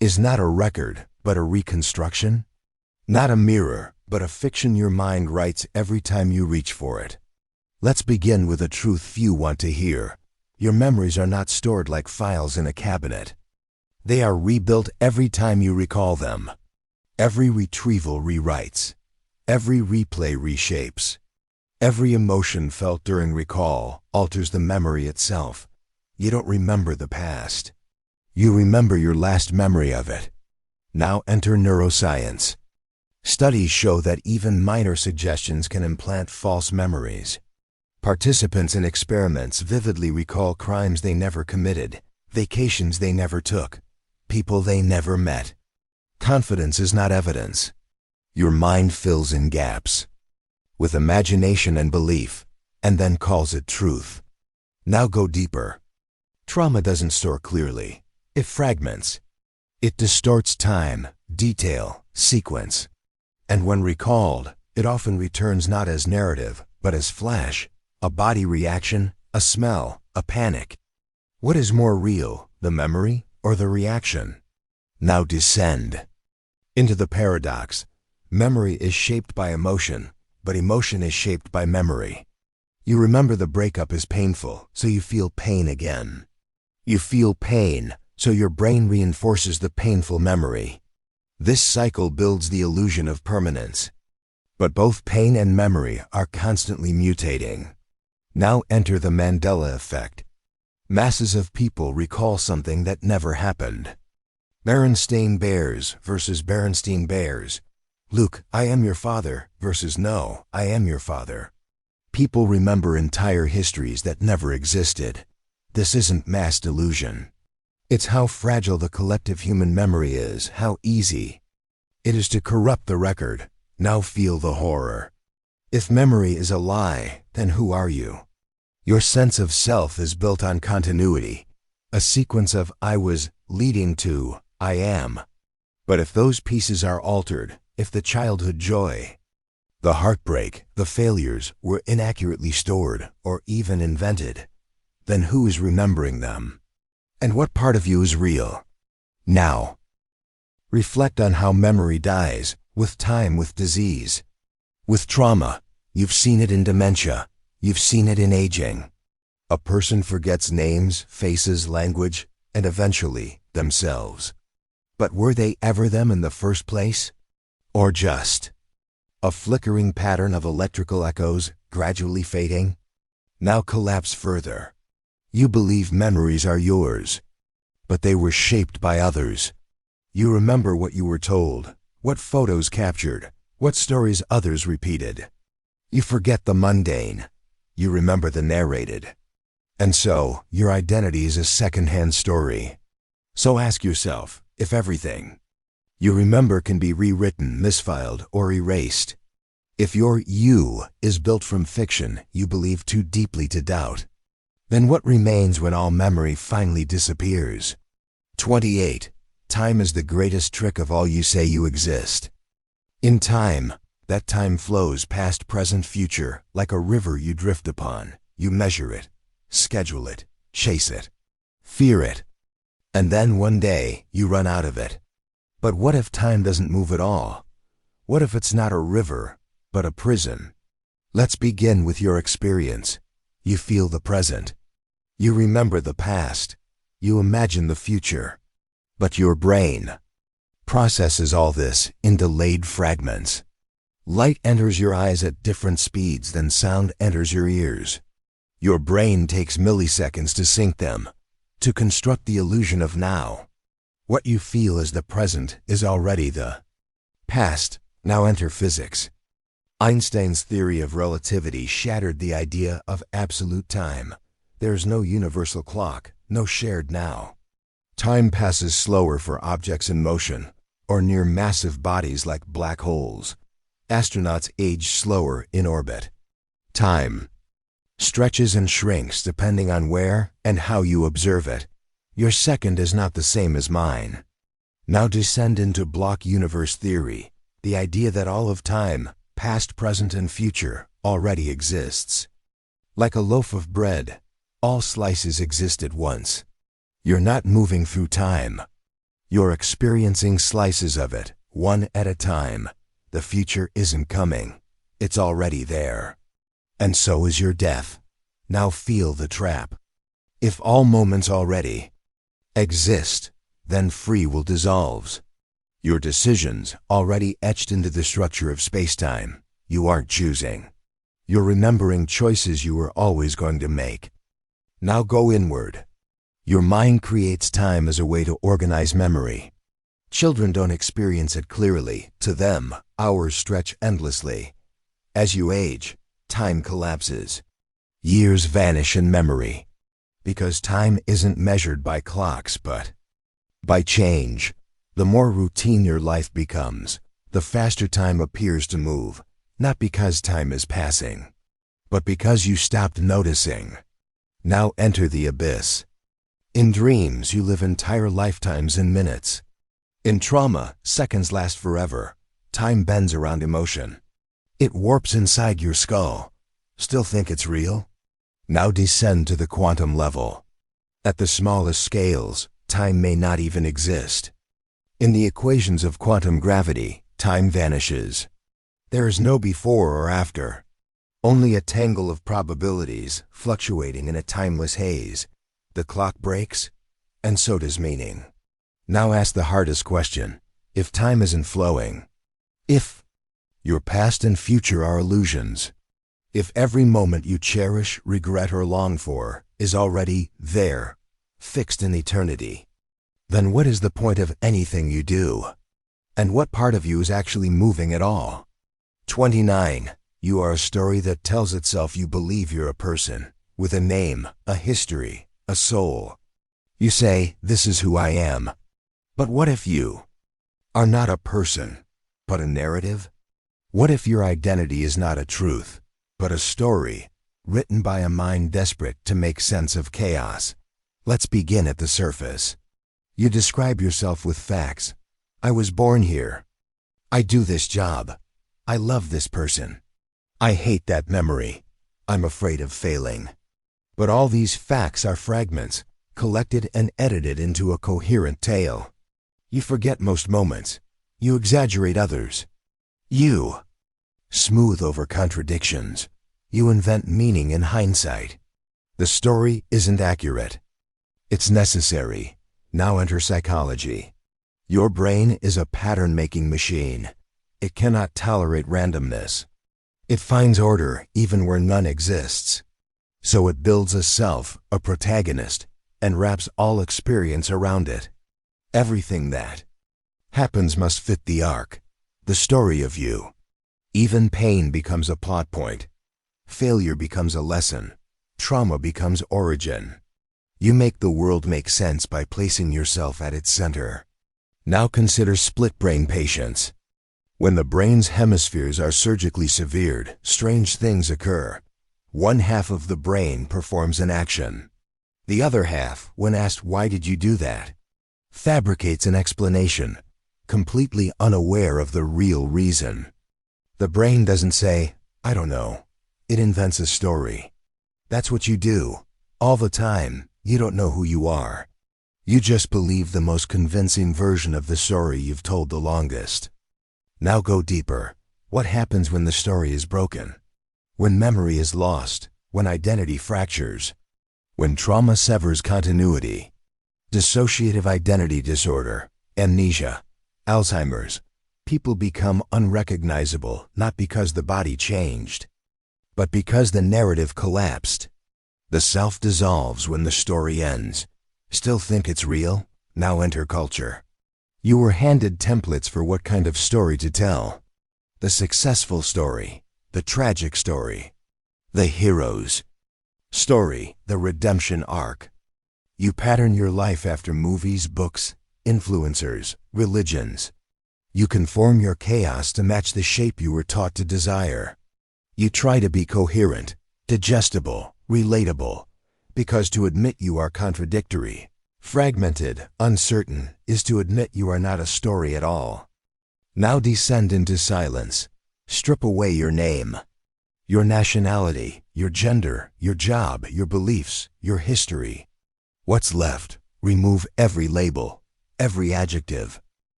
is not a record, but a reconstruction? Not a mirror, but a fiction your mind writes every time you reach for it. Let's begin with a truth few want to hear. Your memories are not stored like files in a cabinet. They are rebuilt every time you recall them. Every retrieval rewrites. Every replay reshapes. Every emotion felt during recall alters the memory itself. You don't remember the past. You remember your last memory of it. Now enter neuroscience. Studies show that even minor suggestions can implant false memories. Participants in experiments vividly recall crimes they never committed, vacations they never took, people they never met. Confidence is not evidence. Your mind fills in gaps with imagination and belief, and then calls it truth. Now go deeper. Trauma doesn't store clearly. It fragments. It distorts time, detail, sequence. And when recalled, it often returns not as narrative, but as flash, a body reaction, a smell, a panic. What is more real, the memory or the reaction? Now descend into the paradox. Memory is shaped by emotion, but emotion is shaped by memory. You remember the breakup is painful, so you feel pain again. You feel pain, so your brain reinforces the painful memory. This cycle builds the illusion of permanence. But both pain and memory are constantly mutating. Now enter the Mandela effect. Masses of people recall something that never happened. Berenstain Bears versus Berenstain Bears. Luke, I am your father versus no, I am your father. People remember entire histories that never existed. This isn't mass delusion. It's how fragile the collective human memory is, how easy it is to corrupt the record. Now feel the horror. If memory is a lie, then who are you? Your sense of self is built on continuity, a sequence of I was leading to I am. But if those pieces are altered, if the childhood joy, the heartbreak, the failures were inaccurately stored or even invented, then who is remembering them? And what part of you is real? Now, reflect on how memory dies, with time, with disease, with trauma. You've seen it in dementia. You've seen it in aging. A person forgets names, faces, language, and eventually themselves. But were they ever them in the first place? Or just a flickering pattern of electrical echoes gradually fading? Now collapse further. You believe memories are yours, but they were shaped by others. You remember what you were told, what photos captured, what stories others repeated. You forget the mundane. You remember the narrated. And so, your identity is a second-hand story. So ask yourself, if everything you remember can be rewritten, misfiled, or erased, if your you is built from fiction you believe too deeply to doubt, then what remains when all memory finally disappears? 28. Time is the greatest trick of all. You say you exist. In time, that time flows past, present, future, like a river you drift upon. You measure it, schedule it, chase it, fear it, and then one day you run out of it. But what if time doesn't move at all? What if it's not a river, but a prison? Let's begin with your experience. You feel the present. You remember the past. You imagine the future. But your brain processes all this in delayed fragments. Light enters your eyes at different speeds than sound enters your ears. Your brain takes milliseconds to sync them, to construct the illusion of now. What you feel as the present is already the past. Now enter physics. Einstein's theory of relativity shattered the idea of absolute time. There's no universal clock, no shared now. Time passes slower for objects in motion, or near massive bodies like black holes. Astronauts age slower in orbit. Time stretches and shrinks depending on where and how you observe it. Your second is not the same as mine. Now descend into block universe theory, the idea that all of time, past, present, and future, already exists. Like a loaf of bread, all slices existed once. You're not moving through time. You're experiencing slices of it, one at a time. The future isn't coming. It's already there. And so is your death. Now feel the trap. If all moments already exist, then free will dissolves. Your decisions already etched into the structure of space-time. You aren't choosing. You're remembering choices you were always going to make. Now go inward. Your mind creates time as a way to organize memory. Children don't experience it clearly. To them, hours stretch endlessly. As you age, time collapses. Years vanish in memory. Because time isn't measured by clocks, but by change. The more routine your life becomes, the faster time appears to move, not because time is passing, but because you stopped noticing. Now enter the abyss. In dreams, you live entire lifetimes in minutes. In trauma, seconds last forever. Time bends around emotion. It warps inside your skull. Still think it's real? Now descend to the quantum level. At the smallest scales, time may not even exist. In the equations of quantum gravity, time vanishes. There is no before or after. Only a tangle of probabilities fluctuating in a timeless haze. The clock breaks, and so does meaning. Now ask the hardest question. If time isn't flowing, if your past and future are illusions, if every moment you cherish, regret, or long for is already there, fixed in eternity, then what is the point of anything you do? And what part of you is actually moving at all? 29. You are a story that tells itself you believe you're a person, with a name, a history, a soul. You say, this is who I am. But what if you are not a person, but a narrative? What if your identity is not a truth, but a story, written by a mind desperate to make sense of chaos? Let's begin at the surface. You describe yourself with facts. I was born here. I do this job. I love this person. I hate that memory. I'm afraid of failing. But all these facts are fragments, collected and edited into a coherent tale. You forget most moments. You exaggerate others. You smooth over contradictions. You invent meaning in hindsight. The story isn't accurate. It's necessary. Now enter psychology. Your brain is a pattern-making machine. It cannot tolerate randomness. It finds order even where none exists. So it builds a self, a protagonist, and wraps all experience around it. Everything that happens must fit the arc, the story of you. Even pain becomes a plot point. Failure becomes a lesson. Trauma becomes origin. You make the world make sense by placing yourself at its center. Now consider split brain patients. When the brain's hemispheres are surgically severed, strange things occur. One half of the brain performs an action. The other half, when asked why did you do that, fabricates an explanation, completely unaware of the real reason. The brain doesn't say, I don't know. It invents a story. That's what you do. All the time, you don't know who you are. You just believe the most convincing version of the story you've told the longest. Now go deeper. What happens when the story is broken? When memory is lost? When identity fractures? When trauma severs continuity? Dissociative identity disorder, amnesia, Alzheimer's. People become unrecognizable not because the body changed, but because the narrative collapsed. The self dissolves when the story ends. Still think it's real? Now enter culture. You were handed templates for what kind of story to tell. The successful story, the tragic story, the hero's story, the redemption arc. You pattern your life after movies, books, influencers, religions. You conform your chaos to match the shape you were taught to desire. You try to be coherent, digestible, relatable, because to admit you are contradictory, fragmented, uncertain, is to admit you are not a story at all. Now descend into silence. Strip away your name, your nationality, your gender, your job, your beliefs, your history. What's left? Remove every label, every adjective,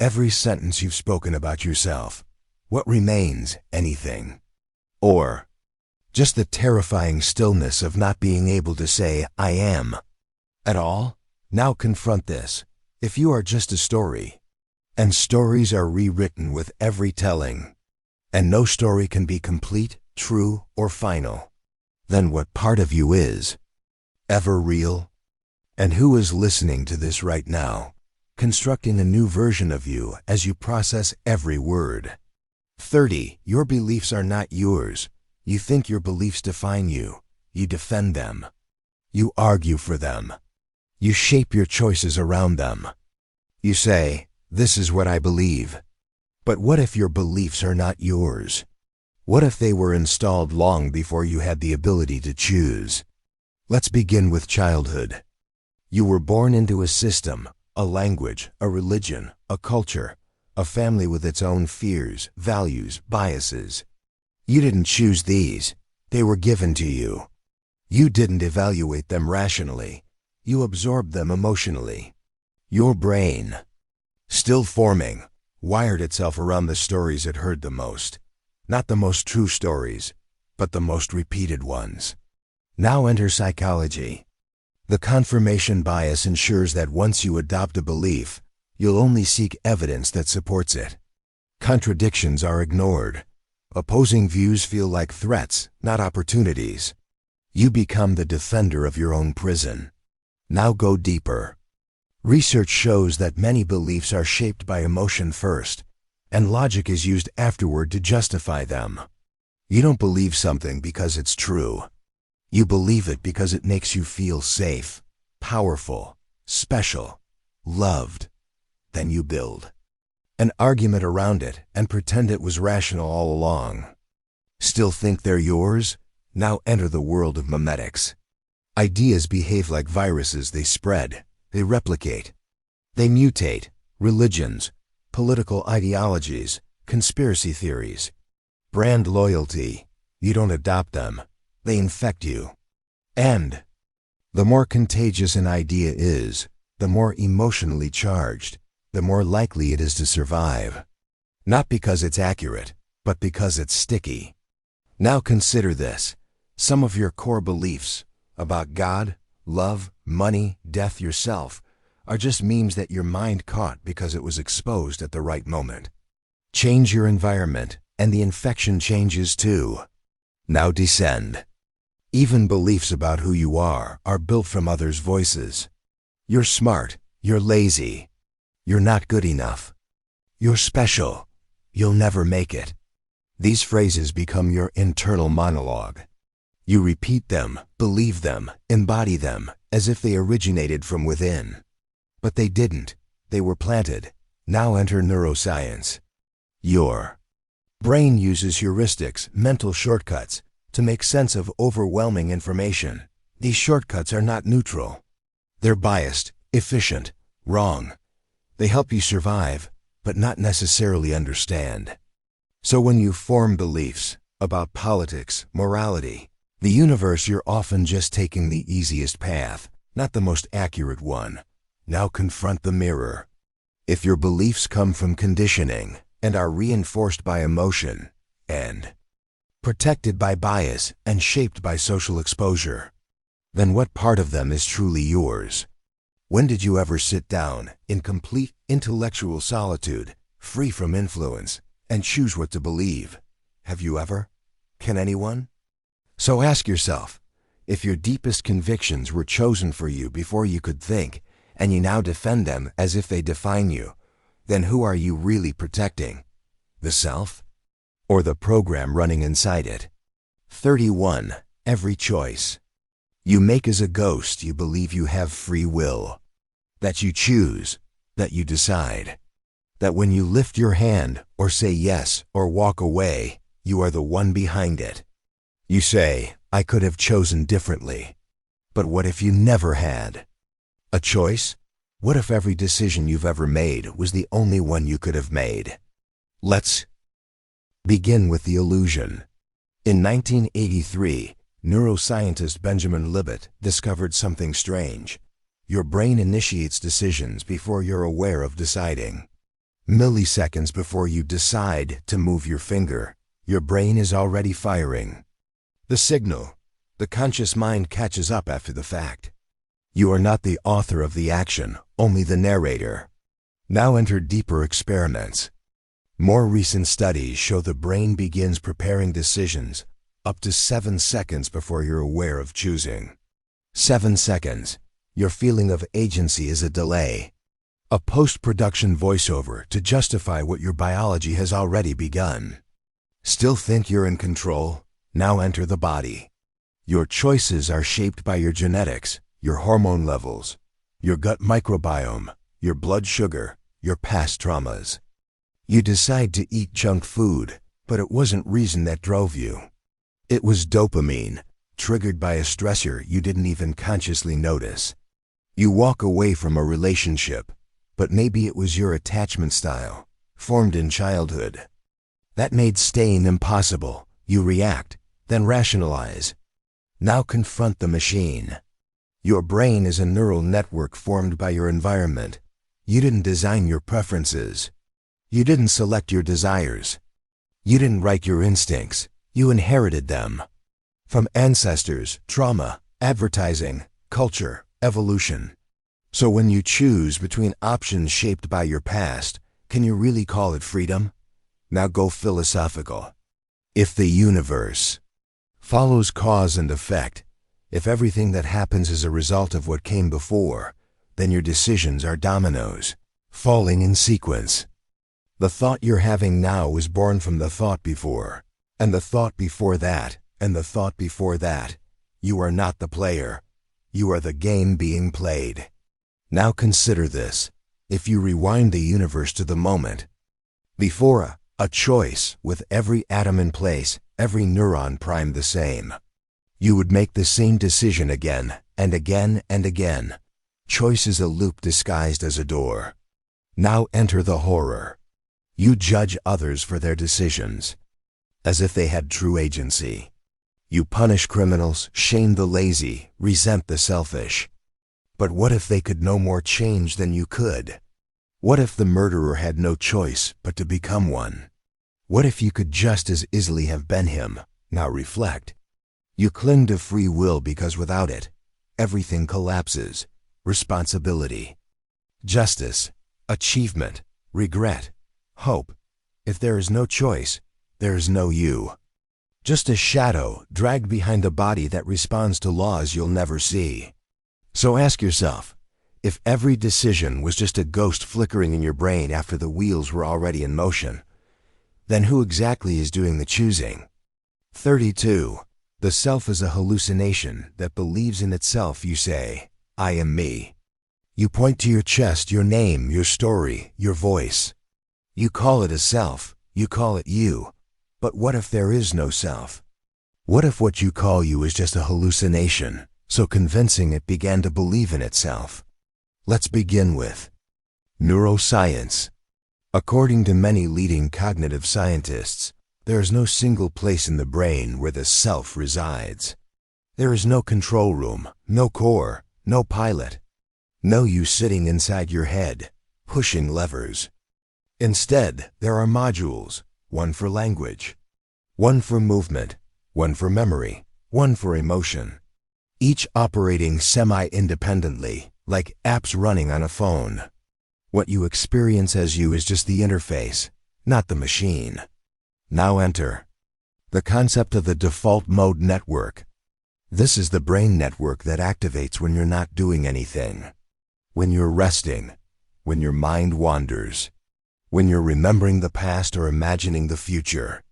every sentence you've spoken about yourself. What remains? Anything. Or just the terrifying stillness of not being able to say, I am, at all? Now confront this. If you are just a story, and stories are rewritten with every telling, and no story can be complete, true, or final, then what part of you is ever real? And who is listening to this right now, constructing a new version of you as you process every word? 30. Your beliefs are not yours. You think your beliefs define you. You defend them. You argue for them. You shape your choices around them. You say, this is what I believe. But what if your beliefs are not yours? What if they were installed long before you had the ability to choose? Let's begin with childhood. You were born into a system, a language, a religion, a culture, a family with its own fears, values, biases. You didn't choose these. They were given to you. You didn't evaluate them rationally. You absorbed them emotionally. Your brain, still forming, wired itself around the stories it heard the most. Not the most true stories, but the most repeated ones. Now enter psychology. The confirmation bias ensures that once you adopt a belief, you'll only seek evidence that supports it. Contradictions are ignored. Opposing views feel like threats, not opportunities. You become the defender of your own prison. Now go deeper. Research shows that many beliefs are shaped by emotion first, and logic is used afterward to justify them. You don't believe something because it's true. You believe it because it makes you feel safe, powerful, special, loved. Then you build an argument around it and pretend it was rational all along. Still think they're yours? Now enter the world of memetics. Ideas behave like viruses. They spread, they replicate, they mutate. Religions, political ideologies, conspiracy theories, brand loyalty. You don't adopt them, they infect you. And the more contagious an idea is, the more emotionally charged, the more likely it is to survive. Not because it's accurate, but because it's sticky. Now consider this. Some of your core beliefs about God, love, money, death, yourself, are just memes that your mind caught because it was exposed at the right moment. Change your environment, and the infection changes too. Now descend. Even beliefs about who you are built from others' voices. You're smart, you're lazy, you're not good enough, you're special, you'll never make it. These phrases become your internal monologue. You repeat them, believe them, embody them, as if they originated from within. But they didn't. They were planted. Now enter neuroscience. Your brain uses heuristics, mental shortcuts, to make sense of overwhelming information. These shortcuts are not neutral. They're biased, efficient, wrong. They help you survive, but not necessarily understand. So when you form beliefs about politics, morality, the universe, you're often just taking the easiest path, not the most accurate one. Now confront the mirror. If your beliefs come from conditioning and are reinforced by emotion and protected by bias and shaped by social exposure, then what part of them is truly yours? When did you ever sit down in complete intellectual solitude, free from influence, and choose what to believe? Have you ever? Can anyone? So ask yourself, if your deepest convictions were chosen for you before you could think, and you now defend them as if they define you, then who are you really protecting? The self? Or the program running inside it? 31. Every choice you make as a ghost, you believe you have free will, that you choose, that you decide, that when you lift your hand or say yes or walk away, you are the one behind it. You say, I could have chosen differently. But what if you never had a choice? What if every decision you've ever made was the only one you could have made? Let's begin with the illusion. In 1983, neuroscientist Benjamin Libet discovered something strange. Your brain initiates decisions before you're aware of deciding. Milliseconds before you decide to move your finger, your brain is already firing the signal. The conscious mind catches up after the fact. You are not the author of the action, only the narrator. Now enter deeper experiments. More recent studies show the brain begins preparing decisions up to 7 seconds before you're aware of choosing. 7 seconds. Your feeling of agency is a delay, a post-production voiceover to justify what your biology has already begun. Still think you're in control? Now enter the body. Your choices are shaped by your genetics, your hormone levels, your gut microbiome, your blood sugar, your past traumas. You decide to eat junk food, but it wasn't reason that drove you. It was dopamine, triggered by a stressor you didn't even consciously notice. You walk away from a relationship, but maybe it was your attachment style, formed in childhood. That made staying impossible. You react, then rationalize. Now confront the machine. Your brain is a neural network formed by your environment. You didn't design your preferences. You didn't select your desires. You didn't write your instincts. You inherited them. From ancestors, trauma, advertising, culture, evolution. So when you choose between options shaped by your past, can you really call it freedom? Now go philosophical. If the universe follows cause and effect, if everything that happens is a result of what came before, then your decisions are dominoes, falling in sequence. The thought you're having now was born from the thought before, and the thought before that, and the thought before that. You are not the player. You are the game being played. Now consider this. If you rewind the universe to the moment before a choice, with every atom in place, every neuron primed the same, you would make the same decision again and again and again. Choice is a loop disguised as a door. Now enter the horror. You judge others for their decisions, as if they had true agency. You punish criminals, shame the lazy, resent the selfish. But what if they could no more change than you could? What if the murderer had no choice but to become one? What if you could just as easily have been him? Now reflect. You cling to free will because without it, everything collapses. Responsibility, justice, achievement, regret, hope. If there is no choice, there is no you. Just a shadow dragged behind a body that responds to laws you'll never see. So ask yourself, if every decision was just a ghost flickering in your brain after the wheels were already in motion, then who exactly is doing the choosing? 32. The self is a hallucination that believes in itself. You say, I am me. You point to your chest, your name, your story, your voice. You call it a self, you call it you. But what if there is no self? What if what you call you is just a hallucination, so convincing it began to believe in itself? Let's begin with neuroscience. According to many leading cognitive scientists, there is no single place in the brain where the self resides. There is no control room, no core, no pilot, no you sitting inside your head, pushing levers. Instead, there are modules, one for language, one for movement, one for memory, one for emotion, each operating semi-independently, like apps running on a phone. What you experience as you is just the interface, not the machine. Now enter the concept of the default mode network. This is the brain network that activates when you're not doing anything. When you're resting, when your mind wanders, when you're remembering the past or imagining the future.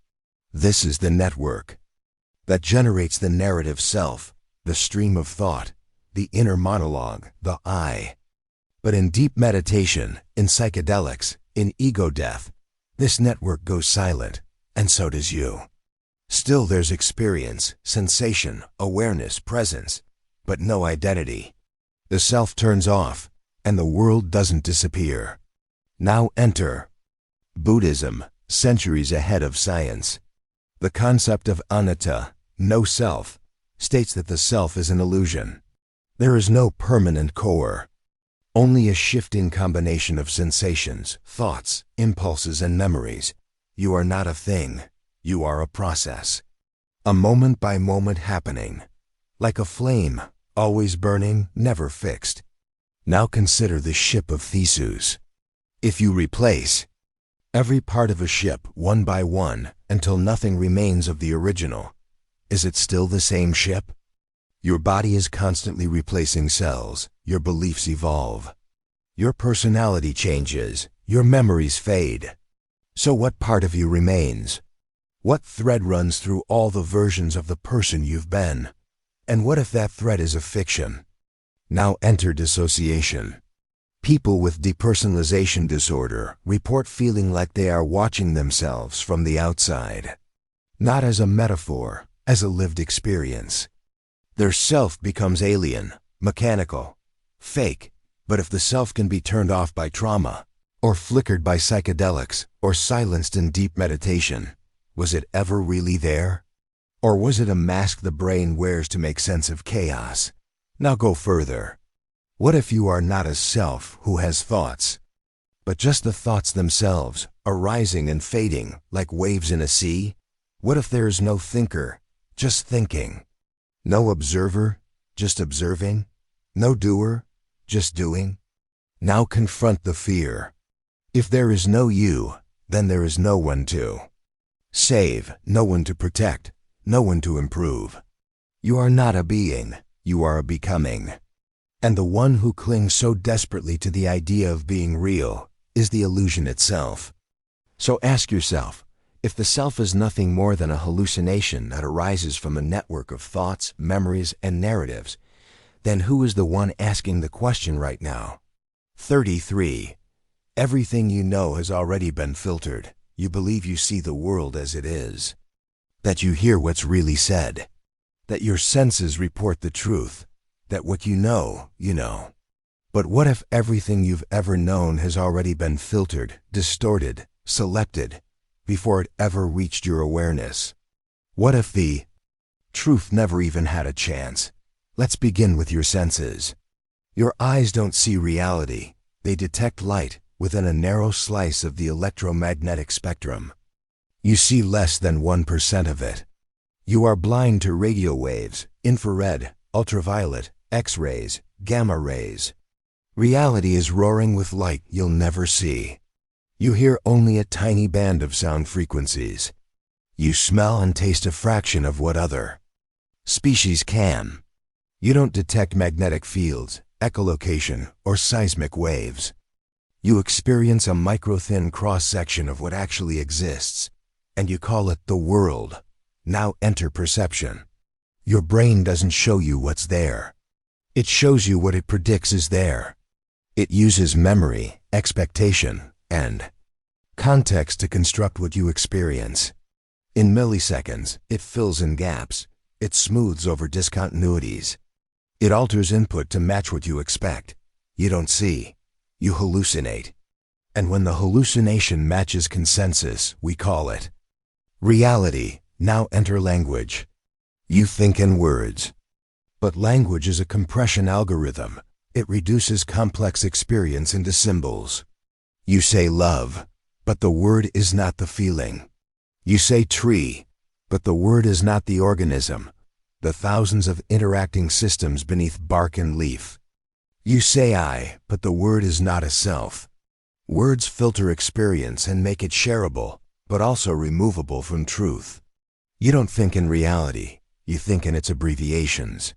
This is the network that generates the narrative self, the stream of thought, the inner monologue, the I. But in deep meditation, in psychedelics, in ego death, this network goes silent, and so does you. Still there's experience, sensation, awareness, presence, but no identity. The self turns off, and the world doesn't disappear. Now enter Buddhism, centuries ahead of science. The concept of anatta, no self, states that the self is an illusion. There is no permanent core, only a shifting combination of sensations, thoughts, impulses, and memories. You are not a thing, you are a process. A moment-by-moment happening, like a flame, always burning, never fixed. Now consider the ship of Theseus. If you replace every part of a ship one by one until nothing remains of the original, is it still the same ship? Your body is constantly replacing cells, your beliefs evolve. Your personality changes, your memories fade. So what part of you remains? What thread runs through all the versions of the person you've been? And what if that thread is a fiction? Now enter dissociation. People with depersonalization disorder report feeling like they are watching themselves from the outside. Not as a metaphor, as a lived experience. Their self becomes alien, mechanical, fake, but if the self can be turned off by trauma, or flickered by psychedelics, or silenced in deep meditation, was it ever really there? Or was it a mask the brain wears to make sense of chaos? Now go further. What if you are not a self who has thoughts, but just the thoughts themselves, arising and fading like waves in a sea? What if there is no thinker, just thinking? No observer, just observing? No doer, just doing? Now confront the fear. If there is no you, then there is no one to save, no one to protect, no one to improve. You are not a being, you are a becoming. And the one who clings so desperately to the idea of being real is the illusion itself. So ask yourself, if the self is nothing more than a hallucination that arises from a network of thoughts, memories, and narratives, then who is the one asking the question right now? 33. Everything you know has already been filtered. You believe you see the world as it is, that you hear what's really said, that your senses report the truth, that what you know, you know. But what if everything you've ever known has already been filtered, distorted, selected, before it ever reached your awareness? What if the truth never even had a chance? Let's begin with your senses. Your eyes don't see reality. They detect light within a narrow slice of the electromagnetic spectrum. You see less than 1% of it. You are blind to radio waves, infrared, ultraviolet, X-rays, gamma rays. Reality is roaring with light you'll never see. You hear only a tiny band of sound frequencies. You smell and taste a fraction of what other species can. You don't detect magnetic fields, echolocation, or seismic waves. You experience a micro-thin cross-section of what actually exists, and you call it the world. Now enter perception. Your brain doesn't show you what's there. It shows you what it predicts is there. It uses memory, expectation, and context to construct what you experience. In milliseconds, it fills in gaps. It smooths over discontinuities. It alters input to match what you expect. You don't see. You hallucinate. And when the hallucination matches consensus, we call it reality. Now enter language. You think in words. But language is a compression algorithm. It reduces complex experience into symbols. You say love, but the word is not the feeling. You say tree, but the word is not the organism, the thousands of interacting systems beneath bark and leaf. You say I, but the word is not a self. Words filter experience and make it shareable, but also removable from truth. You don't think in reality, you think in its abbreviations.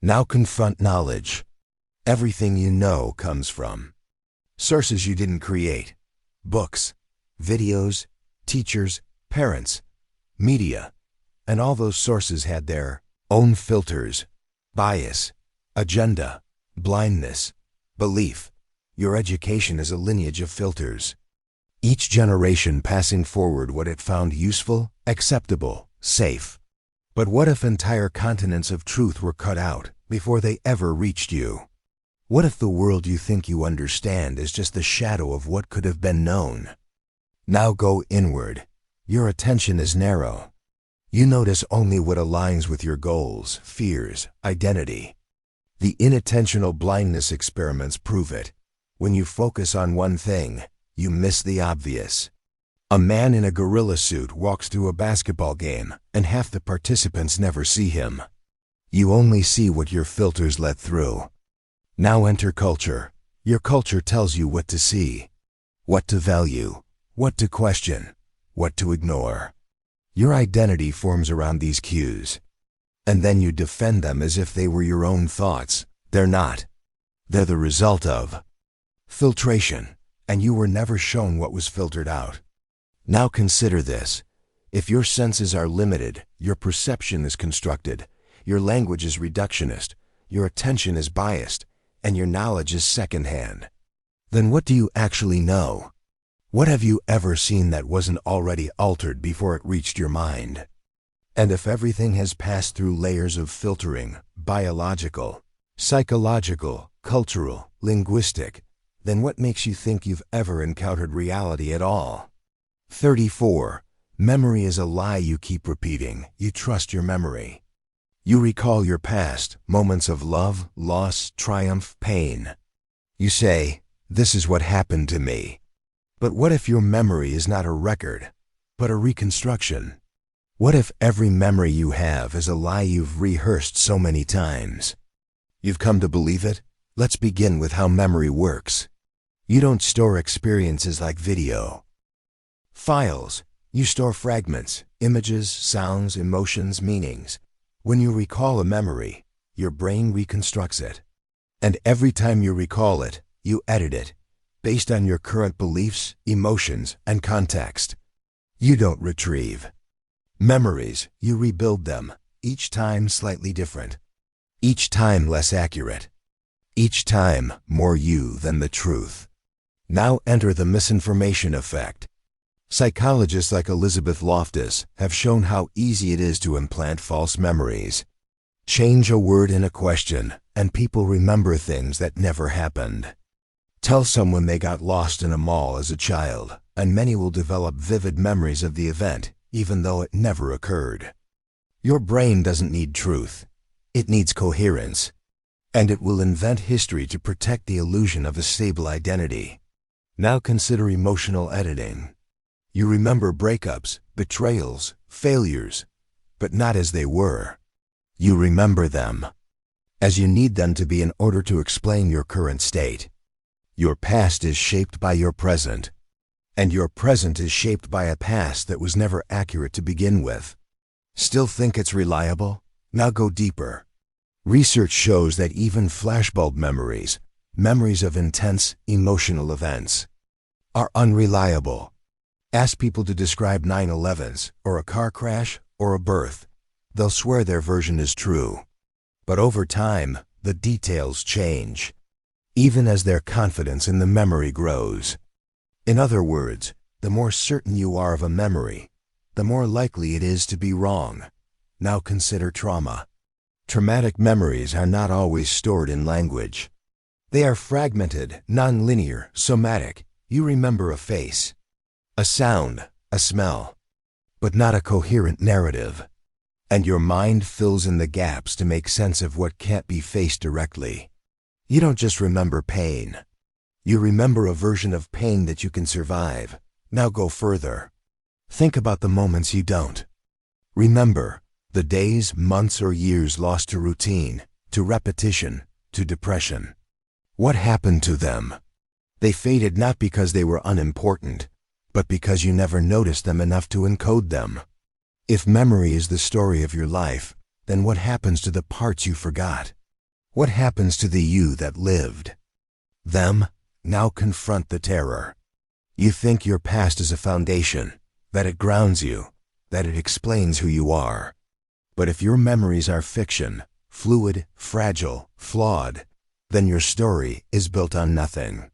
Now confront knowledge. Everything you know comes from sources you didn't create. Books, videos, teachers, parents, media, and all those sources had their own filters, bias, agenda, blindness, belief. Your education is a lineage of filters. Each generation passing forward what it found useful, acceptable, safe. But what if entire continents of truth were cut out before they ever reached you? What if the world you think you understand is just the shadow of what could have been known? Now go inward. Your attention is narrow. You notice only what aligns with your goals, fears, identity. The inattentional blindness experiments prove it. When you focus on one thing, you miss the obvious. A man in a gorilla suit walks through a basketball game, and half the participants never see him. You only see what your filters let through. Now enter culture. Your culture tells you what to see, what to value, what to question, what to ignore. Your identity forms around these cues. And then you defend them as if they were your own thoughts. They're not. They're the result of filtration, and you were never shown what was filtered out. Now consider this. If your senses are limited, your perception is constructed, your language is reductionist, your attention is biased, and your knowledge is secondhand, then what do you actually know? What have you ever seen that wasn't already altered before it reached your mind? And if everything has passed through layers of filtering, biological, psychological, cultural, linguistic, then what makes you think you've ever encountered reality at all? 34. Memory is a lie you keep repeating. You trust your memory. You recall your past, moments of love, loss, triumph, pain. You say, "This is what happened to me." But what if your memory is not a record, but a reconstruction? What if every memory you have is a lie you've rehearsed so many times? You've come to believe it? Let's begin with how memory works. You don't store experiences like video files. You store fragments, images, sounds, emotions, meanings. When you recall a memory, your brain reconstructs it. And every time you recall it, you edit it, based on your current beliefs, emotions, and context. You don't retrieve memories, you rebuild them, each time slightly different, each time less accurate, each time more you than the truth. Now enter the misinformation effect. Psychologists like Elizabeth Loftus have shown how easy it is to implant false memories. Change a word in a question, and people remember things that never happened. Tell someone they got lost in a mall as a child, and many will develop vivid memories of the event, even though it never occurred. Your brain doesn't need truth. It needs coherence. And it will invent history to protect the illusion of a stable identity. Now consider emotional editing. You remember breakups, betrayals, failures, but not as they were. You remember them as you need them to be in order to explain your current state. Your past is shaped by your present, and your present is shaped by a past that was never accurate to begin with. Still think it's reliable? Now go deeper. Research shows that even flashbulb memories, memories of intense, emotional events, are unreliable. Ask people to describe 9/11s, or a car crash, or a birth. They'll swear their version is true. But over time, the details change, even as their confidence in the memory grows. In other words, the more certain you are of a memory, the more likely it is to be wrong. Now consider trauma. Traumatic memories are not always stored in language. They are fragmented, non-linear, somatic. You remember a face, a sound, a smell, but not a coherent narrative. And your mind fills in the gaps to make sense of what can't be faced directly. You don't just remember pain. You remember a version of pain that you can survive. Now go further. Think about the moments you don't remember. The days, months, or years lost to routine, to repetition, to depression. What happened to them? They faded not because they were unimportant, but because you never noticed them enough to encode them. If memory is the story of your life, then what happens to the parts you forgot? What happens to the you that lived? Them now confront the terror. You think your past is a foundation, that it grounds you, that it explains who you are. But if your memories are fiction, fluid, fragile, flawed, then your story is built on nothing.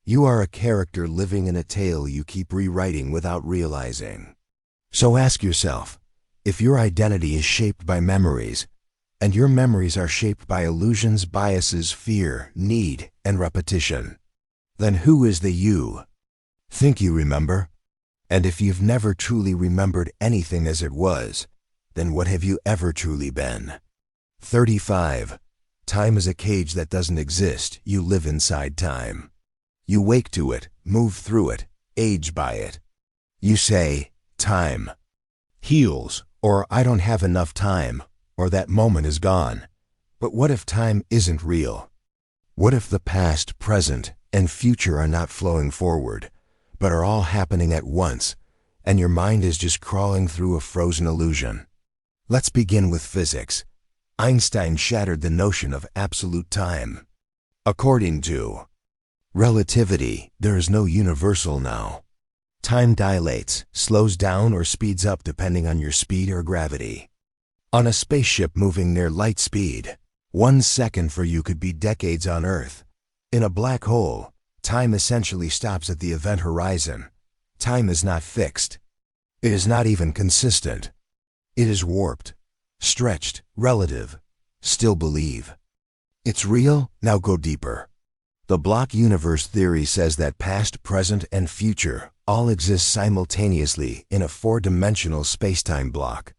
You are a character living in a tale you keep rewriting without realizing. So ask yourself, if your identity is shaped by memories, and your memories are shaped by illusions, biases, fear, need, and repetition, then who is the you? Think you remember? And if you've never truly remembered anything as it was, then what have you ever truly been? 35. Time is a cage that doesn't exist. You live inside time. You wake to it, move through it, age by it. You say, time heals, or I don't have enough time, or that moment is gone. But what if time isn't real? What if the past, present, and future are not flowing forward, but are all happening at once, and your mind is just crawling through a frozen illusion? Let's begin with physics. Einstein shattered the notion of absolute time. According to relativity, there is no universal now. Time dilates, slows down, or speeds up depending on your speed or gravity. On a spaceship moving near light speed, 1 second for you could be decades on Earth. In a black hole, time essentially stops at the event horizon. Time is not fixed. It is not even consistent. It is warped, stretched, relative. Still believe it's real? Now go deeper. The block universe theory says that past, present, and future all exist simultaneously in a 4-dimensional spacetime block.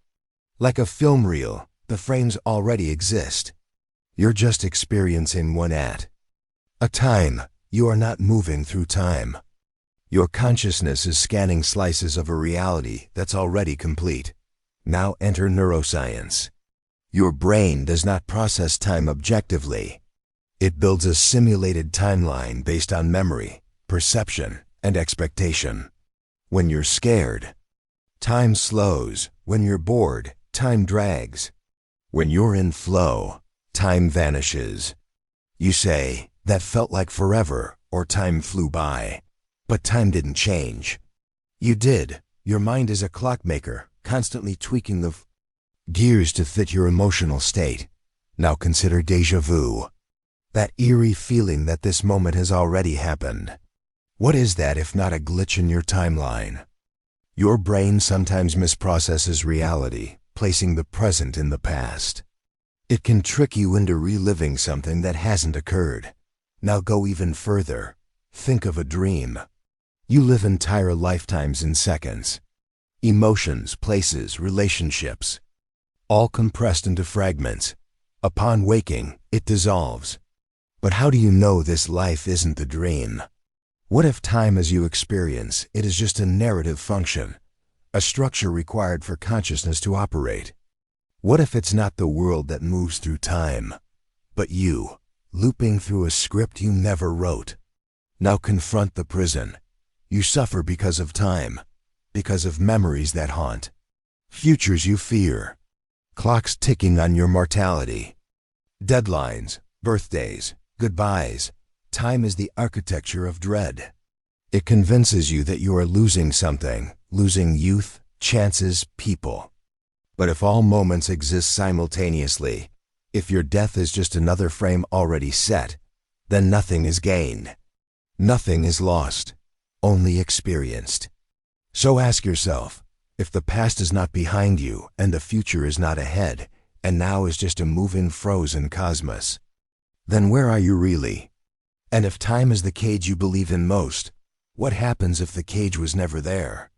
Like a film reel, the frames already exist. You're just experiencing one at a time. You are not moving through time. Your consciousness is scanning slices of a reality that's already complete. Now enter neuroscience. Your brain does not process time objectively. It builds a simulated timeline based on memory, perception, and expectation. When you're scared, time slows. When you're bored, time drags. When you're in flow, time vanishes. You say, that felt like forever, or time flew by. But time didn't change. You did. Your mind is a clockmaker, constantly tweaking the gears to fit your emotional state. Now consider déjà vu. That eerie feeling that this moment has already happened. What is that if not a glitch in your timeline? Your brain sometimes misprocesses reality, placing the present in the past. It can trick you into reliving something that hasn't occurred. Now go even further. Think of a dream. You live entire lifetimes in seconds. Emotions, places, relationships, all compressed into fragments. Upon waking, it dissolves. But how do you know this life isn't the dream? What if time as you experience it is just a narrative function, a structure required for consciousness to operate? What if it's not the world that moves through time, but you, looping through a script you never wrote? Now confront the prison. You suffer because of time, because of memories that haunt, futures you fear, clocks ticking on your mortality, deadlines, birthdays, goodbyes. Time is the architecture of dread. It convinces you that you are losing something, losing youth, chances, people. But if all moments exist simultaneously, if your death is just another frame already set, then nothing is gained. Nothing is lost, only experienced. So ask yourself, if the past is not behind you and the future is not ahead, and now is just a moving frozen cosmos, then where are you really? And if time is the cage you believe in most, what happens if the cage was never there?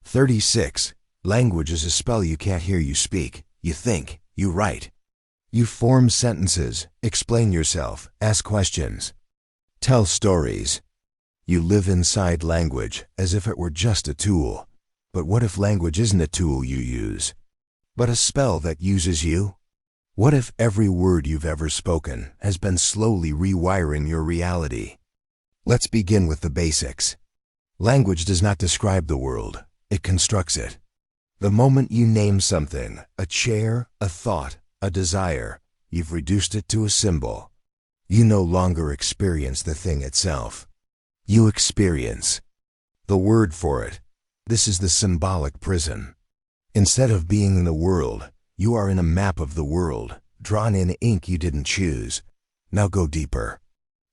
36. Language is a spell you can't hear you speak. You think, you write. You form sentences, explain yourself, ask questions, tell stories. You live inside language as if it were just a tool. But what if language isn't a tool you use, but a spell that uses you? What if every word you've ever spoken has been slowly rewiring your reality? Let's begin with the basics. Language does not describe the world, it constructs it. The moment you name something, a chair, a thought, a desire, You've reduced it to a symbol. You no longer experience the thing itself. You experience the word for it. This is the symbolic prison. Instead of being in the world, you are in a map of the world, drawn in ink you didn't choose. Now go deeper.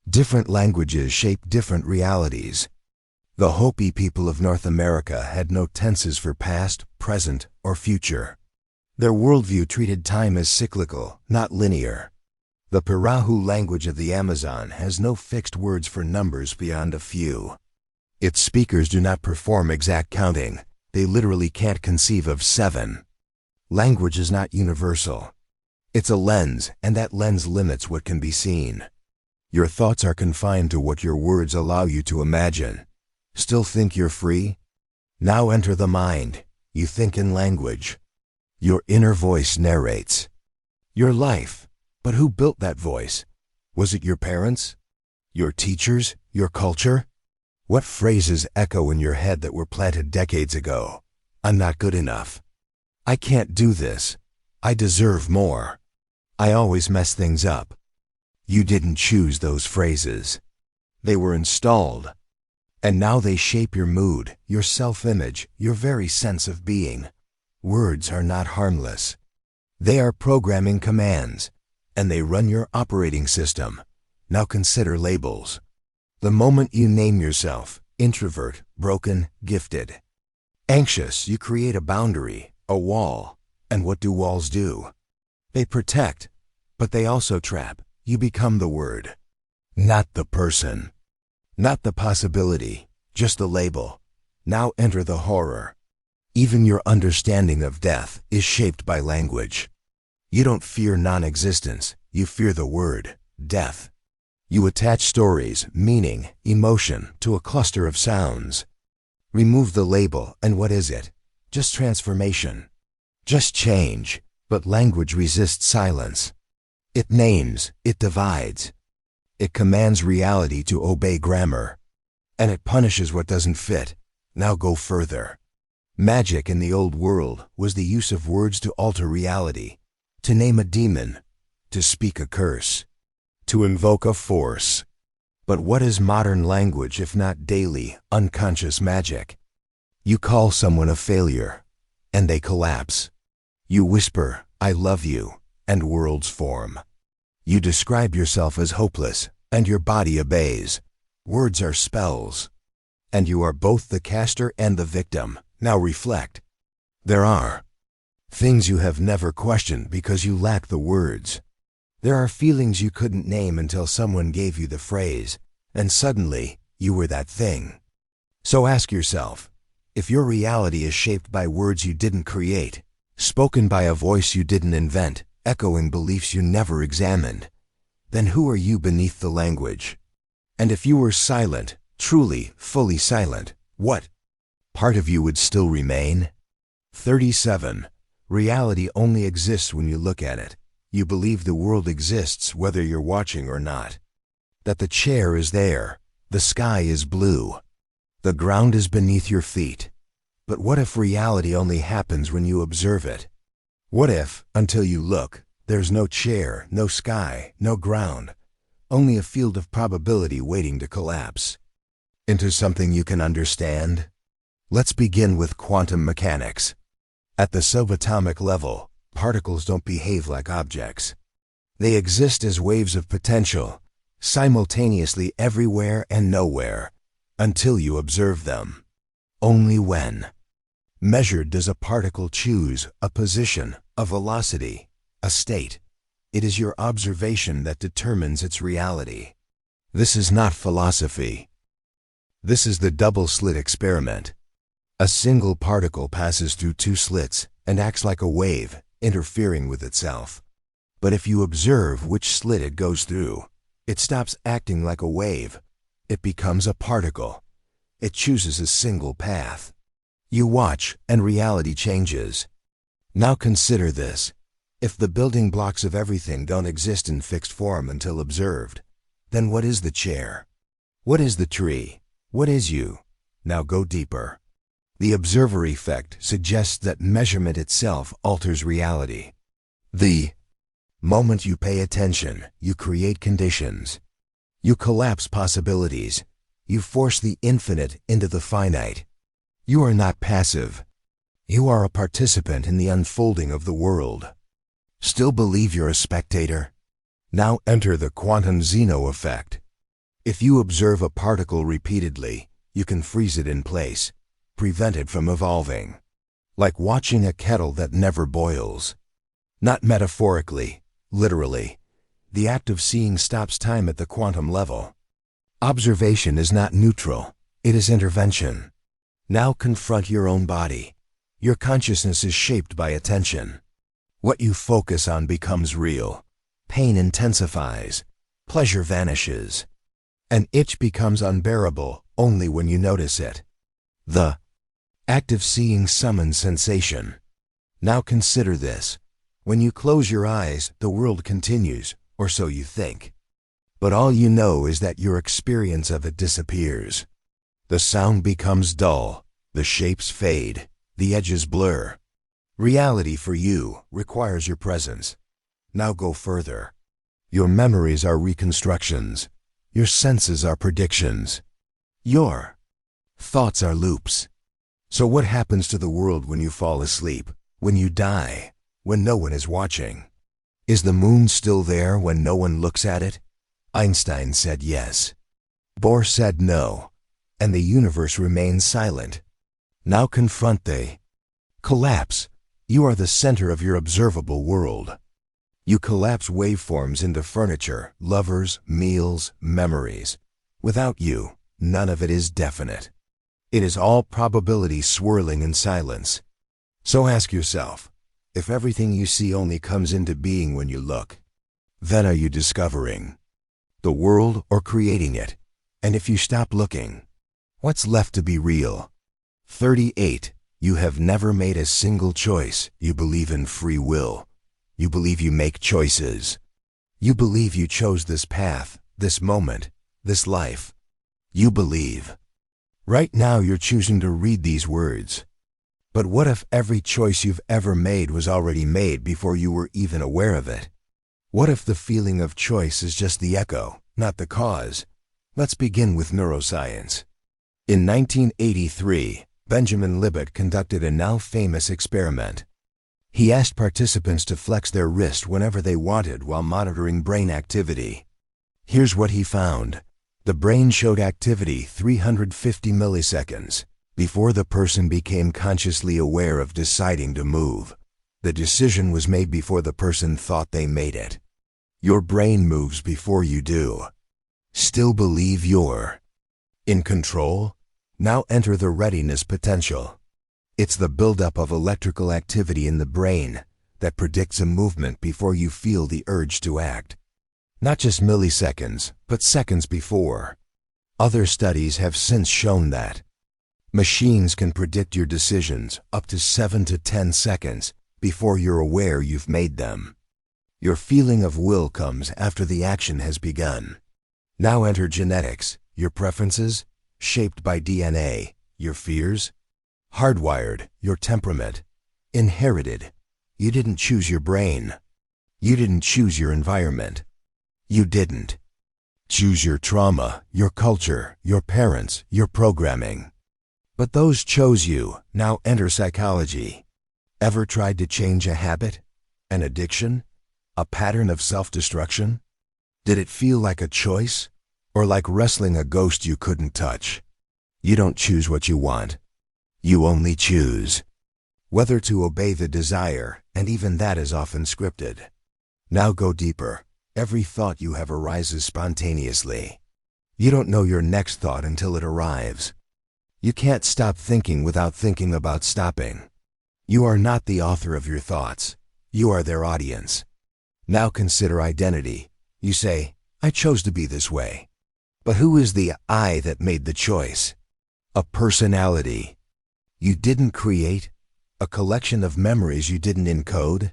Different languages shape different realities. The Hopi people of North America had no tenses for past, present, or future. Their worldview treated time as cyclical, not linear. The Pirahu language of the Amazon has no fixed words for numbers beyond a few. Its speakers do not perform exact counting. They literally can't conceive of 7. Language is not universal. It's a lens, and that lens limits what can be seen. Your thoughts are confined to what your words allow you to imagine. Still think you're free? Now enter the mind. You think in language. Your inner voice narrates your life. But who built that voice? Was it your parents? Your teachers? Your culture? What phrases echo in your head that were planted decades ago? I'm not good enough. I can't do this. I deserve more. I always mess things up. You didn't choose those phrases. They were installed. And now they shape your mood, your self-image, your very sense of being. Words are not harmless. They are programming commands, and they run your operating system. Now consider labels. The moment you name yourself, introvert, broken, gifted. Anxious, you create a boundary, a wall. And what do walls do? They protect, but they also trap. You become the word, not the person. Not the possibility, just the label. Now enter the horror. Even your understanding of death is shaped by language. You don't fear non-existence, you fear the word, death. You attach stories, meaning, emotion to a cluster of sounds. Remove the label, and what is it? Just transformation. Just change. But language resists silence. It names, it divides. It commands reality to obey grammar. And it punishes what doesn't fit. Now go further. Magic in the old world was the use of words to alter reality, to name a demon, to speak a curse, to invoke a force. But what is modern language if not daily, unconscious magic? You call someone a failure, and they collapse. You whisper, I love you, and worlds form. You describe yourself as hopeless, and your body obeys. Words are spells. And you are both the caster and the victim. Now reflect. There are things you have never questioned because you lack the words. There are feelings you couldn't name until someone gave you the phrase, and suddenly, you were that thing. So ask yourself, if your reality is shaped by words you didn't create, spoken by a voice you didn't invent, echoing beliefs you never examined, then who are you beneath the language? And if you were silent, truly, fully silent, what part of you would still remain? 37. Reality only exists when you look at it. You believe the world exists whether you're watching or not. That the chair is there, the sky is blue, the ground is beneath your feet. But what if reality only happens when you observe it? What if, until you look, there's no chair, no sky, no ground, only a field of probability waiting to collapse into something you can understand? Let's begin with quantum mechanics. At the subatomic level, particles don't behave like objects. They exist as waves of potential, simultaneously everywhere and nowhere, until you observe them. Only when measured does a particle choose a position, a velocity, a state. It is your observation that determines its reality. This is not philosophy. This is the double-slit experiment. A single particle passes through 2 slits and acts like a wave, interfering with itself. But if you observe which slit it goes through, it stops acting like a wave. It becomes a particle. It chooses a single path. You watch, and reality changes. Now consider this. If the building blocks of everything don't exist in fixed form until observed, then what is the chair? What is the tree? What is you? Now go deeper. The observer effect suggests that measurement itself alters reality. The Moment you pay attention, you create conditions. You collapse possibilities. You force the infinite into the finite. You are not passive. You are a participant in the unfolding of the world. Still believe you're a spectator? Now enter the quantum Zeno effect. If you observe a particle repeatedly, you can freeze it in place, prevent it from evolving. Like watching a kettle that never boils. Not metaphorically, literally. The act of seeing stops time at the quantum level. Observation is not neutral, it is intervention. Now confront your own body. Your consciousness is shaped by attention. What you focus on becomes real. Pain intensifies. Pleasure vanishes. An itch becomes unbearable only when you notice it. The act of seeing summons sensation. Now consider this. When you close your eyes, the world continues, or so you think. But all you know is that your experience of it disappears. The sound becomes dull, the shapes fade, the edges blur. Reality for you requires your presence. Now go further. Your memories are reconstructions. Your senses are predictions. Your thoughts are loops. So what happens to the world when you fall asleep, when you die, when no one is watching? Is the moon still there when no one looks at it? Einstein said yes. Bohr said no. And the universe remains silent. Now confront the collapse. You are the center of your observable world. You collapse waveforms into furniture, lovers, meals, memories. Without you, none of it is definite. It is all probability swirling in silence. So ask yourself, if everything you see only comes into being when you look, then are you discovering the world or creating it? And if you stop looking, what's left to be real? 38. You have never made a single choice. You believe in free will. You believe you make choices. You believe you chose this path, this moment, this life. You believe. Right now you're choosing to read these words. But what if every choice you've ever made was already made before you were even aware of it? What if the feeling of choice is just the echo, not the cause? Let's begin with neuroscience. In 1983, Benjamin Libet conducted a now famous experiment. He asked participants to flex their wrist whenever they wanted while monitoring brain activity. Here's what he found. The brain showed activity 350 milliseconds before the person became consciously aware of deciding to move. The decision was made before the person thought they made it. Your brain moves before you do. Still believe you're in control? Now enter the readiness potential. It's the buildup of electrical activity in the brain that predicts a movement before you feel the urge to act. Not just milliseconds, but seconds before. Other studies have since shown that machines can predict your decisions up to 7 to 10 seconds before you're aware you've made them. Your feeling of will comes after the action has begun. Now enter genetics, your preferences, shaped by DNA, your fears, hardwired, your temperament, inherited. You didn't choose your brain. You didn't choose your environment. You didn't choose your trauma, your culture, your parents, your programming. But those chose you. Now enter psychology. Ever tried to change a habit, an addiction, a pattern of self-destruction? Did it feel like a choice, or like wrestling a ghost you couldn't touch? You don't choose what you want. You only choose whether to obey the desire, and even that is often scripted. Now go deeper. Every thought you have arises spontaneously. You don't know your next thought until it arrives. You can't stop thinking without thinking about stopping. You are not the author of your thoughts. You are their audience. Now consider identity. You say, I chose to be this way. But who is the I that made the choice? A personality you didn't create, a collection of memories you didn't encode,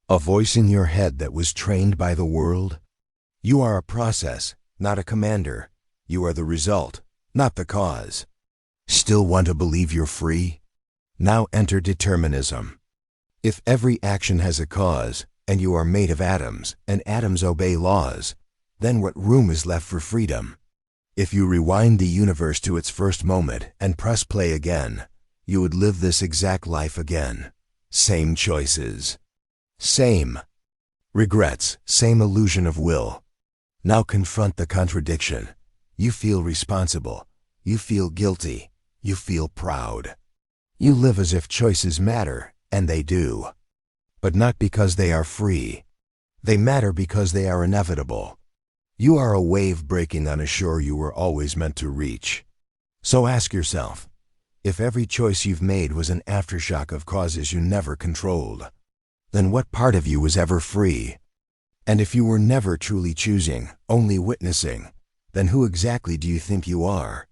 a voice in your head that was trained by the world. You are a process, not a commander. You are the result, not the cause. Still want to believe you're free? Now enter determinism. If every action has a cause, and you are made of atoms, and atoms obey laws, then what room is left for freedom? If you rewind the universe to its first moment and press play again, you would live this exact life again. Same choices. Same regrets, same illusion of will. Now confront the contradiction. You feel responsible. You feel guilty. You feel proud. You live as if choices matter, and they do. But not because they are free. They matter because they are inevitable. You are a wave breaking on a shore you were always meant to reach. So ask yourself, if every choice you've made was an aftershock of causes you never controlled, then what part of you was ever free? And if you were never truly choosing, only witnessing, then who exactly do you think you are?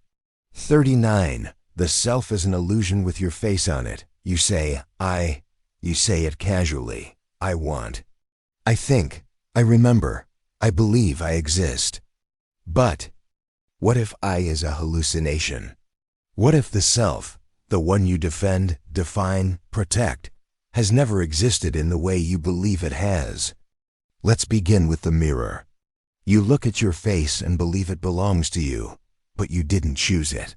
39. The self is an illusion with your face on it. You say, I. You say it casually. I want. I think. I remember. I believe I exist. But what if I is a hallucination? What if the self, the one you defend, define, protect, has never existed in the way you believe it has? Let's begin with the mirror. You look at your face and believe it belongs to you, but you didn't choose it.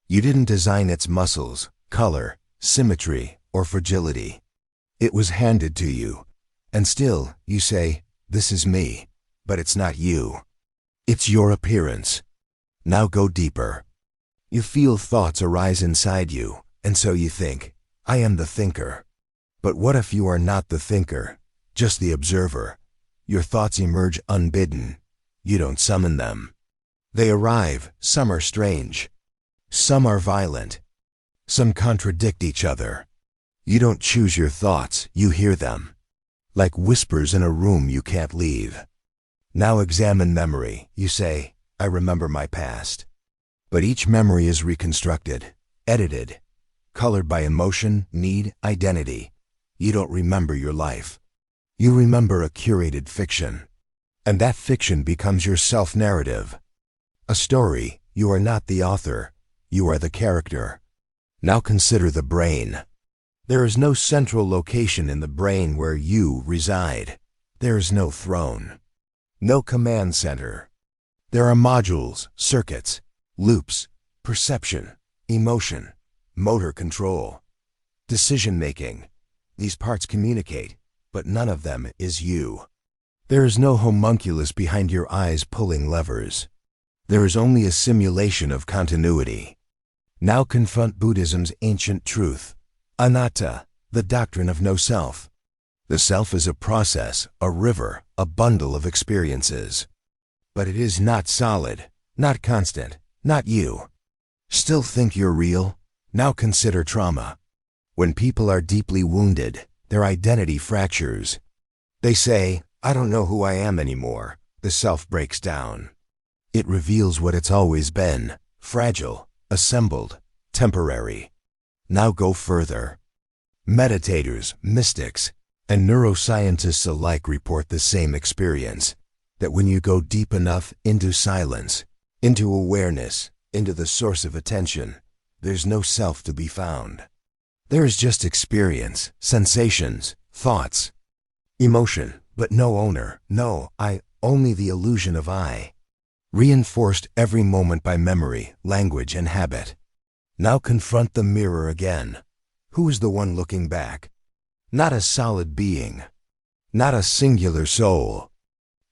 You didn't design its muscles, color, symmetry, or fragility. It was handed to you, and still you say, this is me, but it's not you. It's your appearance. Now go deeper. You feel thoughts arise inside you, and so you think, I am the thinker. But what if you are not the thinker, just the observer? Your thoughts emerge unbidden. You don't summon them. They arrive. Some are strange. Some are violent. Some contradict each other. You don't choose your thoughts, you hear them. Like whispers in a room you can't leave. Now examine memory. You say, I remember my past. But each memory is reconstructed, edited, colored by emotion, need, identity. You don't remember your life. You remember a curated fiction. And that fiction becomes your self-narrative. A story. You are not the author. You are the character. Now consider the brain. There is no central location in the brain where you reside. There is no throne. No command center. There are modules, circuits, loops, perception, emotion, motor control, decision-making. These parts communicate, but none of them is you. There is no homunculus behind your eyes pulling levers. There is only a simulation of continuity. Now confront Buddhism's ancient truth, anatta, the doctrine of no self. The self is a process, a river, a bundle of experiences. But it is not solid, not constant, not you. Still think you're real? Now consider trauma. When people are deeply wounded, their identity fractures. They say, I don't know who I am anymore. The self breaks down. It reveals what it's always been, fragile, assembled, temporary. Now go further. Meditators, mystics, and neuroscientists alike report the same experience, that when you go deep enough into silence, into awareness, into the source of attention, there's no self to be found. There is just experience, sensations, thoughts, emotion, but no owner, no I, only the illusion of I. Reinforced every moment by memory, language, and habit. Now confront the mirror again. Who is the one looking back? Not a solid being. Not a singular soul.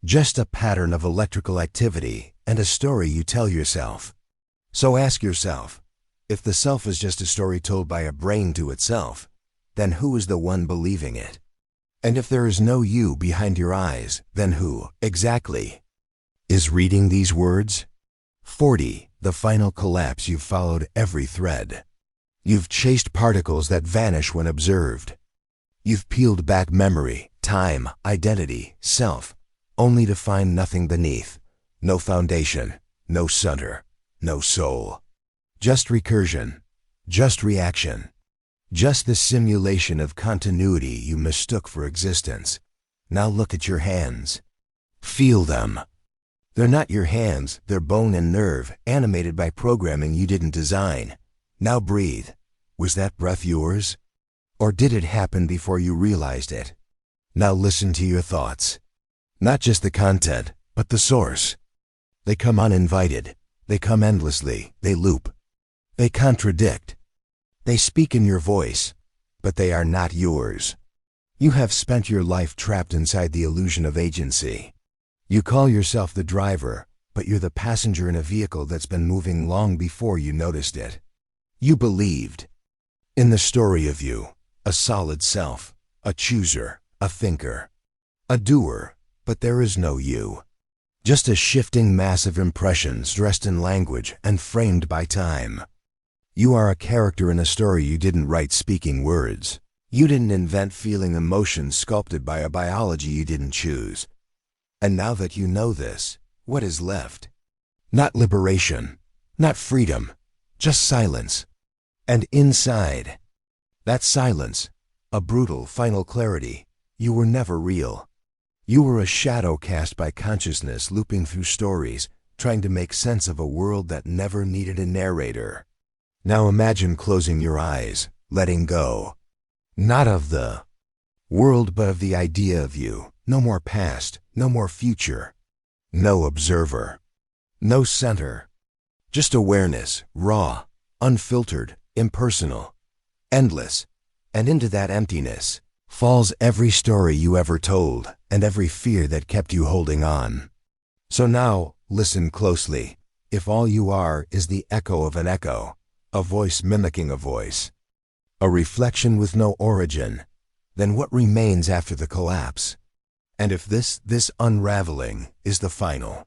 Just a pattern of electrical activity and a story you tell yourself. So ask yourself, if the self is just a story told by a brain to itself, then who is the one believing it? And if there is no you behind your eyes, then who, exactly, is reading these words? 40. The final collapse. You've followed every thread. You've chased particles that vanish when observed. You've peeled back memory, time, identity, self, only to find nothing beneath. No foundation, no center, no soul. Just recursion, just reaction. Just the simulation of continuity you mistook for existence. Now look at your hands. Feel them. They're not your hands, they're bone and nerve, animated by programming you didn't design. Now breathe. Was that breath yours? Or did it happen before you realized it? Now listen to your thoughts. Not just the content, but the source. They come uninvited. They come endlessly. They loop. They contradict. They speak in your voice, but they are not yours. You have spent your life trapped inside the illusion of agency. You call yourself the driver, but you're the passenger in a vehicle that's been moving long before you noticed it. You believed in the story of you, a solid self, a chooser, a thinker, a doer, but there is no you. Just a shifting mass of impressions dressed in language and framed by time. You are a character in a story you didn't write speaking words. You didn't invent feeling emotions sculpted by a biology you didn't choose. And now that you know this, what is left? Not liberation, not freedom, just silence. And inside that silence, a brutal final clarity, you were never real. You were a shadow cast by consciousness looping through stories, trying to make sense of a world that never needed a narrator. Now imagine closing your eyes, letting go. Not of the world, but of the idea of you. No more past, no more future. No observer. No center. Just awareness, raw, unfiltered, impersonal, endless. And into that emptiness falls every story you ever told and every fear that kept you holding on. So now, listen closely. If all you are is the echo of an echo, a voice mimicking a voice, a reflection with no origin, then what remains after the collapse? And if this unraveling is the final,